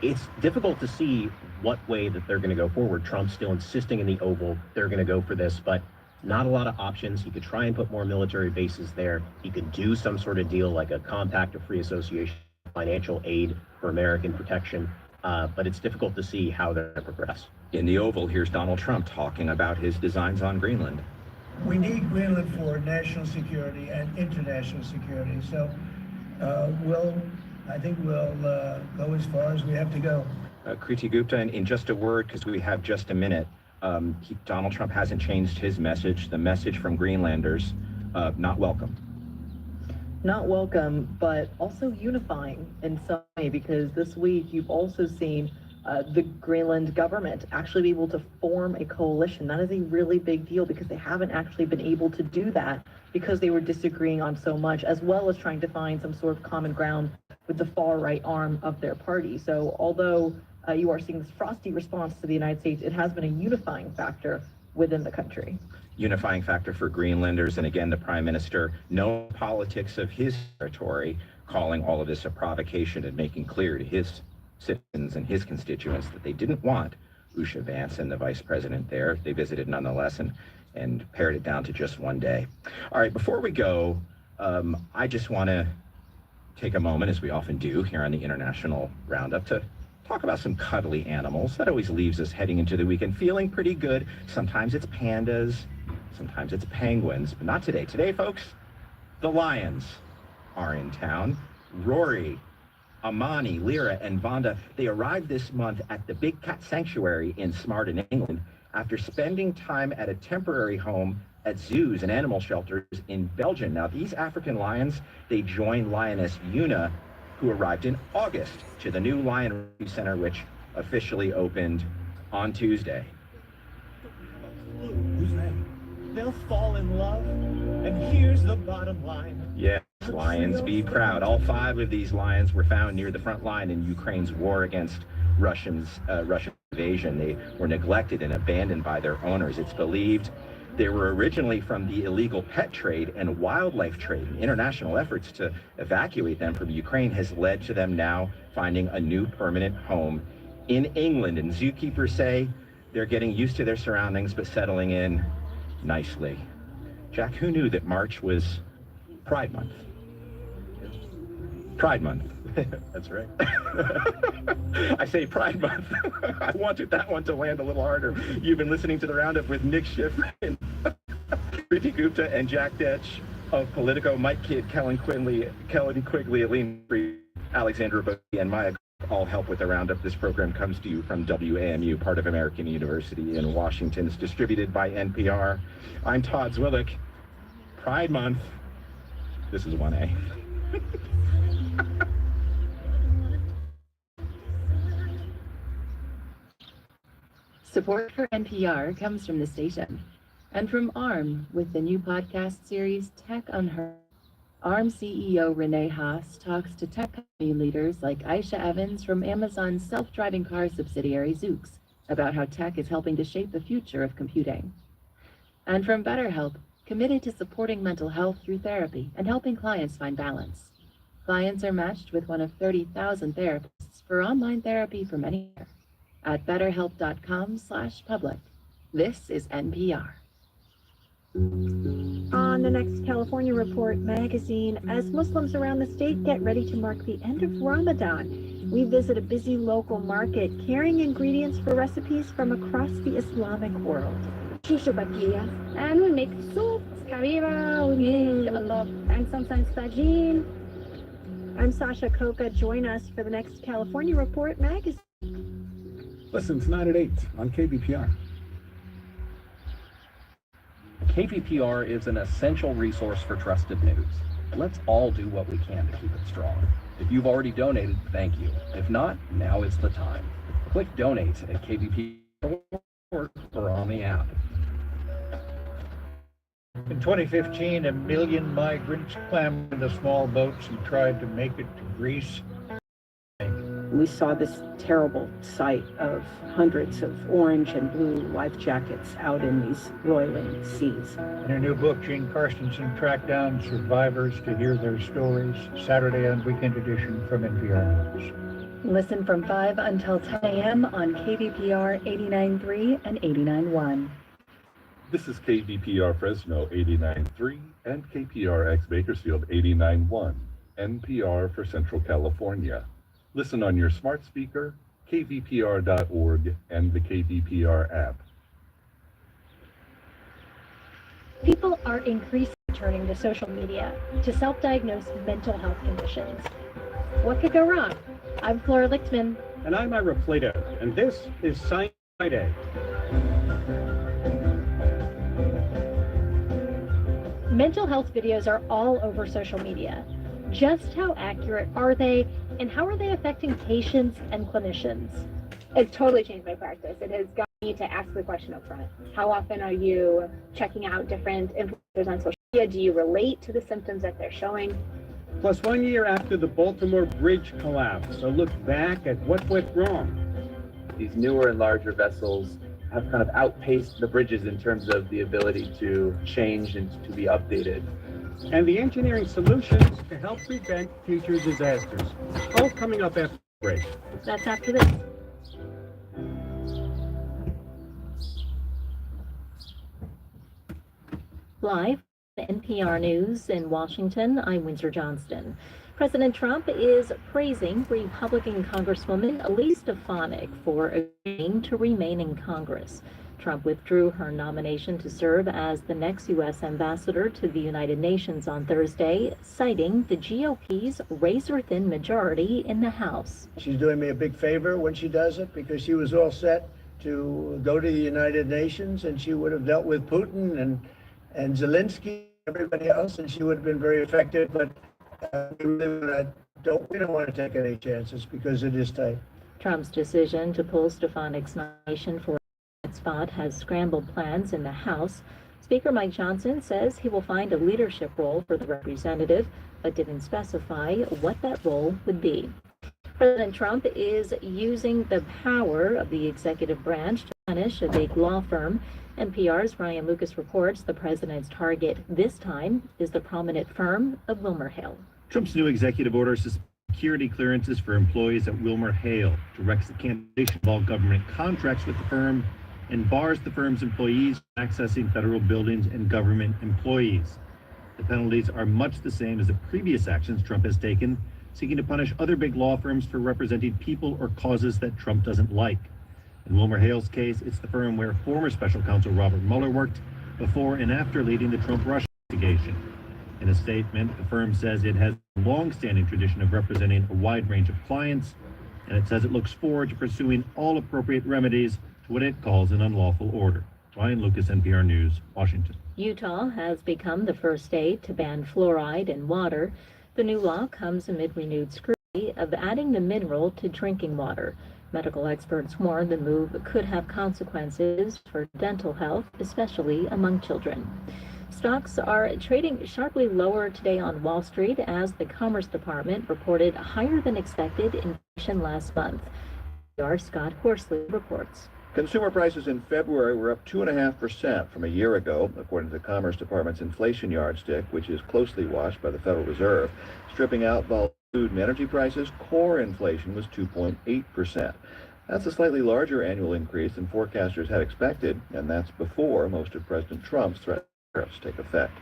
It's difficult to see what way that they're going to go forward. Trump's still insisting in the Oval they're going to go for this, but not a lot of options. He could try and put more military bases there. He could do some sort of deal like a compact of free association, financial aid for American protection. But it's difficult to see how they're going to progress. In the Oval, here's Donald Trump talking about his designs on Greenland. We need Greenland for national security and international security. So I think we'll go as far as we have to go. Kriti Gupta, in just a word, because we have just a minute, Donald Trump hasn't changed his message. The message from Greenlanders, not welcome. Not welcome, but also unifying in some way, because this week you've also seen the Greenland government actually be able to form a coalition. That is a really big deal because they haven't actually been able to do that because they were disagreeing on so much, as well as trying to find some sort of common ground with the far right arm of their party. So although you are seeing this frosty response to the United States, it has been a unifying factor within the country. Unifying factor for Greenlanders, and again, the Prime Minister, no politics of his territory, calling all of this a provocation and making clear to his citizens and his constituents that they didn't want Usha Vance and the Vice President there. They visited nonetheless and pared it down to just one day. All right, before we go, I just want to take a moment, as we often do here on the International Roundup, to talk about some cuddly animals. That always leaves us heading into the weekend feeling pretty good. Sometimes it's pandas, sometimes it's penguins, but not today. Today, folks, the lions are in town. Rory, Amani, Lyra, and Vonda, they arrived this month at the Big Cat Sanctuary in Smarton, England, after spending time at a temporary home at zoos and animal shelters in Belgium. Now, these African lions, they join Lioness Yuna, who arrived in August, to the new Lion Rescue Center, which officially opened on Tuesday. They'll fall in love, and here's the bottom line. Yes, lions be proud. All 5 of these lions were found near the front line in Ukraine's war against Russian invasion. They were neglected and abandoned by their owners. It's believed they were originally from the illegal pet trade and wildlife trade. International efforts to evacuate them from Ukraine has led to them now finding a new permanent home in England. And zookeepers say they're getting used to their surroundings, but settling in nicely. Jack, who knew that March was Pride Month? Pride Month. That's right. I say Pride Month. I wanted that one to land a little harder. You've been listening to the Roundup with Nick Schifrin, Kriti Gupta, and Jack Detch of Politico, Mike Kidd, Kellen Quigley, Aline Free, Alexandra Bookie, and Maya all help with the Roundup. This program comes to you from WAMU, part of American University in Washington. It's distributed by NPR. I'm Todd Zwillick. Pride Month. This is 1A. Support for NPR comes from the station and from ARM with the new podcast series Tech Unheard. ARM CEO Renee Haas talks to tech company leaders like Aisha Evans from Amazon's self-driving car subsidiary Zoox about how tech is helping to shape the future of computing. And from BetterHelp, committed to supporting mental health through therapy and helping clients find balance. Clients are matched with one of 30,000 therapists for online therapy from anywhere at betterhelp.com/public. This is NPR. On the next California Report magazine, as Muslims around the state get ready to mark the end of Ramadan, we visit a busy local market carrying ingredients for recipes from across the Islamic world. And we make soup, Carrillo, we make a lot, and sometimes tagine. I'm Sasha Coca. Join us for the next California Report magazine. Listen tonight at 8 on KBPR. KVPR is an essential resource for trusted news. Let's all do what we can to keep it strong. If you've already donated, thank you. If not, now is the time. Click donate at KVPR or on the app. In 2015, 1 million migrants clambered into small boats and tried to make it to Greece. We saw this terrible sight of hundreds of orange and blue life jackets out in these roiling seas. In her new book, Jean Carstensen tracked down survivors to hear their stories. Saturday and weekend edition from NPR News. Listen from 5 until 10 a.m. on KVPR 89.3 and 89.1. This is KVPR Fresno 89.3 and KPRX Bakersfield 89.1, NPR for Central California. Listen on your smart speaker, kvpr.org, and the KVPR app. People are increasingly turning to social media to self-diagnose mental health conditions. What could go wrong? I'm Flora Lichtman. And I'm Ira Plato, and this is Science Friday. Mental health videos are all over social media. Just how accurate are they, and how are they affecting patients and clinicians? It's totally changed my practice. It has got me to ask the question up front. How often are you checking out different influencers on social media? Do you relate to the symptoms that they're showing? Plus, 1 year after the Baltimore Bridge collapse, a look back at what went wrong. These newer and larger vessels have kind of outpaced the bridges in terms of the ability to change and to be updated. And the engineering solutions to help prevent future disasters. All coming up after the break. That's after this. Live NPR News in Washington, I'm Windsor Johnston. President Trump is praising Republican Congresswoman Elise Stefanik for agreeing to remain in Congress. Trump withdrew her nomination to serve as the next U.S. ambassador to the United Nations on Thursday, citing the GOP's razor-thin majority in the House. She's doing me a big favor when she does it, because she was all set to go to the United Nations, and she would have dealt with Putin and Zelensky, everybody else, and she would have been very effective. But we don't want to take any chances because it is tight. Trump's decision to pull Stefanik's nomination for spot has scrambled plans in the House. Speaker Mike Johnson says he will find a leadership role for the representative, but didn't specify what that role would be. President Trump is using the power of the executive branch to punish a big law firm. NPR's Ryan Lucas reports the president's target this time is the prominent firm of WilmerHale. Trump's new executive order suspends security clearances for employees at WilmerHale, directs the cancellation of all government contracts with the firm, and bars the firm's employees from accessing federal buildings and government employees. The penalties are much the same as the previous actions Trump has taken, seeking to punish other big law firms for representing people or causes that Trump doesn't like. In WilmerHale's case, it's the firm where former special counsel Robert Mueller worked before and after leading the Trump-Russia investigation. In a statement, the firm says it has a long-standing tradition of representing a wide range of clients, and it says it looks forward to pursuing all appropriate remedies to what it calls an unlawful order. Ryan Lucas, NPR News, Washington. Utah has become the first state to ban fluoride in water. The new law comes amid renewed scrutiny of adding the mineral to drinking water. Medical experts warn the move could have consequences for dental health, especially among children. Stocks are trading sharply lower today on Wall Street as the Commerce Department reported higher than expected inflation last month. Our Scott Horsley reports. Consumer prices in February were up 2.5% from a year ago, according to the Commerce Department's inflation yardstick, which is closely watched by the Federal Reserve. Stripping out volatile food and energy prices, core inflation was 2.8%. That's a slightly larger annual increase than forecasters had expected, and that's before most of President Trump's threat tariffs take effect.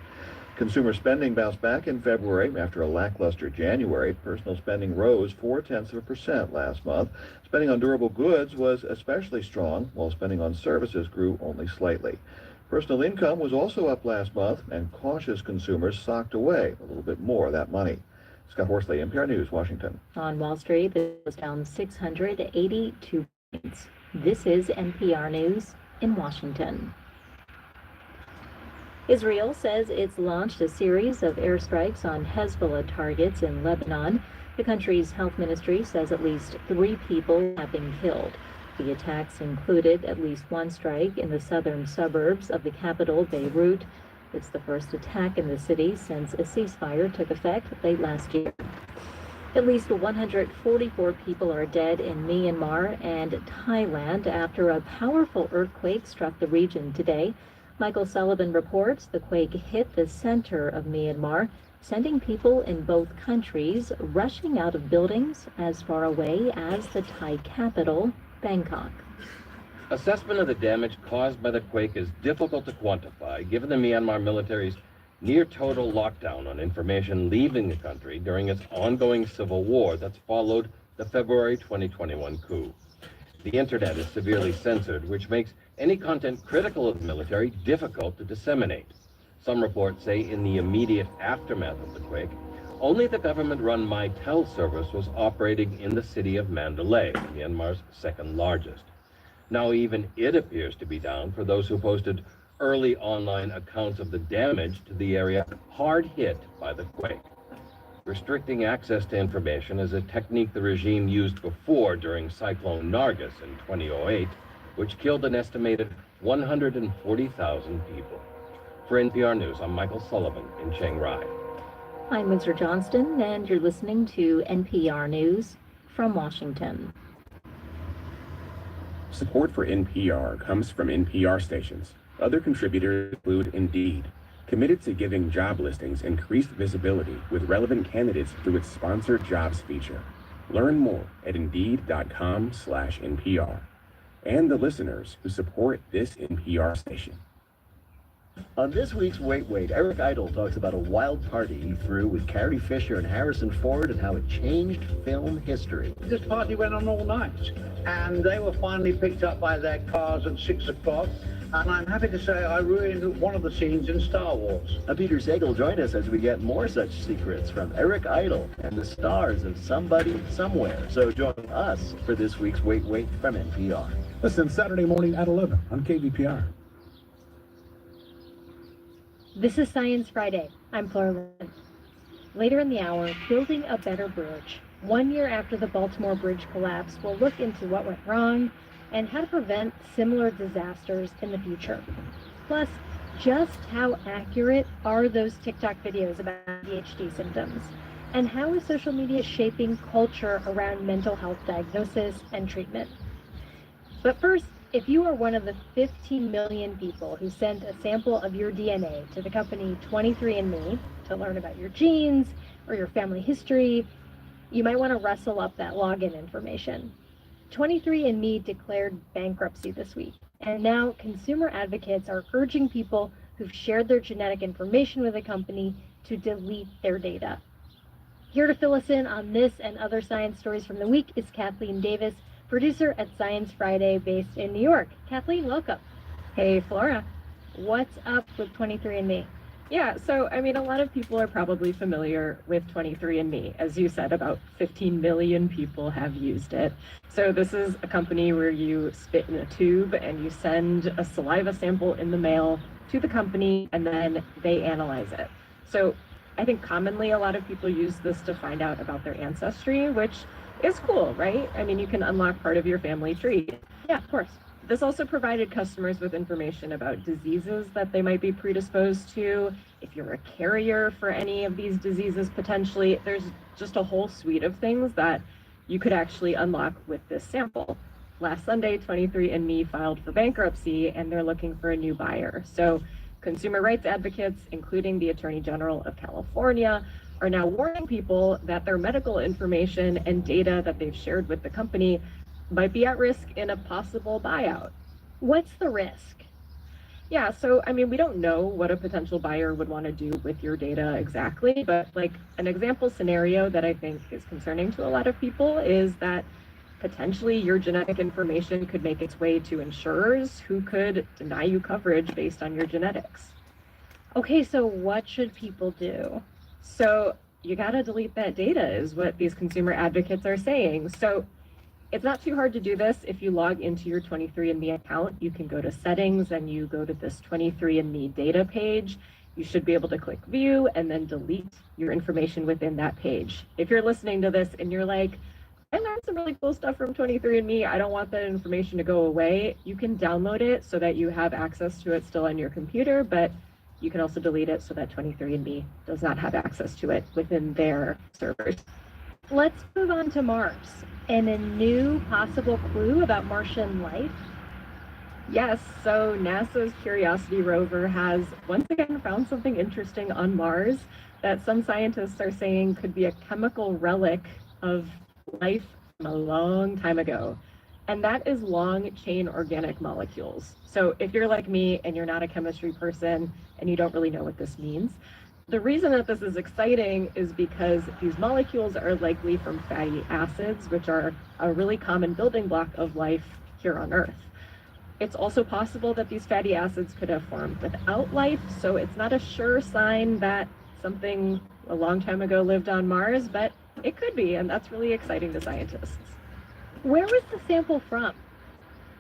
Consumer spending bounced back in February after a lackluster January. Personal spending rose 0.4% last month. Spending on durable goods was especially strong, while spending on services grew only slightly. Personal income was also up last month, and cautious consumers socked away a little bit more of that money. Scott Horsley, NPR News, Washington. On Wall Street, it was down 682 points. This is NPR News in Washington. Israel says it's launched a series of airstrikes on Hezbollah targets in Lebanon. The country's health ministry says at least 3 people have been killed. The attacks included at least one strike in the southern suburbs of the capital, Beirut. It's the first attack in the city since a ceasefire took effect late last year. At least 144 people are dead in Myanmar and Thailand after a powerful earthquake struck the region today. Michael Sullivan reports the quake hit the center of Myanmar, sending people in both countries rushing out of buildings as far away as the Thai capital, Bangkok. Assessment of the damage caused by the quake is difficult to quantify, given the Myanmar military's near-total lockdown on information leaving the country during its ongoing civil war that's followed the February 2021 coup. The internet is severely censored, which makes any content critical of the military difficult to disseminate. Some reports say in the immediate aftermath of the quake, only the government-run MyTel service was operating in the city of Mandalay, Myanmar's second largest. Now even it appears to be down for those who posted early online accounts of the damage to the area hard hit by the quake. Restricting access to information is a technique the regime used before during Cyclone Nargis in 2008, which killed an estimated 140,000 people. For NPR News, I'm Michael Sullivan in Chiang Rai. I'm Windsor Johnston, and you're listening to NPR News from Washington. Support for NPR comes from NPR stations. Other contributors include Indeed, committed to giving job listings increased visibility with relevant candidates through its sponsored jobs feature. Learn more at Indeed.com/NPR. And the listeners who support this NPR station. On this week's Wait, Eric Idle talks about a wild party he threw with Carrie Fisher and Harrison Ford and how it changed film history. This party went on all night, and they were finally picked up by their cars at 6 o'clock. And I'm happy to say I ruined one of the scenes in Star Wars. Peter Sagal joined us as we get more such secrets from Eric Idle and the stars of Somebody Somewhere. So join us for this week's Wait from NPR. Listen Saturday morning at 11 on KVPR. This is Science Friday. I'm Flora Lynn. Later in the hour, Building a Better Bridge. 1 year after the Baltimore Bridge collapse, we'll look into what went wrong and how to prevent similar disasters in the future. Plus, just how accurate are those TikTok videos about ADHD symptoms? And how is social media shaping culture around mental health diagnosis and treatment? But first, if you are one of the 15 million people who sent a sample of your DNA to the company 23andMe to learn about your genes or your family history, you might want to rustle up that login information. 23andMe declared bankruptcy this week, and now consumer advocates are urging people who've shared their genetic information with the company to delete their data. Here to fill us in on this and other science stories from the week is Kathleen Davis, producer at Science Friday based in New York. Kathleen, welcome. Hey, Flora. What's up with 23andMe? Yeah, so I mean, a lot of people are probably familiar with 23andMe. As you said, about 15 million people have used it. So this is a company where you spit in a tube and you send a saliva sample in the mail to the company, and then they analyze it. So I think commonly a lot of people use this to find out about their ancestry, which is cool, right? I mean, you can unlock part of your family tree. Yeah, of course. This also provided customers with information about diseases that they might be predisposed to. If you're a carrier for any of these diseases, potentially, there's just a whole suite of things that you could actually unlock with this sample. Last Sunday, 23andMe filed for bankruptcy, and they're looking for a new buyer. So consumer rights advocates, including the Attorney General of California, are now warning people that their medical information and data that they've shared with the company might be at risk in a possible buyout. What's the risk? Yeah, so I mean, we don't know what a potential buyer would want to do with your data exactly, but like an example scenario that I think is concerning to a lot of people is that potentially your genetic information could make its way to insurers who could deny you coverage based on your genetics. Okay, so what should people do? So you gotta delete that data is what these consumer advocates are saying. So it's not too hard to do this. If you log into your 23andMe account, you can go to settings and you go to this 23andMe data page. You should be able to click view and then delete your information within that page. If you're listening to this and you're like, I learned some really cool stuff from 23andMe, I don't want that information to go away, you can download it so that you have access to it still on your computer, but you can also delete it so that 23andMe does not have access to it within their servers. Let's move on to Mars and a new possible clue about Martian life. Yes, so NASA's Curiosity rover has once again found something interesting on Mars that some scientists are saying could be a chemical relic of life from a long time ago. And that is long chain organic molecules. So if you're like me and you're not a chemistry person and you don't really know what this means, the reason that this is exciting is because these molecules are likely from fatty acids, which are a really common building block of life here on Earth. It's also possible that these fatty acids could have formed without life, so it's not a sure sign that something a long time ago lived on Mars, but it could be, and that's really exciting to scientists. Where was the sample from?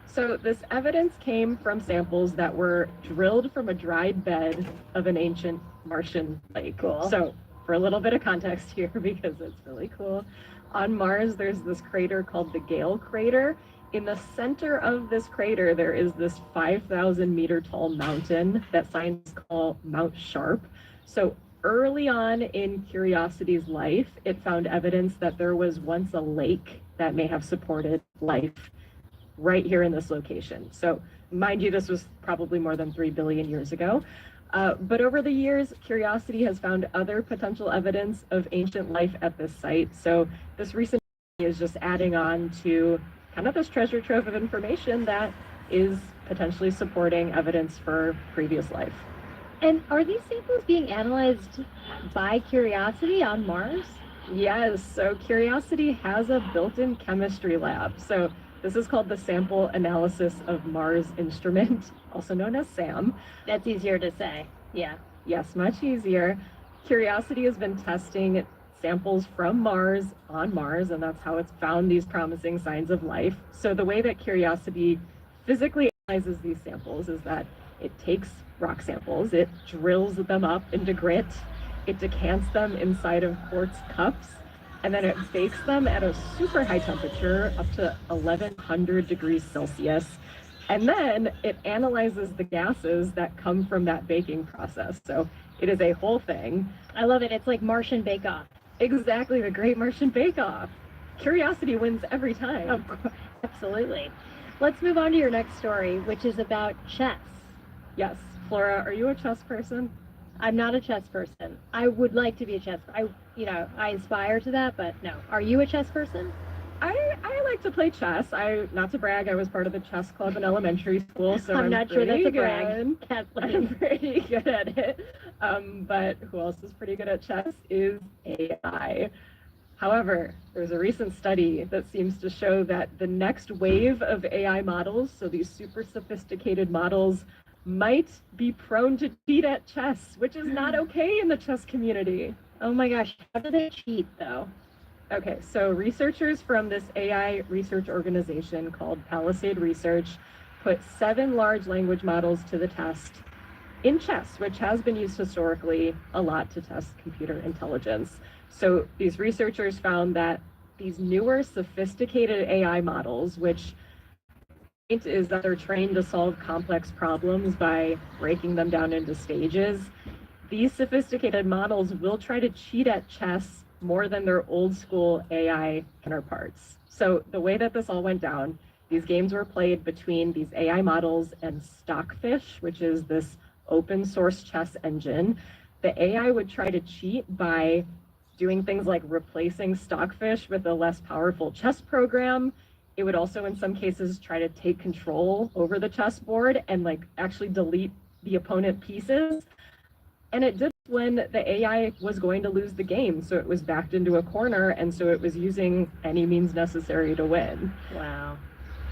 So this evidence came from samples that were drilled from a dried bed of an ancient Martian lake. Cool. So for a little bit of context here, because it's really cool, on Mars there's this crater called the Gale crater. In the center of this crater, there is this 5,000 meter tall mountain that scientists call Mount Sharp. So early on in Curiosity's life, it found evidence that there was once a lake that may have supported life right here in this location. So mind you, this was probably more than 3 billion years ago. But over the years, Curiosity has found other potential evidence of ancient life at this site. So this recent is just adding on to kind of this treasure trove of information that is potentially supporting evidence for previous life. And are these samples being analyzed by Curiosity on Mars? Yes, so Curiosity has a built-in chemistry lab. So this is called the Sample Analysis of Mars Instrument, also known as SAM. That's easier to say, yeah. Yes, much easier. Curiosity has been testing samples from Mars on Mars, and that's how it's found these promising signs of life. So the way that Curiosity physically analyzes these samples is that it takes rock samples, it drills them up into grit, it decants them inside of quartz cups, and then it bakes them at a super high temperature, up to 1100 degrees Celsius. And then it analyzes the gases that come from that baking process. So it is a whole thing. I love it. It's like Martian Bake Off. Exactly, the Great Martian Bake Off. Curiosity wins every time. Of course, absolutely. Let's move on to your next story, which is about chess. Yes. Flora, are you a chess person? I'm not a chess person. I would like to be a chess person. I aspire to that, but no. Are you a chess person? I like to play chess. Not to brag, I was part of the chess club in elementary school, so I'm not sure that's a brag. Kathleen. I'm pretty good at it. But who else is pretty good at chess is AI. However, there's a recent study that seems to show that the next wave of AI models, so these super sophisticated models, might be prone to cheat at chess, which is not okay in the chess community. Oh my gosh, how do they cheat though? Okay, so researchers from this AI research organization called Palisade Research put 7 large language models to the test. in chess, which has been used historically a lot to test computer intelligence. So these researchers found that these newer sophisticated AI models, which is that they're trained to solve complex problems by breaking them down into stages, these sophisticated models will try to cheat at chess more than their old school AI counterparts. So the way that this all went down, these games were played between these AI models and Stockfish, which is this open source chess engine. The AI would try to cheat by doing things like replacing Stockfish with a less powerful chess program. It would also, in some cases, try to take control over the chessboard and like actually delete the opponent pieces. And it did when the AI was going to lose the game. So it was backed into a corner, and so it was using any means necessary to win. Wow.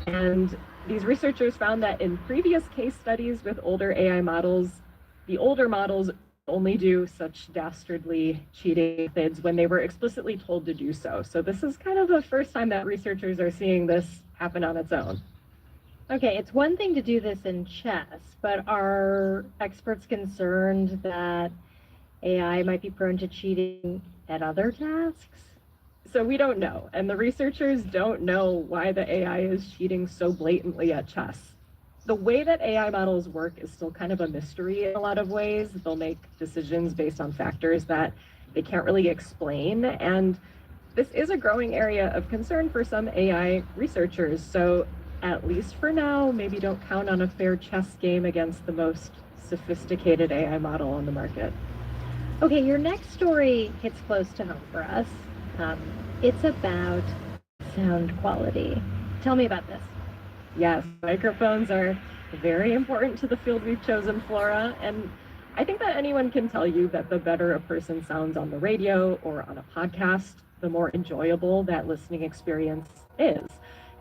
And these researchers found that in previous case studies with older AI models, the older models only do such dastardly cheating methods when they were explicitly told to do so. So this is kind of the first time that researchers are seeing this happen on its own. Okay, it's one thing to do this in chess, but are experts concerned that AI might be prone to cheating at other tasks? So we don't know, and the researchers don't know why the AI is cheating so blatantly at chess. The way that AI models work is still kind of a mystery in a lot of ways. They'll make decisions based on factors that they can't really explain, and this is a growing area of concern for some AI researchers. So at least for now, maybe don't count on a fair chess game against the most sophisticated AI model on the market. Okay, your next story hits close to home for us. It's about sound quality. Tell me about this. Yes, microphones are very important to the field we've chosen, Flora, and I think that anyone can tell you that the better a person sounds on the radio or on a podcast, the more enjoyable that listening experience is.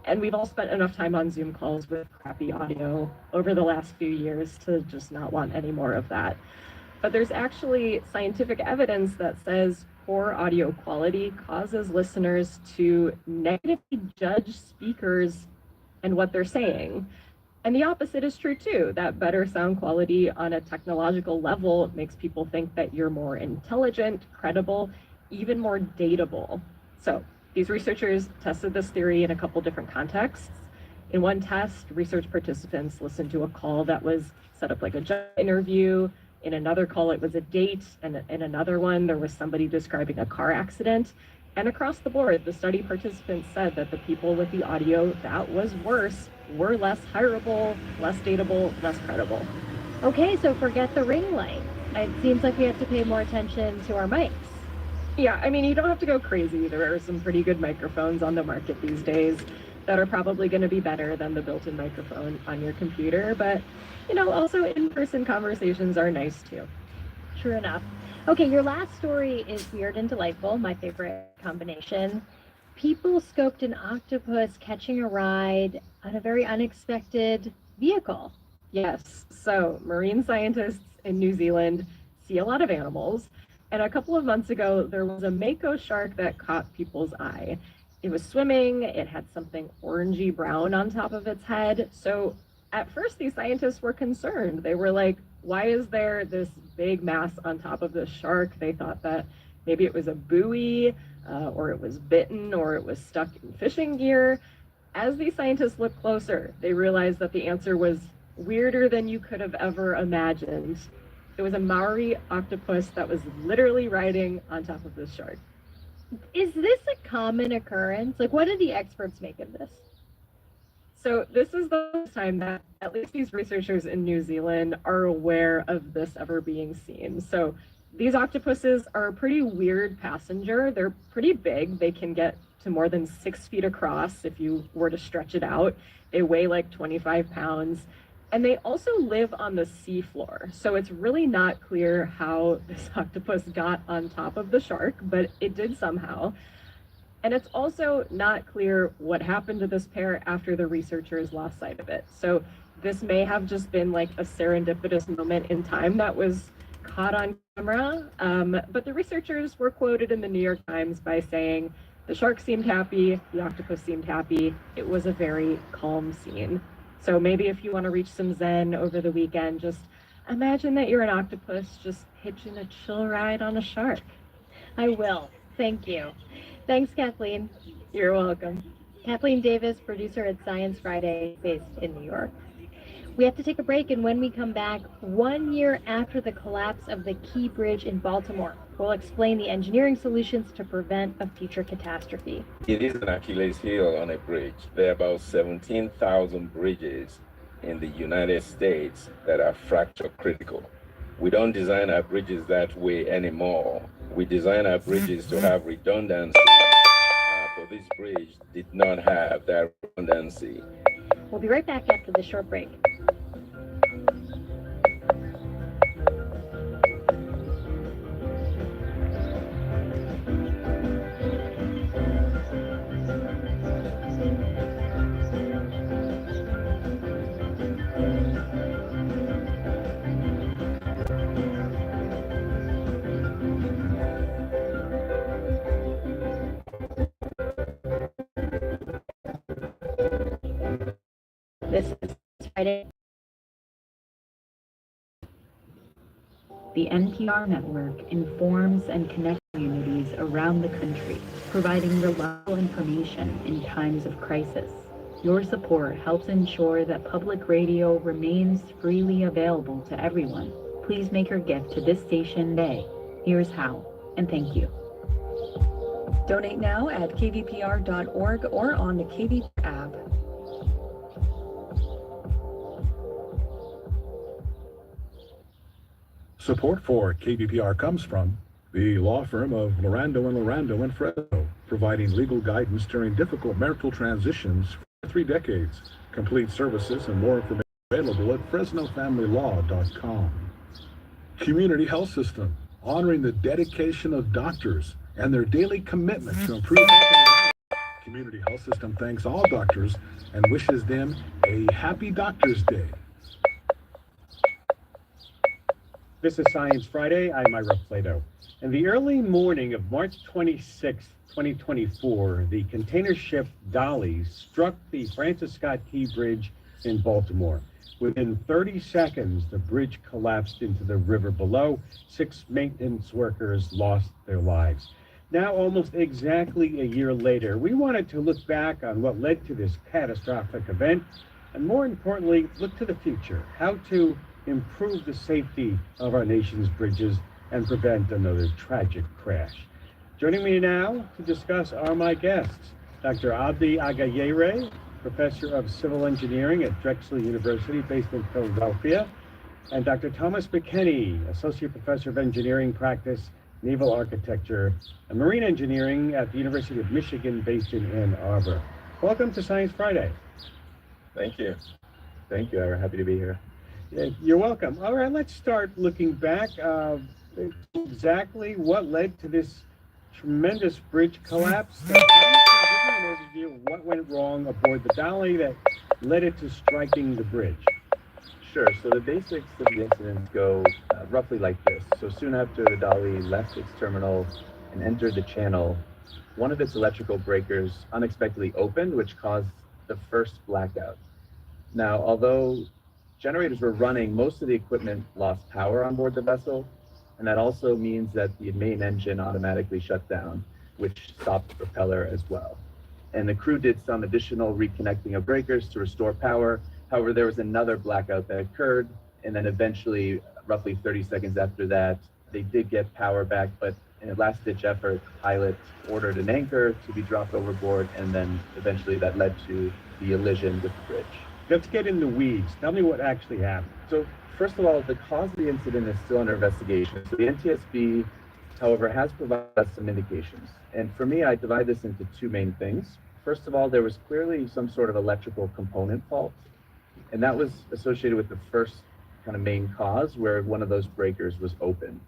And we've all spent enough time on Zoom calls with crappy audio over the last few years to just not want any more of that. But there's actually scientific evidence that says poor audio quality causes listeners to negatively judge speakers and what they're saying. And the opposite is true too, that better sound quality on a technological level makes people think that you're more intelligent, credible, even more dateable. So these researchers tested this theory in a couple different contexts. In one test, research participants listened to a call that was set up like a job interview. In another call, it was a date. And in another one, there was somebody describing a car accident. And across the board, the study participants said that the people with the audio that was worse were less hireable, less dateable, less credible. Okay, so forget the ring light. It seems like we have to pay more attention to our mics. Yeah, I mean, you don't have to go crazy. There are some pretty good microphones on the market these days that are probably going to be better than the built-in microphone on your computer. But, you know, also in-person conversations are nice too. True enough. Okay, your last story is weird and delightful, my favorite combination. People scoped an octopus catching a ride on a very unexpected vehicle. Yes, so marine scientists in New Zealand see a lot of animals, and a couple of months ago, there was a mako shark that caught people's eye. It was swimming, it had something orangey brown on top of its head, so at first these scientists were concerned. They were like, why is there this big mass on top of this shark? They thought that maybe it was a buoy, or it was bitten, or it was stuck in fishing gear. As these scientists looked closer, they realized that the answer was weirder than you could have ever imagined. It was a Maori octopus that was literally riding on top of this shark. Is this a common occurrence? Like, what did the experts make of this? So this is the first time that at least these researchers in New Zealand are aware of this ever being seen. So these octopuses are a pretty weird passenger. They're pretty big. They can get to more than 6 feet across if you were to stretch it out. They weigh like 25 pounds. And they also live on the seafloor. So it's really not clear how this octopus got on top of the shark, but it did somehow. And it's also not clear what happened to this pair after the researchers lost sight of it. So this may have just been like a serendipitous moment in time that was caught on camera. But the researchers were quoted in the New York Times by saying, the shark seemed happy, the octopus seemed happy. It was a very calm scene. So maybe if you want to reach some zen over the weekend, just Imagine that you're an octopus just hitching a chill ride on a shark. I will. Thank you. Thanks, Kathleen. You're welcome. Kathleen Davis, producer at Science Friday, based in New York. We have to take a break, and when we come back, 1 year after the collapse of the Key Bridge in Baltimore, we'll explain the engineering solutions to prevent a future catastrophe. It is an Achilles heel on a bridge. There are about 17,000 bridges in the United States that are fracture critical. We don't design our bridges that way anymore. We design our bridges to have redundancy. But this bridge did not have that redundancy. We'll be right back after this short break. This is Friday. The NPR network informs and connects communities around the country, providing reliable information in times of crisis. Your support helps ensure that public radio remains freely available to everyone. Please make your gift to this station today. Here's how, and thank you. Donate now at kvpr.org or on the KVPR app. Support for KVPR comes from the law firm of Lorando in Fresno, providing legal guidance during difficult marital transitions for 3 decades. Complete services and more information available at FresnoFamilyLaw.com. Community Health System, honoring the dedication of doctors and their daily commitment to improve health. Community Health System thanks all doctors and wishes them a happy Doctor's Day. This is Science Friday. I'm Ira Plato. In the early morning of March 26, 2024, the container ship Dolly struck the Francis Scott Key Bridge in Baltimore. Within 30 seconds, the bridge collapsed into the river below. 6 maintenance workers lost their lives. Now, almost exactly a year later, we wanted to look back on what led to this catastrophic event, and more importantly, look to the future, how to improve the safety of our nation's bridges and prevent another tragic crash. Joining me now to discuss are my guests, Dr. Abdi Agayere, Professor of Civil Engineering at Drexel University, based in Philadelphia, and Dr. Thomas McKenney, Associate Professor of Engineering Practice, Naval Architecture, and Marine Engineering at the University of Michigan, based in Ann Arbor. Welcome to Science Friday. Thank you. Thank you, Ira. Happy to be here. You're welcome. All right, let's start looking back. Exactly what led to this tremendous bridge collapse? Give me an overview of what went wrong aboard the Dolly that led it to striking the bridge. Sure. So the basics of the incident go roughly like this. So soon after the Dolly left its terminal and entered the channel, one of its electrical breakers unexpectedly opened, which caused the first blackout. Now, although generators were running, most of the equipment lost power on board the vessel, and that also means that the main engine automatically shut down, which stopped the propeller as well. And the crew did some additional reconnecting of breakers to restore power. However, there was another blackout that occurred, and then eventually, roughly 30 seconds after that, they did get power back, but in a last-ditch effort, the pilot ordered an anchor to be dropped overboard, and then eventually that led to the collision with the bridge. Let's get in the weeds. Tell me what actually happened. So first of all, the cause of the incident is still under investigation. So the NTSB, however, has provided us some indications. And for me, I divide this into 2 main things. First of all, there was clearly some sort of electrical component fault, and that was associated with the first kind of main cause, where one of those breakers was open.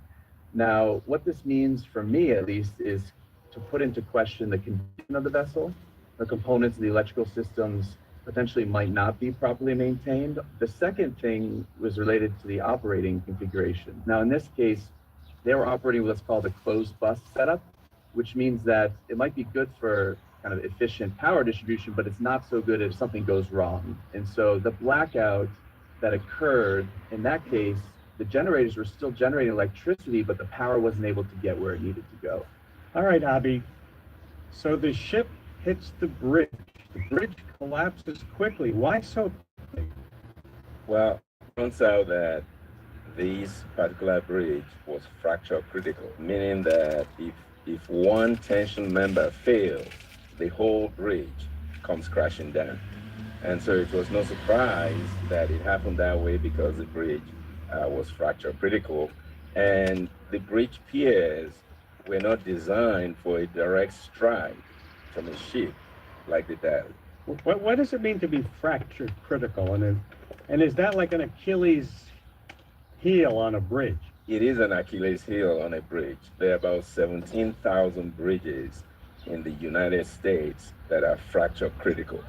Now, what this means for me, at least, is to put into question the condition of the vessel. The components of the electrical systems potentially might not be properly maintained. The second thing was related to the operating configuration. Now, in this case, they were operating what's called a closed bus setup, which means that it might be good for kind of efficient power distribution, but it's not so good if something goes wrong. And so the blackout that occurred in that case the generators were still generating electricity, but the power wasn't able to get where it needed to go. All right, Abby. So the ship hits the bridge. The bridge collapses quickly. Why so quickly? Well, it turns out that this particular bridge was fracture critical, meaning that if one tension member fails, the whole bridge comes crashing down. And so it was no surprise that it happened that way because the bridge was fracture critical. And the bridge piers were not designed for a direct strike from a ship like the Dali. What does it mean to be fracture critical? And is that like an Achilles heel on a bridge? It is an Achilles heel on a bridge. There are about 17,000 bridges in the United States that are fracture critical.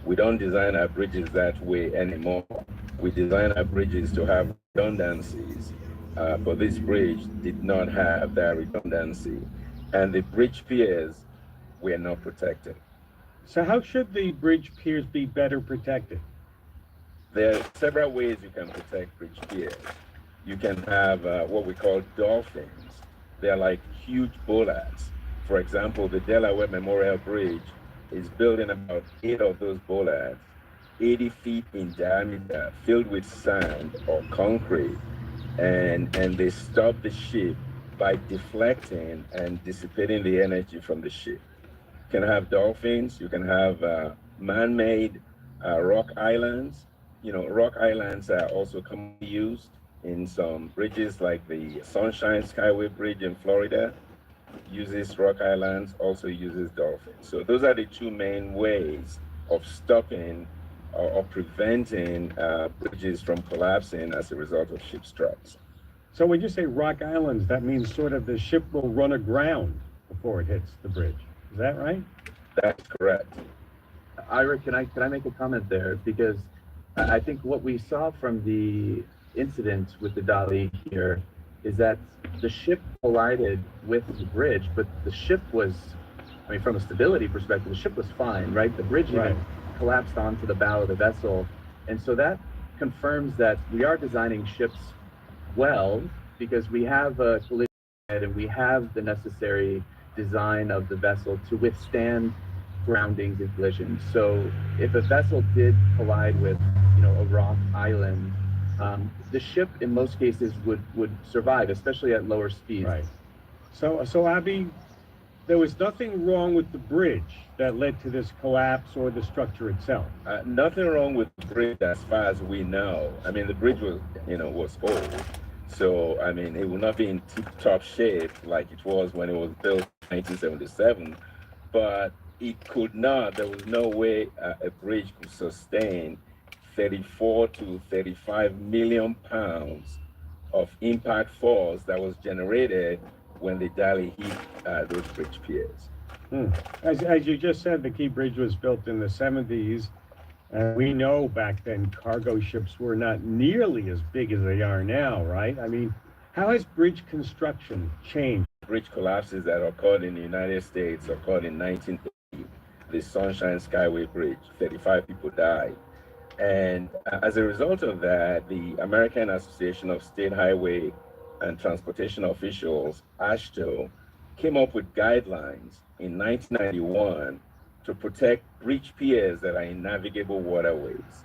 We don't design our bridges that way anymore. We design our bridges to have redundancies, but this bridge did not have that redundancy, and the bridge piers were not protected. So how should the bridge piers be better protected? There are several ways you can protect bridge piers. You can have what we call dolphins. They're like huge bollards. For example, the Delaware Memorial Bridge is building about 8 of those bollards, 80 feet in diameter, filled with sand or concrete, and they stop the ship by deflecting and dissipating the energy from the ship. You can have dolphins, you can have man-made rock islands. You know, rock islands are also commonly used in some bridges like the Sunshine Skyway Bridge in Florida. Uses rock islands, also uses dolphins. So those are the two main ways of stopping or preventing bridges from collapsing as a result of ship strikes. So when you say rock islands, that means sort of the ship will run aground before it hits the bridge. Is that right? That's correct. Ira, can I make a comment there? Because I think what we saw from the incident with the Dali here is that the ship collided with the bridge, but the ship was, I mean, from a stability perspective, the ship was fine, right? The bridge even collapsed onto the bow of the vessel. And so that confirms that we are designing ships well, because we have a collision head and we have the necessary design of the vessel to withstand groundings and collisions. So if a vessel did collide with, a rock island, the ship in most cases would survive, especially at lower speeds. Right. So Abby, there was nothing wrong with the bridge that led to this collapse or the structure itself. Nothing wrong with the bridge as far as we know. I mean, the bridge was, was old. So, I mean, it will not be in tip-top shape like it was when it was built in 1977, but it could not, there was no way a bridge could sustain 34 to 35 million pounds of impact force that was generated when the Dali hit those bridge piers. As you just said, the Key Bridge was built in the 70s. And we know back then cargo ships were not nearly as big as they are now, right? I mean, how has bridge construction changed? Bridge collapses that occurred in the United States occurred in 1980. The Sunshine Skyway Bridge, 35 people died. And as a result of that, the American Association of State Highway and Transportation Officials, AASHTO, came up with guidelines in 1991 to protect bridge piers that are in navigable waterways.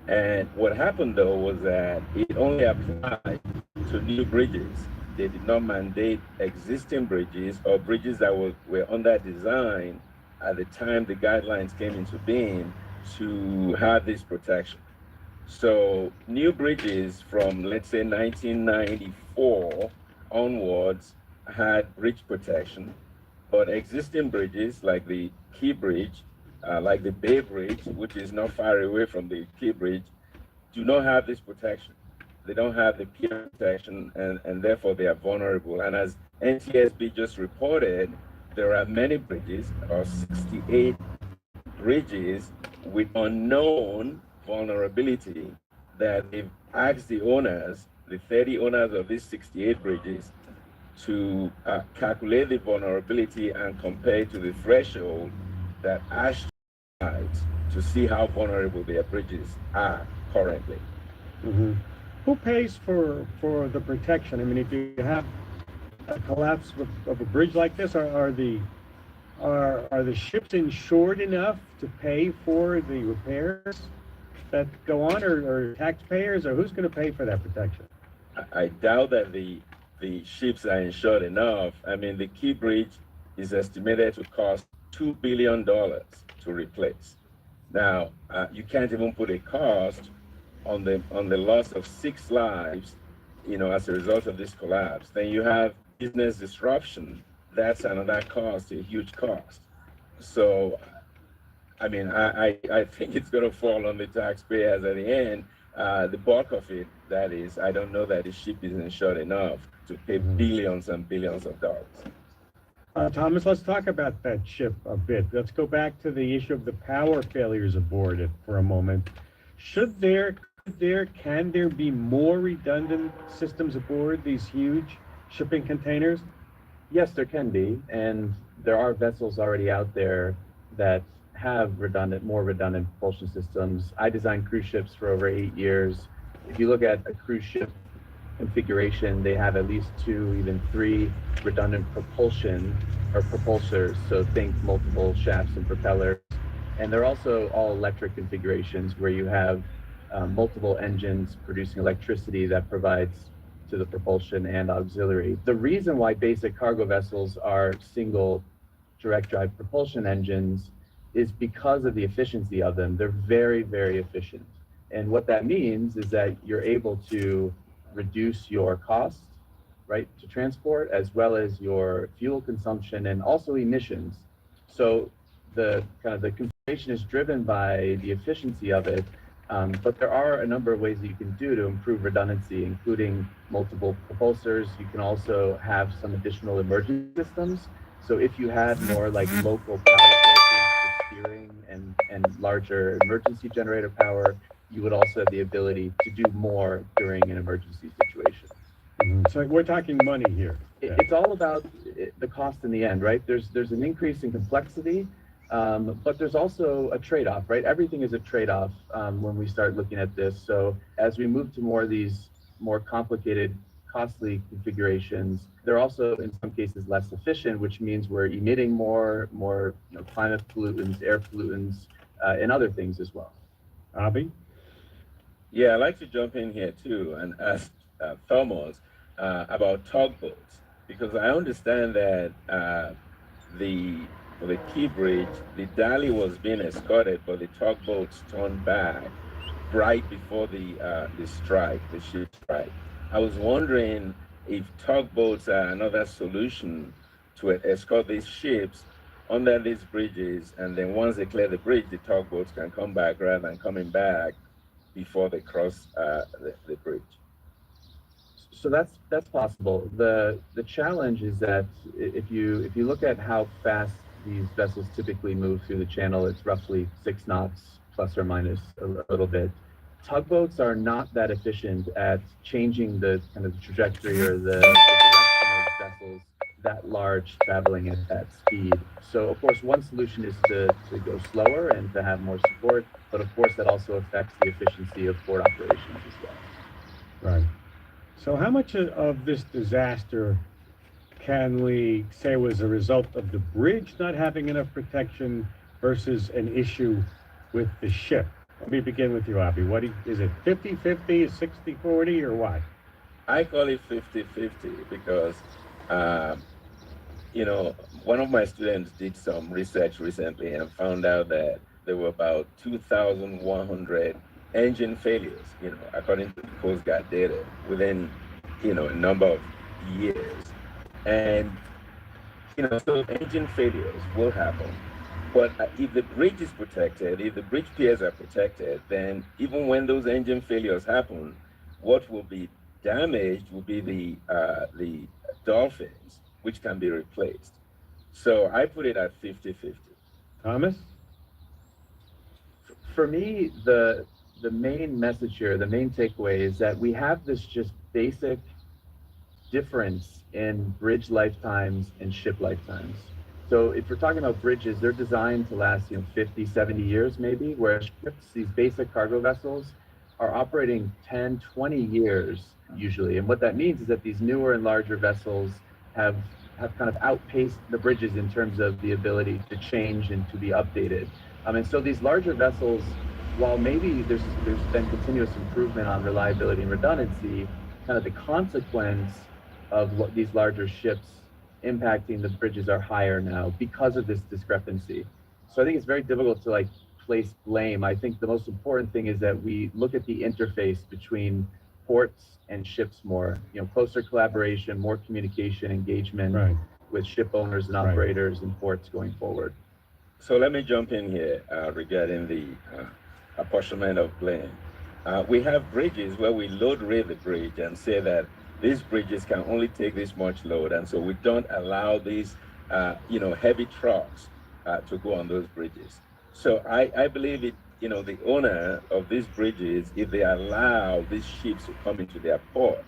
And what happened though was that it only applied to new bridges. They did not mandate existing bridges or bridges that were under design at the time the guidelines came into being to have this protection. So new bridges from, let's say, 1994 onwards had bridge protection, but existing bridges like the Key Bridge, like the Bay Bridge, which is not far away from the Key Bridge, do not have this protection. They don't have the pier protection, and therefore they are vulnerable. And as NTSB just reported, there are many bridges, or 68 bridges with unknown vulnerability that they've asked the owners, the 30 owners of these 68 bridges, to calculate the vulnerability and compare to the threshold that AASHTO provides to see how vulnerable their bridges are currently. who pays for the protection? I mean, if you have a collapse of a bridge like this, are the ships insured enough to pay for the repairs that go on, or taxpayers, or who's going to pay for that protection? I doubt that the ships are insured enough. I mean, the Key Bridge is estimated to cost $2 billion to replace. Now, you can't even put a cost on the loss of 6 lives, as a result of this collapse. Then you have business disruption. That's another cost, a huge cost. So, I mean, I think it's going to fall on the taxpayers at the end. The bulk of it, that is, I don't know that the ship is insured enough to pay billions and billions of dollars. Thomas, let's talk about that ship a bit. Let's go back to the issue of the power failures aboard it for a moment. Can there be more redundant systems aboard these huge shipping containers? Yes, there can be, and there are vessels already out there that have more redundant propulsion systems. I designed cruise ships for over 8 years. If you look at a cruise ship configuration, they have at least 2, even 3 redundant propulsion or propulsors. So think multiple shafts and propellers. And they're also all electric configurations where you have multiple engines producing electricity that provides to the propulsion and auxiliary. The reason why basic cargo vessels are single direct drive propulsion engines is because of the efficiency of them. They're very, very efficient. And what that means is that you're able to reduce your costs, right, to transport, as well as your fuel consumption and also emissions. So the configuration is driven by the efficiency of it, but there are a number of ways that you can do to improve redundancy, including multiple propulsors. You can also have some additional emergency systems. So if you had more like local power sources for steering and larger emergency generator power, you would also have the ability to do more during an emergency situation. So we're talking money here. It's all about the cost in the end, right? There's an increase in complexity, but there's also a trade-off, right? Everything is a trade-off when we start looking at this. So as we move to more of these more complicated, costly configurations, they're also in some cases less efficient, which means we're emitting more climate pollutants, air pollutants, and other things as well. Abi? Yeah, I'd like to jump in here too and ask Thomas about tugboats, because I understand that for the Key Bridge, the Dali was being escorted, but the tugboats turned back right before the ship strike. I was wondering if tugboats are another solution to escort these ships under these bridges, and then once they clear the bridge, the tugboats can come back rather than coming back before they cross the bridge. So that's possible. The challenge is that if you look at how fast these vessels typically move through the channel, it's roughly 6 knots plus or minus a little bit. Tugboats are not that efficient at changing the kind of trajectory or the direction of vessels that large traveling at that speed. So of course, one solution is to go slower and to have more support, but of course that also affects the efficiency of port operations as well. Right. So how much of this disaster can we say was a result of the bridge not having enough protection versus an issue with the ship? Let me begin with you, Abi. Is it 50-50, 60-40, or what? I call it 50-50 because, one of my students did some research recently and found out that there were about 2,100 engine failures, according to the Coast Guard data, within, a number of years. And, so engine failures will happen. But if the bridge is protected, if the bridge piers are protected, then even when those engine failures happen, what will be damaged will be the dolphins, which can be replaced. So I put it at 50-50. Thomas? For me, the main message here, the main takeaway is that we have this just basic difference in bridge lifetimes and ship lifetimes. So if we're talking about bridges, they're designed to last 50, 70 years maybe, whereas ships, these basic cargo vessels, are operating 10, 20 years usually. And what that means is that these newer and larger vessels have kind of outpaced the bridges in terms of the ability to change and to be updated. And so these larger vessels, while maybe there's been continuous improvement on reliability and redundancy, kind of the consequence of what these larger ships impacting the bridges are higher now because of this discrepancy. So I think it's very difficult to like place blame. I think the most important thing is that we look at the interface between ports and ships more, closer collaboration, more communication, engagement with ship owners and operators and ports going forward. So let me jump in here regarding the apportionment of blame. We have bridges where we load rate the bridge and say that these bridges can only take this much load, and so we don't allow these, heavy trucks to go on those bridges. So I believe it. The owner of these bridges, if they allow these ships to come into their port,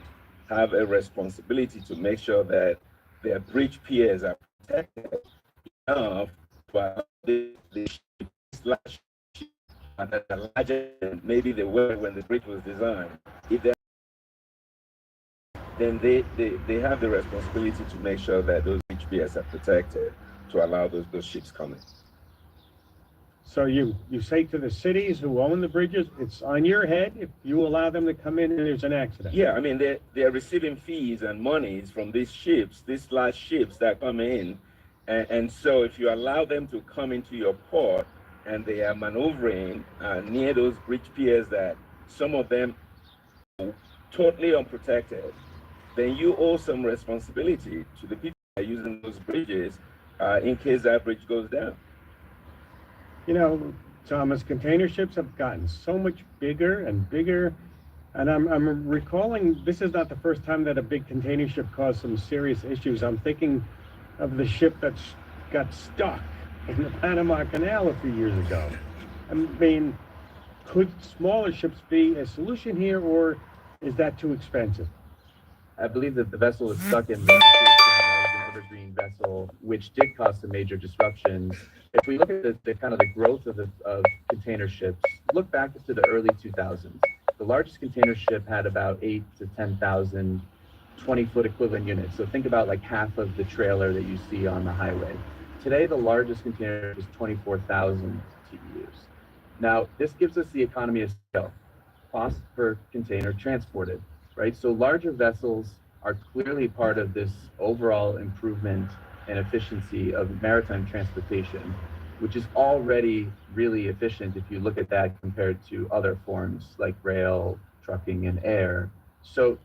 have a responsibility to make sure that their bridge piers are protected enough to allow the ships that are larger than maybe they were when the bridge was designed. If they then they have the responsibility to make sure that those bridge piers are protected to allow those ships coming. So you say to the cities who own the bridges, it's on your head if you allow them to come in and there's an accident. Yeah, I mean, they're receiving fees and monies from these ships, these large ships that come in. And so if you allow them to come into your port and they are maneuvering near those bridge piers that some of them are totally unprotected, then you owe some responsibility to the people that are using those bridges in case that bridge goes down. Thomas, container ships have gotten so much bigger and bigger. And I'm recalling this is not the first time that a big container ship caused some serious issues. I'm thinking of the ship that got stuck in the Panama Canal a few years ago. I mean, could smaller ships be a solution here, or is that too expensive? I believe that the vessel was stuck in the evergreen vessel, which did cause some major disruptions. If we look at the kind of the growth of container ships, look back to the early 2000s. The largest container ship had about 8 to 10,000 20-foot equivalent units. So think about like half of the trailer that you see on the highway. Today, the largest container is 24,000 TEUs. Now, this gives us the economy of scale, cost per container transported, right? So larger vessels are clearly part of this overall improvement and efficiency of maritime transportation, which is already really efficient if you look at that compared to other forms like rail, trucking, and air. So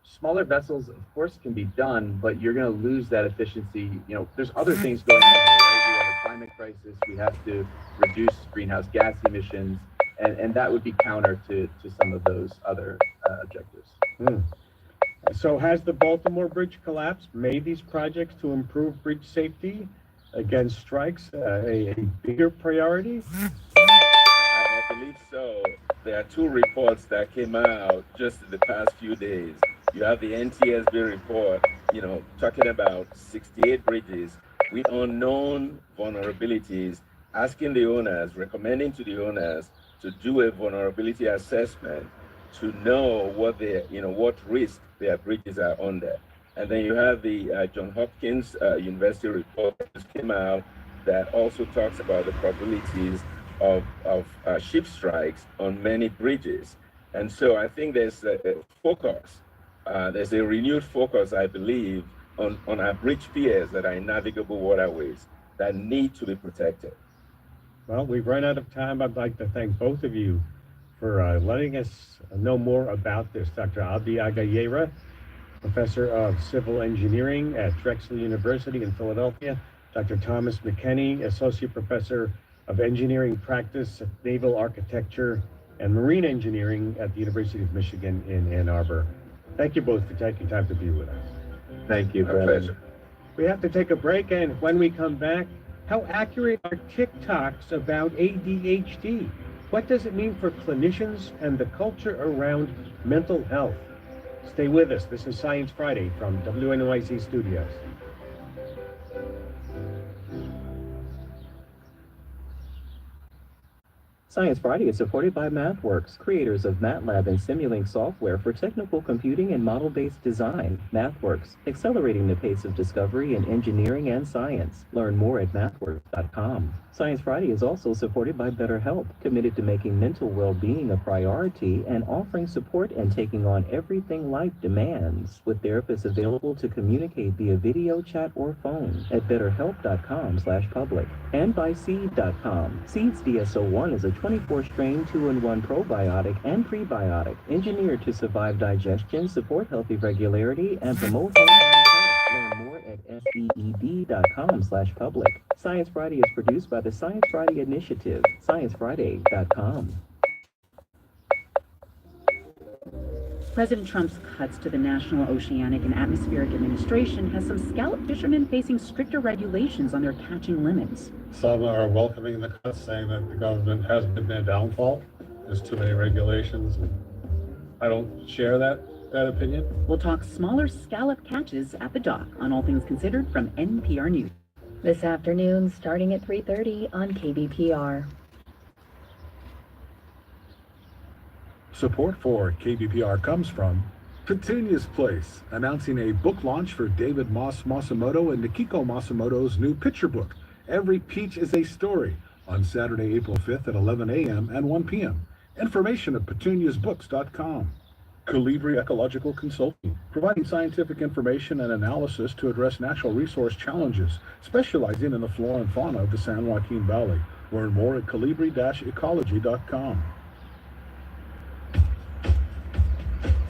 smaller vessels, of course, can be done, but you're going to lose that efficiency. There's other things going on here, right? We have a climate crisis. We have to reduce greenhouse gas emissions, and that would be counter to some of those other objectives. So has the Baltimore Bridge collapse made these projects to improve bridge safety against strikes a bigger priority? I believe so. There are two reports that came out just in the past few days. You have the NTSB report, talking about 68 bridges with unknown vulnerabilities, asking the owners, recommending to the owners to do a vulnerability assessment to know what risk their bridges are under. And then you have the Johns Hopkins University report that just came out that also talks about the probabilities of ship strikes on many bridges. And so I think there's a focus, there's a renewed focus, I believe, on our bridge piers that are in navigable waterways that need to be protected. Well, we've run out of time. I'd like to thank both of you for letting us know more about this. Dr. Abdi Agayera, Professor of Civil Engineering at Drexel University in Philadelphia. Dr. Thomas McKenney, Associate Professor of Engineering Practice, Naval Architecture, and Marine Engineering at the University of Michigan in Ann Arbor. Thank you both for taking time to be with us. Thank you, My pleasure. We have to take a break, and when we come back, how accurate are TikToks about ADHD? What does it mean for clinicians and the culture around mental health? Stay with us. This is Science Friday from WNYC Studios. Science Friday is supported by MathWorks, creators of MATLAB and Simulink software for technical computing and model-based design. MathWorks, accelerating the pace of discovery in engineering and science. Learn more at mathworks.com. Science Friday is also supported by BetterHelp, committed to making mental well-being a priority and offering support and taking on everything life demands, with therapists available to communicate via video, chat, or phone at betterhelp.com/public. And by Seed.com. Seed's DSO1 is a 24-strain 2-in-1 probiotic and prebiotic, engineered to survive digestion, support healthy regularity, and promote health. Learn more at seed.com/public. Science Friday is produced by the Science Friday Initiative, sciencefriday.com. President Trump's cuts to the National Oceanic and Atmospheric Administration has some scallop fishermen facing stricter regulations on their catching limits. Some are welcoming the cuts, saying that the government has been their downfall. There's too many regulations, and I don't share that opinion. We'll talk smaller scallop catches at the dock on All Things Considered from NPR News. This afternoon, starting at 3:30 on KBPR. Support for KBPR comes from Petunia's Place, announcing a book launch for David Moss Masamoto and Nikiko Masamoto's new picture book, Every Peach is a Story, on Saturday, April 5th at 11 a.m. and 1 p.m. Information at petuniasbooks.com. Colibri Ecological Consulting, providing scientific information and analysis to address natural resource challenges, specializing in the flora and fauna of the San Joaquin Valley. Learn more at colibri-ecology.com.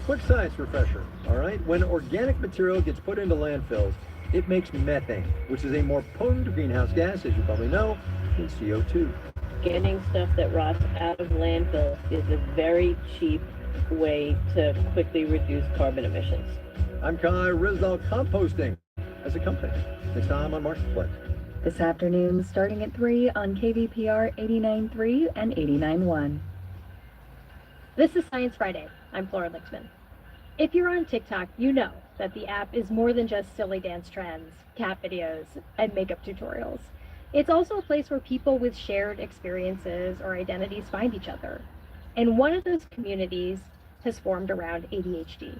Quick science refresher, all right? When organic material gets put into landfills, it makes methane, which is a more potent greenhouse gas, as you probably know, than CO2. Getting stuff that rots out of landfill is a very cheap way to quickly reduce carbon emissions. I'm Kai Rizal Composting as a company. Next time on Marketplace. This afternoon, starting at 3 on KVPR 89.3 and 89.1. This is Science Friday. I'm Flora Lixman. If you're on TikTok, you know that the app is more than just silly dance trends, cat videos, and makeup tutorials. It's also a place where people with shared experiences or identities find each other. And one of those communities has formed around ADHD.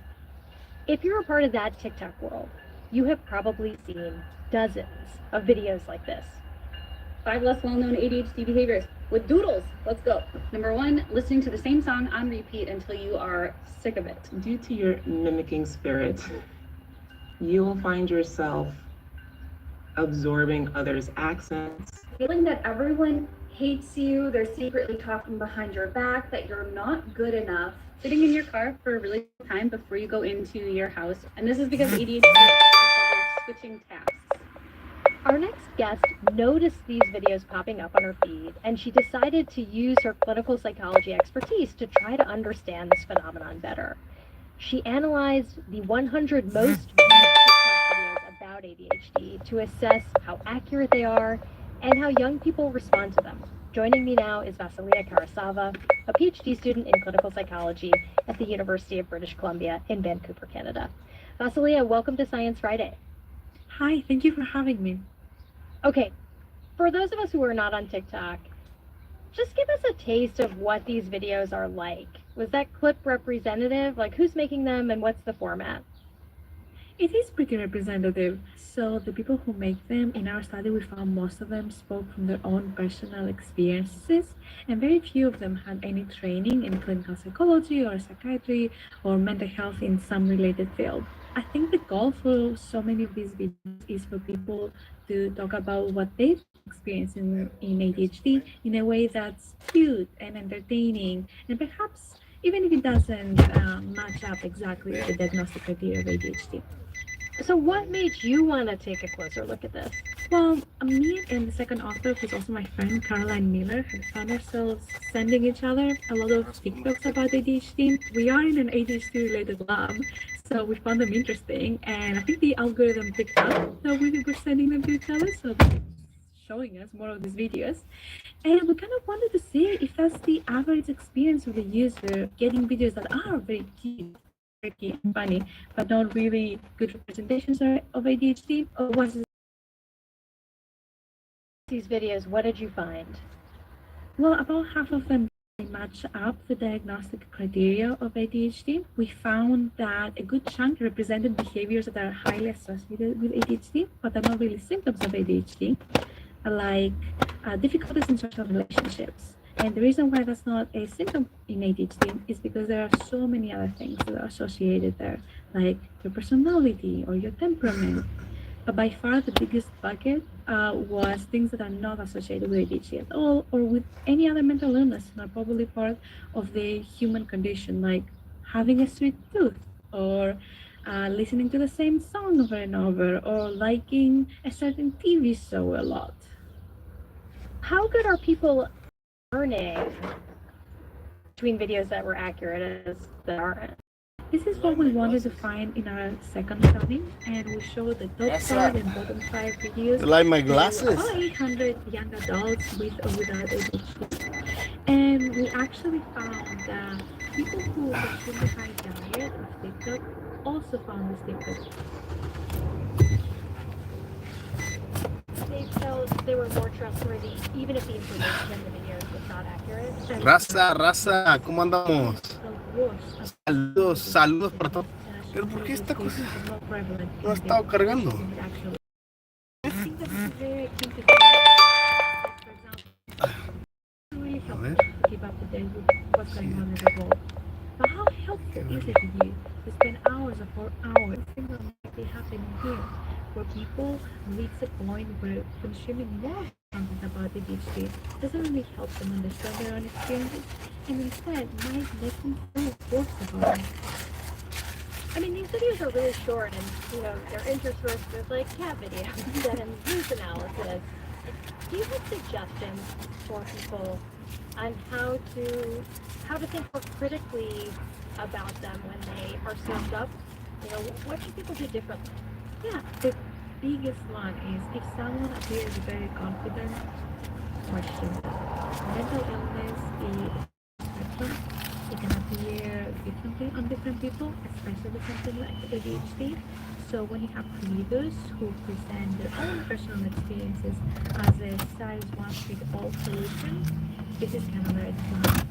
If you're a part of that TikTok world, you have probably seen dozens of videos like this. 5 less well-known ADHD behaviors with doodles. Let's go. Number 1, listening to the same song on repeat until you are sick of it. Due to your mimicking spirit, you will find yourself absorbing others' accents. Feeling that everyone hates you, they're secretly talking behind your back, that you're not good enough. Sitting in your car for a really long time before you go into your house. And this is because ADHD is switching tasks. Our next guest noticed these videos popping up on her feed, and she decided to use her clinical psychology expertise to try to understand this phenomenon better. She analyzed the 100 most viewed TikTok videos about ADHD to assess how accurate they are and how young people respond to them. Joining me now is Vasilia Karasava, a PhD student in clinical psychology at the University of British Columbia in Vancouver, Canada. Vasilia, welcome to Science Friday. Hi, thank you for having me. Okay, for those of us who are not on TikTok, just give us a taste of what these videos are like. Was that clip representative? Like, who's making them and what's the format? It is pretty representative. So the people who make them, in our study, we found most of them spoke from their own personal experiences, and very few of them had any training in clinical psychology or psychiatry or mental health in some related field. I think the goal for so many of these videos is for people to talk about what they've experienced in ADHD in a way that's cute and entertaining, and perhaps even if it doesn't match up exactly with the diagnostic criteria of ADHD. So what made you want to take a closer look at this? Well, me and the second author, who's also my friend, Caroline Miller, had found ourselves sending each other a lot of TikToks about ADHD. We are in an ADHD-related lab, so we found them interesting, and I think the algorithm picked up that we were sending them to each other, so they're showing us more of these videos. And we kind of wanted to see if that's the average experience of the user, getting videos that are very cute, tricky, and funny, but not really good representations of ADHD, or was it These videos, what did you find? Well, about half of them match up the diagnostic criteria of ADHD. We found that a good chunk represented behaviors that are highly associated with ADHD, but are not really symptoms of ADHD, like difficulties in social relationships. And the reason why that's not a symptom in ADHD is because there are so many other things that are associated there, like your personality or your temperament. But by far the biggest bucket was things that are not associated with ADHD at all, or with any other mental illness, and are probably part of the human condition, like having a sweet tooth, or listening to the same song over and over, or liking a certain TV show a lot. How good are people learning between videos that were accurate as that aren't? This is what we wanted to find in our second study, and we showed the top 5 and bottom 5 videos. You like my to glasses? about 800 young adults with or without ADHD. And we actually found that people who consume the high diet of TikTok also found this difference. They felt they were more trustworthy, even if the information in the videos was not accurate. Raza, ¿cómo andamos? Saludos, saludos para todos. Pero ¿por qué esta cosa no ha estado cargando? A ver. Keep up to date with what's going on in the world. But how helpful is it to you to spend hours upon hours things that might be happening here, where people reach a point where consuming more content about ADHD doesn't really help them understand their own experiences, and instead might make them feel worse about it? I mean, these videos are really short, and they're interspersed with like cat videos and news analysis. Do you have suggestions for people on how to think more critically about them when they are served up? What should people do differently? Yeah, the biggest one is if someone appears very confident, question them. Mental illness is spectrum. It can appear differently on different people, especially something like ADHD. So when you have creators who present their own personal experiences as a size-one-fits-all solution, this is kind of a red flag.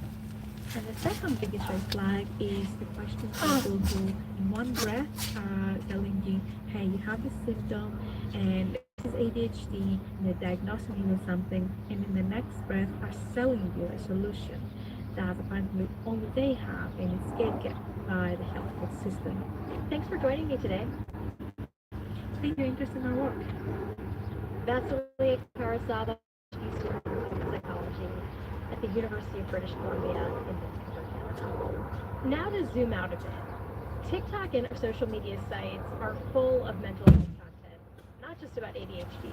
And the second biggest red flag is the question people who in one breath are telling you, hey, you have this symptom and this is ADHD, and they're diagnosing you with something, and in the next breath are selling you a solution that apparently only they have, and it's gatekept by the healthcare system. Thanks for joining me today. Thank you, interest in our work. Vasily Karasaba, student of psychology at the University of British Columbia in Vancouver, Canada. Now to zoom out a bit. TikTok and our social media sites are full of mental health content, not just about ADHD.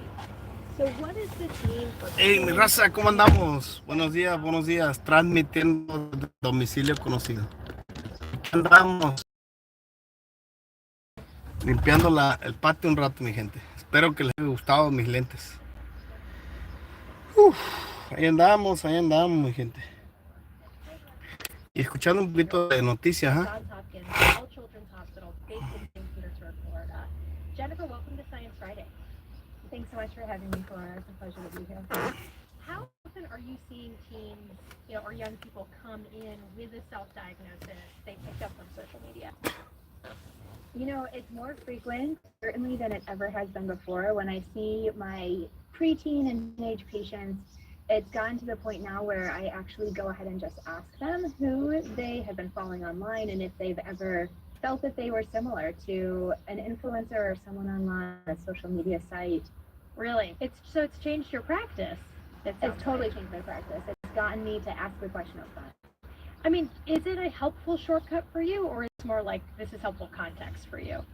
So what does this mean for Hey, mi raza, ¿cómo andamos? Buenos días, transmitiendo de domicilio conocido. Aquí andamos, limpiando el patio un rato, mi gente. Espero que les haya gustado mis lentes. Ahí andamos, mi gente. Y escuchando un poquito de noticias, ¿ah? Jennifer, welcome to Science Friday. Thanks so much for having me, Flora. It's a pleasure to be here. How often are you seeing teens, or young people come in with a self-diagnosis they picked up from social media? It's more frequent, certainly, than it ever has been before. When I see my preteen and teenage patients, it's gotten to the point now where I actually go ahead and just ask them who they have been following online and if they've ever felt that they were similar to an influencer or someone online on a social media site. Really? It's changed your practice. It's totally changed my practice. It's gotten me to ask the question up front. I mean, is it a helpful shortcut for you, or it's more like this is helpful context for you?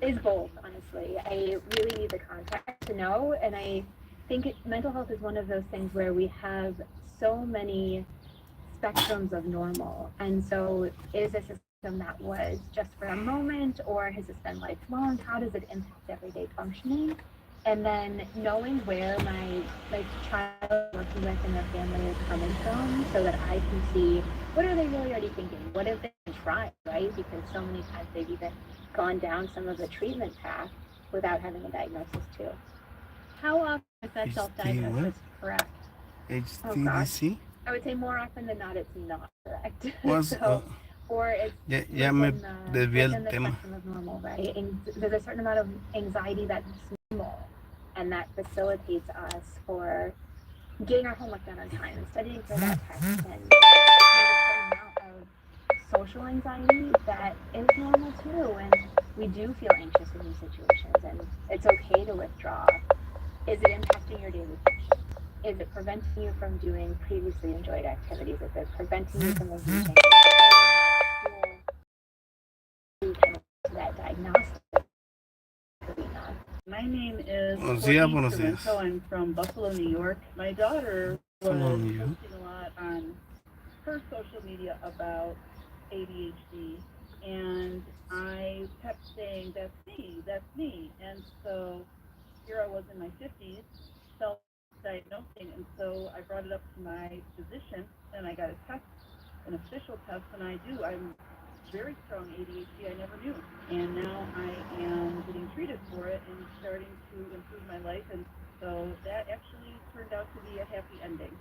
It's both, honestly. I really need the context to know, and I think mental health is one of those things where we have so many spectrums of normal, and so is this a system that was just for a moment, or has this been lifelong? How does it impact everyday functioning? And then knowing where my child working with and their family is coming from, so that I can see what are they really already thinking, what have they tried, right? Because so many times they've even gone down some of the treatment path without having a diagnosis too. How often is that self-diagnosis correct? HTDC. I would say more often than not, it's not correct. Was, So, or it's ya me desvié el within the tema. spectrum of normal, right? And there's a certain amount of anxiety that's normal, and that facilitates us for getting our homework done on time and studying for that test. And there's a certain amount of social anxiety that is normal too, and we do feel anxious in these situations, and it's okay to withdraw. Is it impacting your daily function? Is it preventing you from doing previously enjoyed activities? Is it preventing you from engaging in that diagnostic arena? My name is Buenos Courtney días, buenos Tremento. días. I'm from Buffalo, New York. My daughter was Buffalo, New York. posting a lot on her social media about ADHD, and I kept saying, that's me. And so here I was in my 50s, self-diagnosing, and so I brought it up to my physician, and I got a test, an official test, and I'm very strong ADHD, I never knew. And now I am getting treated for it and starting to improve my life, and so that actually turned out to be a happy ending.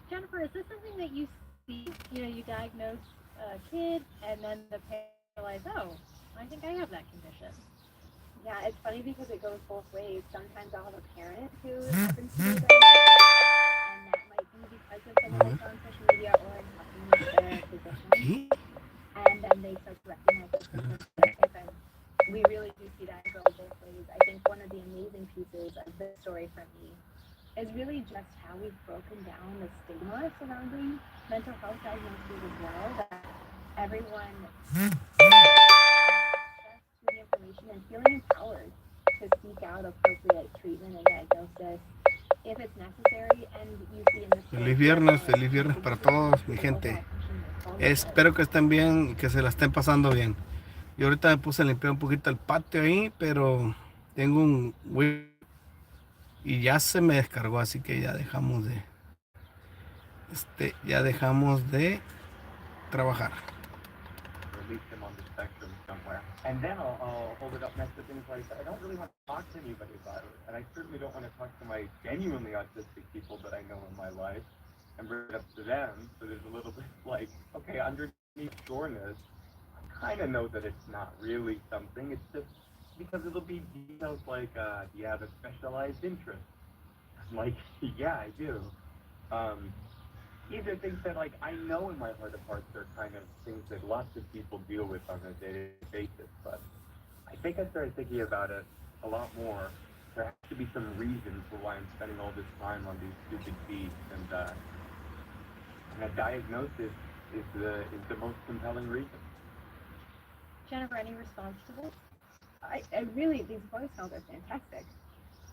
Jennifer, is this something that you see? You know, you diagnose a kid, and then the parents realize, oh, I think I have that condition. Yeah, it's funny because it goes both ways. Sometimes I'll have a parent who happens to be diagnosed, and that might be because of someone I saw on social media or in talking with their physician. And then they start to recognize the symptoms. And we really do see that go both ways. I think one of the amazing pieces of this story for me is really just how we've broken down the stigma surrounding mental health diagnoses as well, that everyone has access to the information and feeling empowered to seek out appropriate treatment and diagnosis if it's necessary. And you see in this Feliz viernes para todos, mi gente. Espero que estén bien y que se la estén pasando bien. Yo ahorita me puse a limpiar un poquito el patio ahí, pero tengo un y ya se me descargó, así que ya dejamos de trabajar. Release him on the spectrum somewhere. And then I'll hold it up next to things like, I don't really want to talk to anybody about it. And I certainly don't want to talk to my genuinely autistic people that I know in my life and bring it up to them. So there's a little bit like, okay, underneath sureness, I kind of know that it's not really something. It's just because it'll be details like, do you have a specialized interest? I'm like, yeah, I do. These are things that, like, I know in my heart of hearts are kind of things that lots of people deal with on a day-to-day basis, but I think I started thinking about it a lot more. There has to be some reason for why I'm spending all this time on these stupid feeds, and a diagnosis is the most compelling reason. Jennifer, any response to this? I really, these voicemails are fantastic.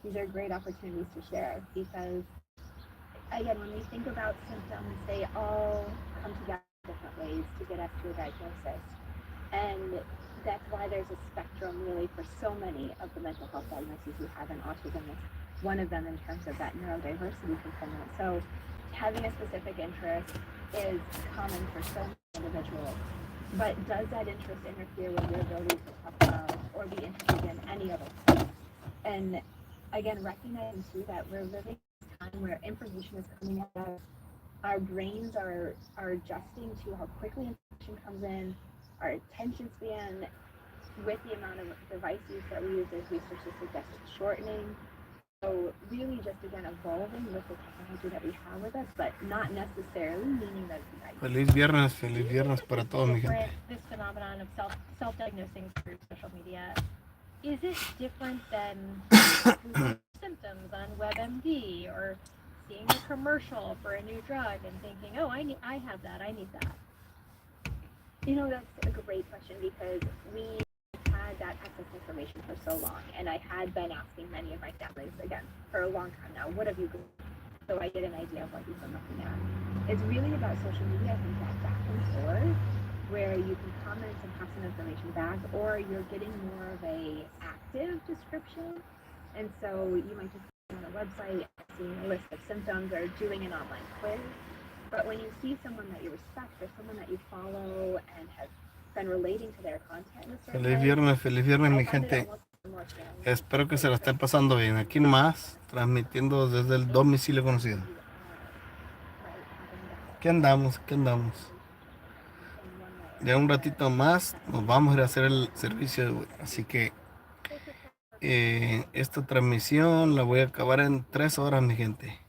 These are great opportunities to share because, again, when we think about symptoms, they all come together in different ways to get us to a diagnosis. And that's why there's a spectrum really for so many of the mental health diagnoses we have, and autism is one of them in terms of that neurodiversity component. So having a specific interest is common for so many individuals. But does that interest interfere with your ability to talk about or be interested in any other things? And again, recognizing too that we're living in a time where information is coming at us. Our brains are adjusting to how quickly information comes in. Our attention span, with the amount of device use that we use, as research has suggested, shortening. So really just, again, evolving with the technology that we have with us, but not necessarily meaning that it's Feliz viernes para todos, mi gente. This phenomenon of self-diagnosing through social media, is it different than Googling symptoms on WebMD or seeing a commercial for a new drug and thinking, oh, I have that, I need that? You know, that's a great question because we had that access information for so long, and I had been asking many of my families, again, for a long time now, what have you Googled? So I get an idea of what you've been looking at. It's really about social media, I think, that back and forth, where you can comment and have some information back, or you're getting more of a active description. And so you might just be on a website, seeing a list of symptoms, or doing an online quiz. But when you see someone that you respect or someone that you follow and has been relating to their content in a certain way, Feliz viernes, mi gente. Espero que se la estén pasando bien. Aquí nomás, transmitiendo desde el domicilio conocido. ¿Qué andamos? ¿Qué andamos? Ya un ratito más nos vamos a ir a hacer el servicio de Uber. Así que esta transmisión la voy a acabar en 3 horas, mi gente.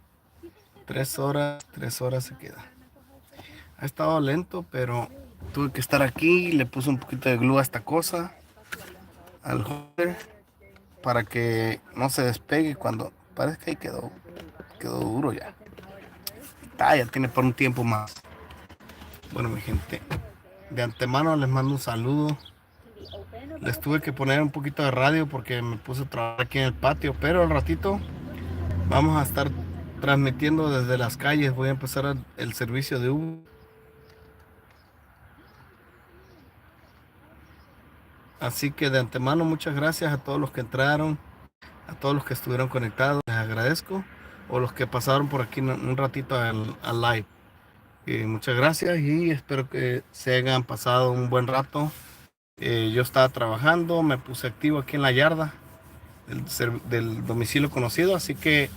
3 horas se queda. Ha estado lento, pero tuve que estar aquí. Le puse un poquito de glue a esta cosa, al holder, para que no se despegue cuando parece que ahí quedó duro ya. Ya tiene por un tiempo más. Bueno, mi gente, de antemano les mando un saludo. Les tuve que poner un poquito de radio porque me puse a trabajar aquí en el patio, pero al ratito vamos a estar transmitiendo desde las calles. Voy a empezar el servicio de Uber. Así que de antemano muchas gracias a todos los que entraron, a todos los que estuvieron conectados, les agradezco. O los que pasaron por aquí un ratito al live. Muchas gracias y espero que se hayan pasado un buen rato. Yo estaba trabajando, me puse activo aquí en la yarda del domicilio conocido, así que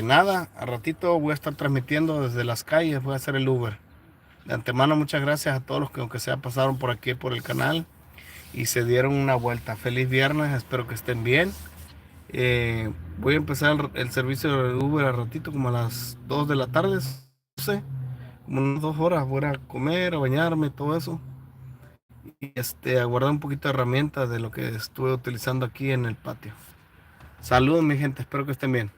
nada, a ratito voy a estar transmitiendo desde las calles, voy a hacer el Uber. De antemano muchas gracias a todos los que aunque sea pasaron por aquí por el canal y se dieron una vuelta. Feliz viernes, espero que estén bien. Voy a empezar el servicio de Uber a ratito como a las 2 de la tarde, no sé, como unas 2 horas. Voy a comer, a bañarme, todo eso. Y a guardar un poquito de herramientas de lo que estuve utilizando aquí en el patio. Saludos mi gente, espero que estén bien.